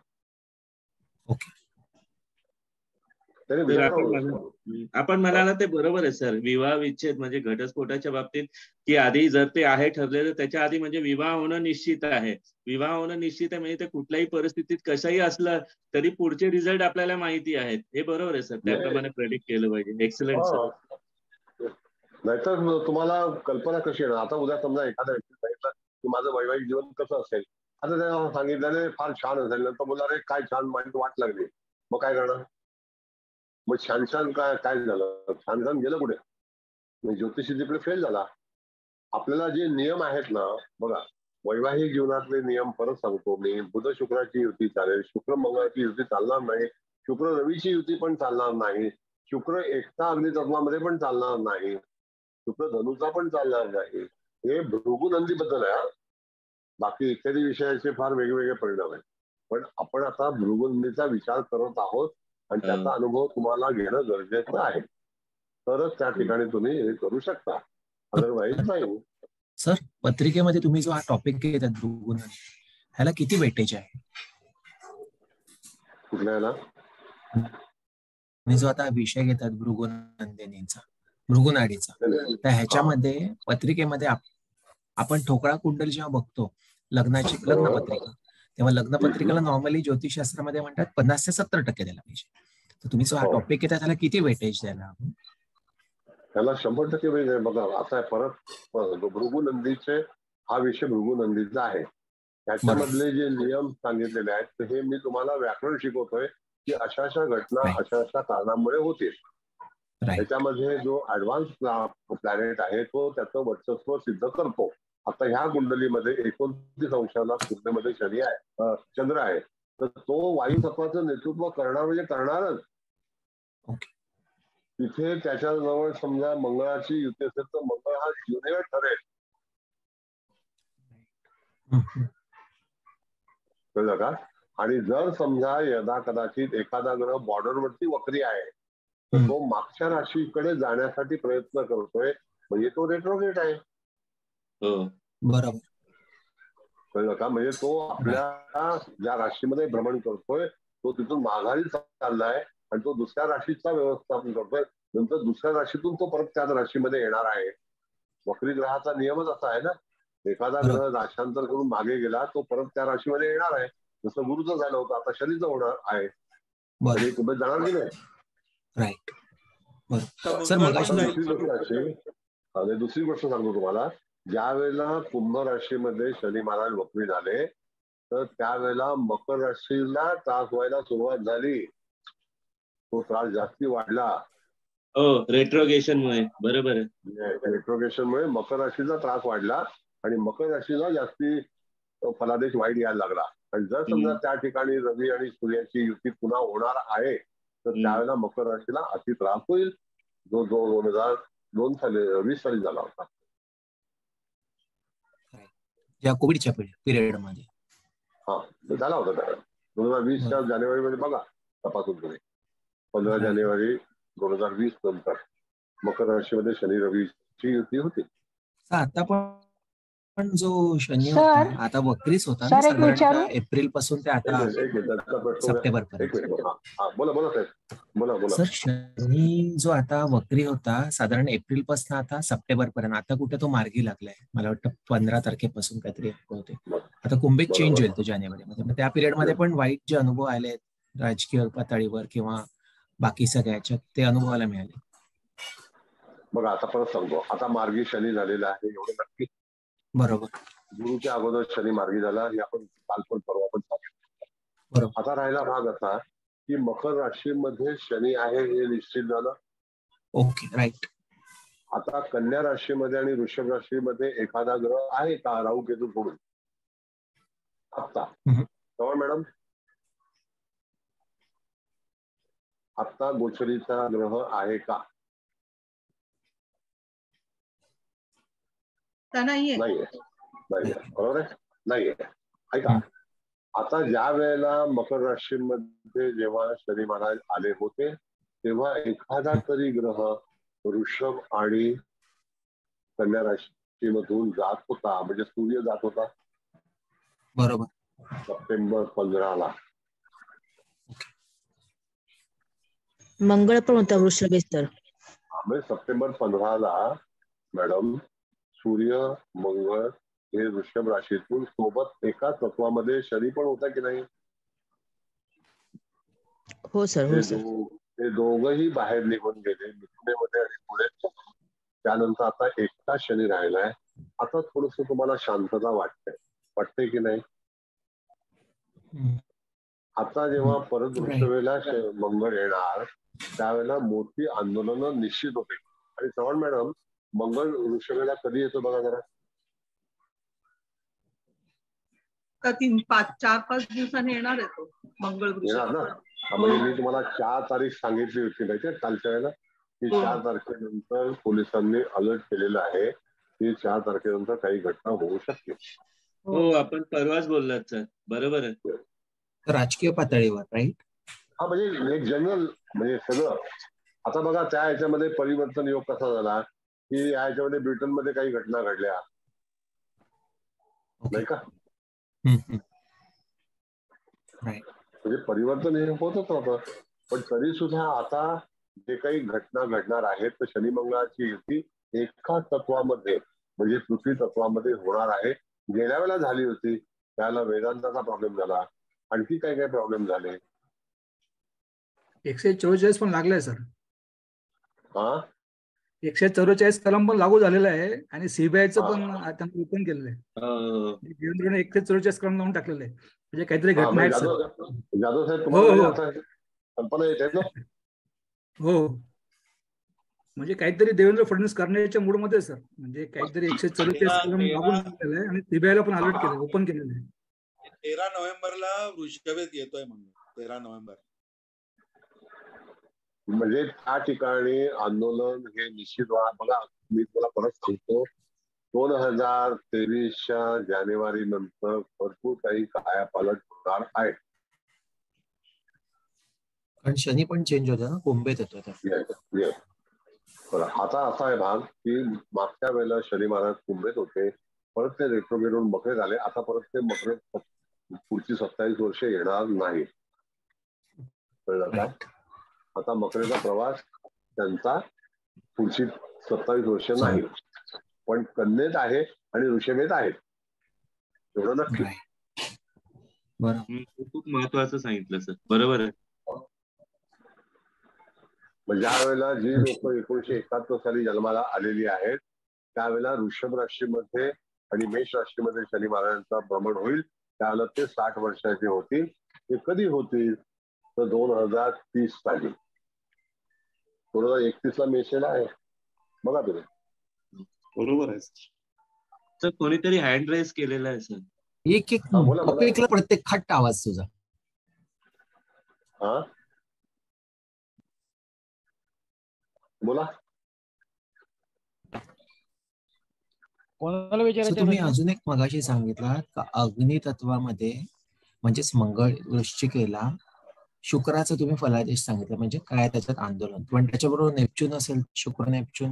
आपण म्हणाला ते बरोबर आहे सर. विवाह विच्छेद म्हणजे घटस्फोटाच्या बाबतीत की आधी जर ते आहे ठरलेलं त्याच्या आधी म्हणजे विवाह होणं निश्चित आहे. विवाह होणं निश्चित आहे म्हणजे ते कुठल्याही परिस्थितीत कसंही असलं तरी पुढचे रिझल्ट आपल्याला माहिती आहेत. हे बरोबर आहे सर. त्याप्रमाणे प्रेडिक्ट केलं पाहिजे. Excellent sir. नाहीतर तुम्हाला कल्पना कशी येणार? आता उद्या समजा एखाद्या व्यक्ती सांगितलं की माझं वैवाहिक जीवन कसं असेल, आता त्याला सांगितल्याने फार छान असेल, नंतर बोलणार रे काय छान माहिती वाट लागली, मग काय करणार? मग छान छान काय झालं? छान छान गेलं कुठे? ज्योतिषी तिकडे फेल झाला. आपल्याला जे नियम आहेत ना, बघा वैवाहिक जीवनातले नियम परत सांगतो मी. बुध शुक्राची युती चालेल, शुक्र मंगळाची युती चालणार नाही, शुक्र रवीची युती पण चालणार नाही, शुक्र एकता अग्नितत्वामध्ये पण चालणार नाही, शुक्र धनुचा पण चालणार नाही. हे भृगुनंदी बद्दल आहे. बाकी इत्यादी विषयाचे फार वेगवेगळे परिणाम आहेत. पण आपण आता भृगुनंदीचा विचार करत आहोत आणि त्याचा अनुभव तुम्हाला घेणं गरजेचं आहे. तरच त्या ठिकाणी तुम्ही हे करू शकता, अदरवाईज नाही. सर, पत्रिकेमध्ये तुम्ही जो हा टॉपिक घेतात भृगुनंदी, ह्याला किती वेटेज आहे? कुठल्याला? तुम्ही जो आता विषय घेतात भृगुनंदिनीचा, भृगुनाडीचा, तर ह्याच्यामध्ये पत्रिकेमध्ये आपण ठोकळा कुंडल जेव्हा बघतो लग्नाची लग्नपत्रिका, तेव्हा लग्नपत्रिकेला नॉर्मली ज्योतिषशास्त्रामध्ये म्हणतात 50 ते 70% द्यायला पाहिजे. तर तुम्ही जो हा टॉपिक घेता त्याला किती वेटेज द्यायला? त्याला 100% वेळ आहे. बघा आता परत भृगुनंदीचे हा विषय भृगुनंदीचा आहे. त्याच्यामधले जे नियम सांगितलेले आहेत तर हे मी तुम्हाला व्याकरण शिकवतोय की अशा अशा घटना अशा अशा कारणामुळे होतील. त्याच्यामध्ये जो ऍडव्हान्स प्लॅनेट आहे तो त्याचं वर्चस्व सिद्ध करतो. आता ह्या कुंडलीमध्ये 29 अंशाला कुंडलीमध्ये शनी आहे, चंद्र आहे, तर तो वायू तत्वाचं नेतृत्व करणार म्हणजे करणारच. तिथे त्याच्याजवळ समजा मंगळाची युती असेल तर मंगळ हा युनिवर ठरेल. कळलं का? आणि जर समजा यदा कदाचित एखादा ग्रह बॉर्डरवरती वक्री आहे तर तो मागच्या राशीकडे जाण्यासाठी प्रयत्न करतोय म्हणजे तो रेट्रोग्रेड आहे. बरोबर. कळलं का? म्हणजे तो आपल्या ज्या राशीमध्ये भ्रमण करतोय तो तिथून माघारी चाललाय आणि तो दुसऱ्या राशीचा व्यवस्थापन करतोय. नंतर दुसऱ्या राशीतून तो परत त्याच राशीमध्ये येणार आहे. वक्री ग्रहाचा नियमच असा आहे ना, एखादा ग्रह राशांतर करून मागे गेला तो परत त्या राशीमध्ये येणार आहे. जसं गुरुचं झालं होतं, आता शनीचं होणार आहे. तुम्ही जाणार की नाही? राईट. दुसरी गोष्ट सांगतो तुम्हाला, ज्या वेळेला कुंभ राशीमध्ये शनी महाराज वक्री झाले तर त्यावेळेला मकर राशीला त्रास व्हायला सुरुवात झाली. तो त्रास जास्ती वाढला. रेट्रोगेशनमुळे. बरोबर आहे. रेट्रोगेशनमुळे मकर राशीचा त्रास वाढला आणि मकर राशीला जास्ती फलादेश वाईट यायला लागला. आणि जर समजा त्या ठिकाणी रवी आणि सूर्याची युती पुन्हा होणार आहे तर त्यावेळेला मकर राशीला अति त्रास होईल, जो 2020 साली झाला होता. या कोविडच्या पिरियड मध्ये झाला होता त्यावेळेला. 2020च्या जानेवारीमध्ये बघा तपासून तुम्ही. 15 जानेवारी 2020 नंतर मकर राशीमध्ये शनी रवीची युती होती. आता पण जो शनी होता आता वक्रीच होता ना, साधारणतः एप्रिल पासून ते आता सप्टेंबर पर्यंत. सर, शनी जो आता वक्री होता साधारण एप्रिल पासून आता सप्टेंबर पर्यंत, आता कुठे तो मार्गी लागलाय. मला वाटतं 15 तारखेपासून काहीतरी होते. आता कुंभीत चेंज होईल तो जानेवारीमध्ये. मग त्या पिरियड मध्ये पण वाईट जे अनुभव आले राजकीय पातळीवर किंवा बाकी सगळ्याच्या, ते अनुभवायला मिळाले. बघा आता परत सांगतो, आता मार्गी शनी झालेला आहे एवढं नक्की. बरोबर. गुरुच्या अगोदर शनी मार्गी झाला हे आपण काल पण परवा पण सांगितलं. आता राहिला भाग असा की मकर राशीमध्ये शनी आहे हे निश्चित झालं. Okay, right. आता कन्या राशीमध्ये आणि वृषभ राशीमध्ये एखादा ग्रह आहे का राहू केतू सोडून? आत्ता मॅडम आत्ता गोचरीचा ग्रह आहे का? नाहीये. बरोबर आहे, नाहीये. ऐका, आता ज्या वेळेला मकर राशीमध्ये जेव्हा शनी महाराज आले होते तेव्हा एखादा तरी ग्रह वृषभ आणि कन्या राशी राशीमधून जात होता, म्हणजे सूर्य जात होता बरोबर सप्टेंबर 15ला. मंगळ पण होता वृषभेत तर. म्हणजे सप्टेंबर 15ला मॅडम सूर्य मंगळ हे वृषभ राशीतून सोबत एकाच तत्वामध्ये शनी पण होता की नाही? हो सर, हो सर. ते दोघही बाहेर निघून गेले मिथुनेमध्ये आणि पुढे. त्यानंतर आता एकटा शनी राहिलाय. आता थोडस तुम्हाला शांतता वाटते की नाही? आता जेव्हा परत वृषभेला मंगळ येणार त्यावेळेला मोठी आंदोलनं निश्चित होते. आणि चव्हाण मॅडम, मंगळ वृषभेला कधी येतो बघा जरा? 4-5 दिवसांनी येणार आहे तो मंगळ येणार ना. म्हणजे मी तुम्हाला 4 तारीख सांगितली होती माहितीये कालच्या वेळेला की 4 तारखेनंतर पोलिसांनी अलर्ट केलेला आहे की 4 तारखेनंतर काही घटना होऊ शकते. हो, आपण परवाच बोललात सर, बरोबर आहे. राजकीय पातळीवर, राईट? हा, म्हणजे एक जनरल म्हणजे सगळं. आता बघा त्या ह्याच्यामध्ये परिवर्तन योग कसा झाला की ह्याच्यामध्ये ब्रिटनमध्ये काही घटना घडल्या नाही का? म्हणजे परिवर्तन हे होतच होतं. पण तरी सुद्धा आता जे काही घटना घडणार आहेत तर शनी मंगळाची युती एका तत्वामध्ये म्हणजे पृथ्वी तत्वामध्ये होणार आहे. गेल्या वेळेला झाली होती त्याला वेदांताचा प्रॉब्लेम झाला, आणखी काही काही प्रॉब्लेम झाले. 144 पण लागलाय सर. हा, 144 कलम पण लागू झालेला आहे आणि सीबीआयचं पण त्यांनी ओपन केलेलं आहे. देवेंद्रने 144 कलम लावून टाकलेलं आहे. म्हणजे काहीतरी घटना आहेत सर. जाधव साहेब तुम्हाला कल्पना येते ना? हो, म्हणजे काहीतरी देवेंद्र फडणवीस करण्याच्या मूडमध्ये सर. म्हणजे काहीतरी 144 कलम लागून केलेलं आहे आणि सीबीआयला पण अलर्ट केलं, ओपन केलेलं आहे. 13 नोव्हेंबरला वृषभेत येतोय म्हणून. 13 नोव्हेंबर म्हणजे त्या ठिकाणी आंदोलन हे निश्चित व्हा. बघा मी तुम्हाला परत सांगतो 2023च्या जानेवारी नंतर भरपूर काही कायापालट होणार आहे. कारण शनी पण चेंज होतं ना, कुंभेत येतो. आता असा आहे भाग की मागच्या वेळेला शनी महाराज कुंभेत होते, परत ते रेट्रोग्रेडहून मकरे झाले. आता परत ते मकरे पुढची 27 वर्ष येणार नाही. कळलं का? आता मकरेचा प्रवास त्यांचा पुढची 27 वर्ष नाही, पण कन्येत आहे आणि वृषभेत आहेत, एवढं नक्की. खूप महत्वाचं सांगितलं सर, बरोबर आहे. ज्या वेळेला जी लोक 1971 साली जन्माला आलेली आहेत त्यावेळेला वृषभ राशीमध्ये आणि मेष राशीमध्ये शनी महाराजांचा भ्रमण होईल. त्यावेळेला ते 60 वर्षाचे होतील. ते कधी होतील तर 2030 साली. 2031 ला मेषेला आहे बघा तुम्ही. बरोबर आहे सर. कोणीतरी हँड रेस केलेला आहे सर. एक टॉपिकला प्रत्येक खट्ट आवाज तुझा. हा बोला. कोणाला विचारायचं? तुम्ही अजून एक मगाशी सांगितला का अग्नी तत्वामध्ये म्हणजेच मंगळ वृश्चिकेला शुक्राचं तुम्ही फलादेश सांगितलं, म्हणजे काय त्याच्यात आंदोलन. पण त्याच्याबरोबर नेपच्यून असेल, शुक्र नेपच्यून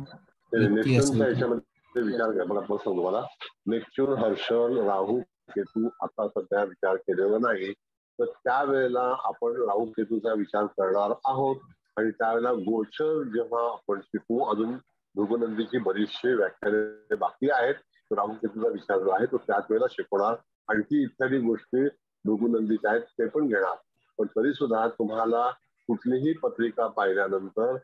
नेपच्यूनच्या ह्याच्यामध्ये विचार करा. मला सांगतो तुम्हाला, नेपच्यून हर्षल राहू केतू आता सध्या विचार केलेला नाही. तर त्यावेळेला आपण राहू केतूचा विचार करणार आहोत आणि त्यावेळेला गोचर जेव्हा आपण शिकू, अजून भृगुनंदीची बरीचशी व्याख्याने बाकी आहेत. राहू केतूचा विचार जो आहे तो त्याच वेळेला शिकवणार. आणखी इत्यादी गोष्टी भृगुनंदीच्या आहेत ते पण घेणार. पण तरी सुद्धा तुम्हाला कुठलीही पत्रिका पाहिल्यानंतर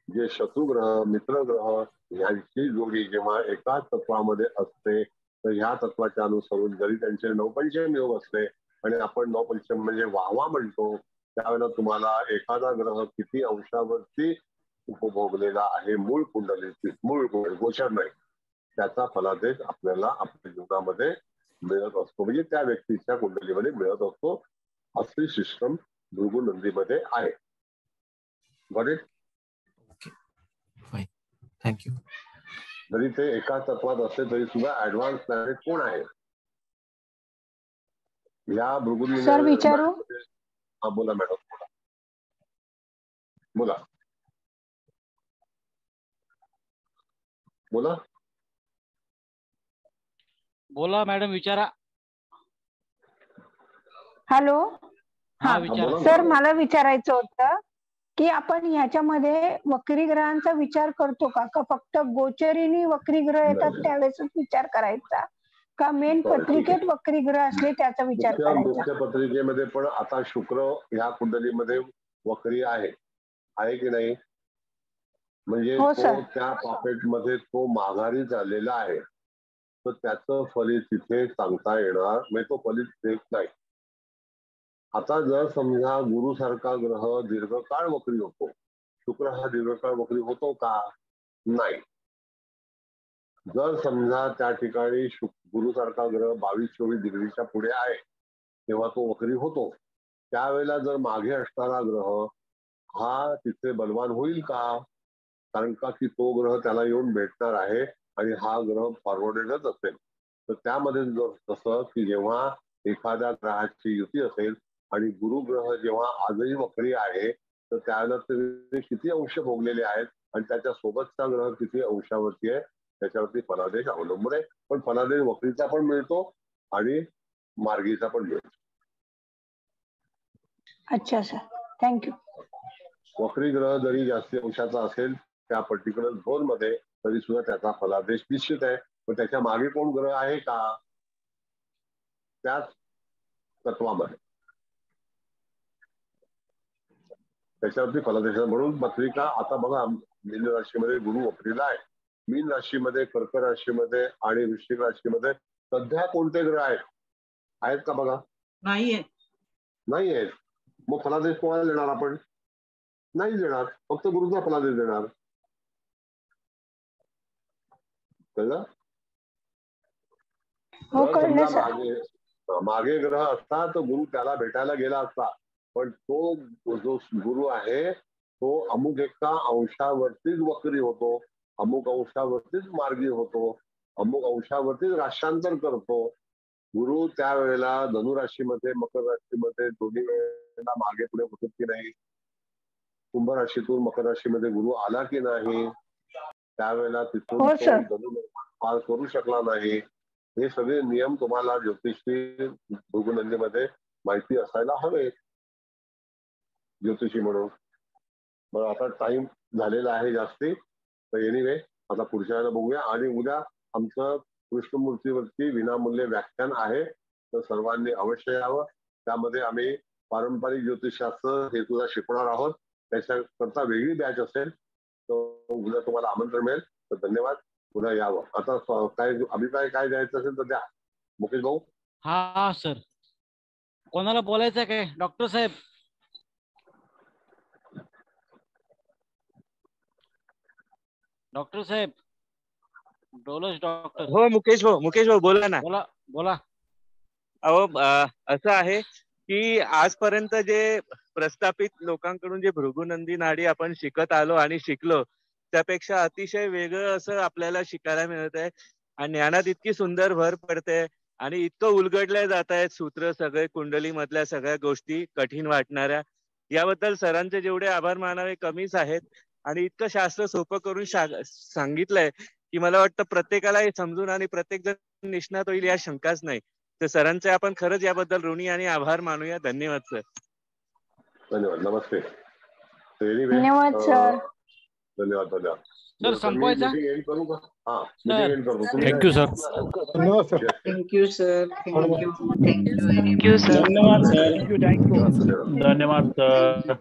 जे शत्रुग्रह मित्रग्रह यांची जोडी जेव्हा एकाच तत्वामध्ये असते तर ह्या तत्वाच्या अनुसरून जरी त्यांचे 9-पंचम योग असले आणि आपण 9-पंचम म्हणजे वाहवा म्हणतो, त्यावेळेला तुम्हाला एखादा ग्रह किती अंशावरती उपभोगलेला आहे मूळ कुंडलीची, मूळ गोचर नाही, त्याचा फलादेश आपल्याला आपल्या जीवनामध्ये मिळत असतो. म्हणजे त्या व्यक्तीच्या कुंडलीमध्ये मिळत असतो. असे सिस्टम भृगु नंदीमध्ये आहे. Got it? थँक्यू. जरी ते एका तत्वात असले तरी सुद्धा ऍडव्हान्स प्लॅनेट कोण आहे या भृगु सर विचारू? हा बोला मॅडम, बोला बोला. बोला मॅडम, विचारा. हॅलो. हा, विचारा. सर, मला विचारायचं होतं की आपण ह्याच्यामध्ये वक्री ग्रहांचा विचार करतो का फक्त गोचरीने वक्री ग्रह येतात त्यावेळेस विचार करायचा का मेन पत्रिकेत वक्री ग्रह असले त्याचा विचार करायचा? मुख्य पत्रिकेमध्ये पण आता शुक्र ह्या कुंडलीमध्ये वक्री आहे की नाही? म्हणजे त्या पॉकेट मध्ये तो माघारी झालेला आहे, तर त्याचं फलित तिथे सांगता येणार म्हणजे तो फलित देत नाही. आता जर समजा गुरु सारखा ग्रह दीर्घकाळ वक्री होतो, शुक्र हा दीर्घकाळ वक्री होतो का? नाही. जर समजा त्या ठिकाणी गुरु सारखा ग्रह 22-24 डिग्रीच्या पुढे आहे तेव्हा तो वक्री होतो. त्यावेळेला जर मागे असणारा ग्रह हा तिथे बलवान होईल का? कारण का की तो ग्रह त्याला येऊन भेटणार आहे आणि हा ग्रह फॉरवर्डेडच असेल. तर त्यामध्ये जर तसं की जेव्हा एखाद्या ग्रहाची युती असेल आणि गुरु ग्रह जेव्हा आजही वक्री आहे तर त्याला ते किती अंश भोगलेले आहेत आणि त्याच्या सोबतचा ग्रह किती अंशावरती आहे त्याच्यावरती फलादेश अवलंबून आहे. पण फलादेश वक्रीचा पण मिळतो आणि मार्गीचा पण मिळतो. अच्छा सर, थँक्यू. वक्री ग्रह जरी जास्ती अंशाचा असेल त्या पर्टिक्युलर झोन मध्ये तरी सुद्धा त्याचा फलादेश निश्चित आहे. पण त्याच्या मागे कोण ग्रह आहे का त्याच तत्वामध्ये त्याच्यावरती फलादेश. म्हणून पत्रिका आता बघा मीन राशीमध्ये गुरु वक्रीला आहे, मीन राशीमध्ये, कर्क राशीमध्ये आणि वृश्चिक राशीमध्ये सध्या कोणते ग्रह आहेत का बघा? नाही आहेत. मग फलादेश कोणाला देणार आपण? नाही देणार, फक्त गुरुचा फलादेश देणार. मागे ग्रह असता तर गुरु त्याला भेटायला गेला असता, पण तो जो गुरु आहे तो अमुक एका अंशावरतीच वक्री होतो, अमुक अंशावरतीच मार्गी होतो, अमुक अंशावरतीच राष्ट्रांतर करतो. गुरु त्यावेळेला धनुराशीमध्ये, मकर राशीमध्ये दोन्ही वेळेला मागे पुढे होतो की नाही? कुंभ राशीतून मकर राशीमध्ये गुरु आला की नाही? त्यावेळेला तिथून पार करू शकला नाही. हे सगळे नियम तुम्हाला ज्योतिषी भृगुनंदीमध्ये माहिती असायला हवे ज्योतिषी म्हणून. बरं, आता टाइम झालेला आहे जास्ती, तर एनिवे आता पुढच्या वेळेला बघूया. आणि उद्या आमचं कृष्णमूर्तीवरती विनामूल्य व्याख्यान आहे, तर सर्वांनी अवश्य यावं. त्यामध्ये आम्ही पारंपरिक ज्योतिषशास्त्र हे सुद्धा शिकवणार आहोत. त्याच्याकरता वेगळी बॅच असेल, तर उद्या तुम्हाला आमंत्रण मिळेल. तर धन्यवाद, उद्या यावं. आता काय अभिप्राय काय द्यायचा असेल तर द्या. मुकेश भाऊ. हा सर, कोणाला बोलायचं काय? डॉक्टर साहेब. डॉक्टर साहेब, डॉक्टर. हो मुकेश भाऊ बोला ना. बोला. अहो असं आहे की आजपर्यंत जे प्रस्थापित लोकांकडून जे भृगुनंदी नाडी आपण शिकत आलो आणि शिकलो त्यापेक्षा अतिशय वेगळं असं आपल्याला शिकायला मिळत आहे. आणि ज्ञानात इतकी सुंदर भर पडते आणि इतकं उलगडल्या जात आहेत सूत्र, सगळे कुंडली मधल्या सगळ्या गोष्टी कठीण वाटणाऱ्या. याबद्दल सरांचे जेवढे आभार मानावे कमीच आहेत. आणि इतकं शास्त्र सोपं करून सांगितलंय की मला वाटतं प्रत्येकाला हे समजून आणि प्रत्येक जण निष्णात होईल या शंकाच नाही. तर सरांचे आपण खरंच याबद्दल ऋणी आणि आभार मानूया. धन्यवाद सर. धन्यवाद. नमस्ते. धन्यवाद सर. धन्यवाद. सर संपवायचा? करू का? Thank you sir. Thank you sir. Thank you sir. धन्यवाद सर. धन्यवाद सर.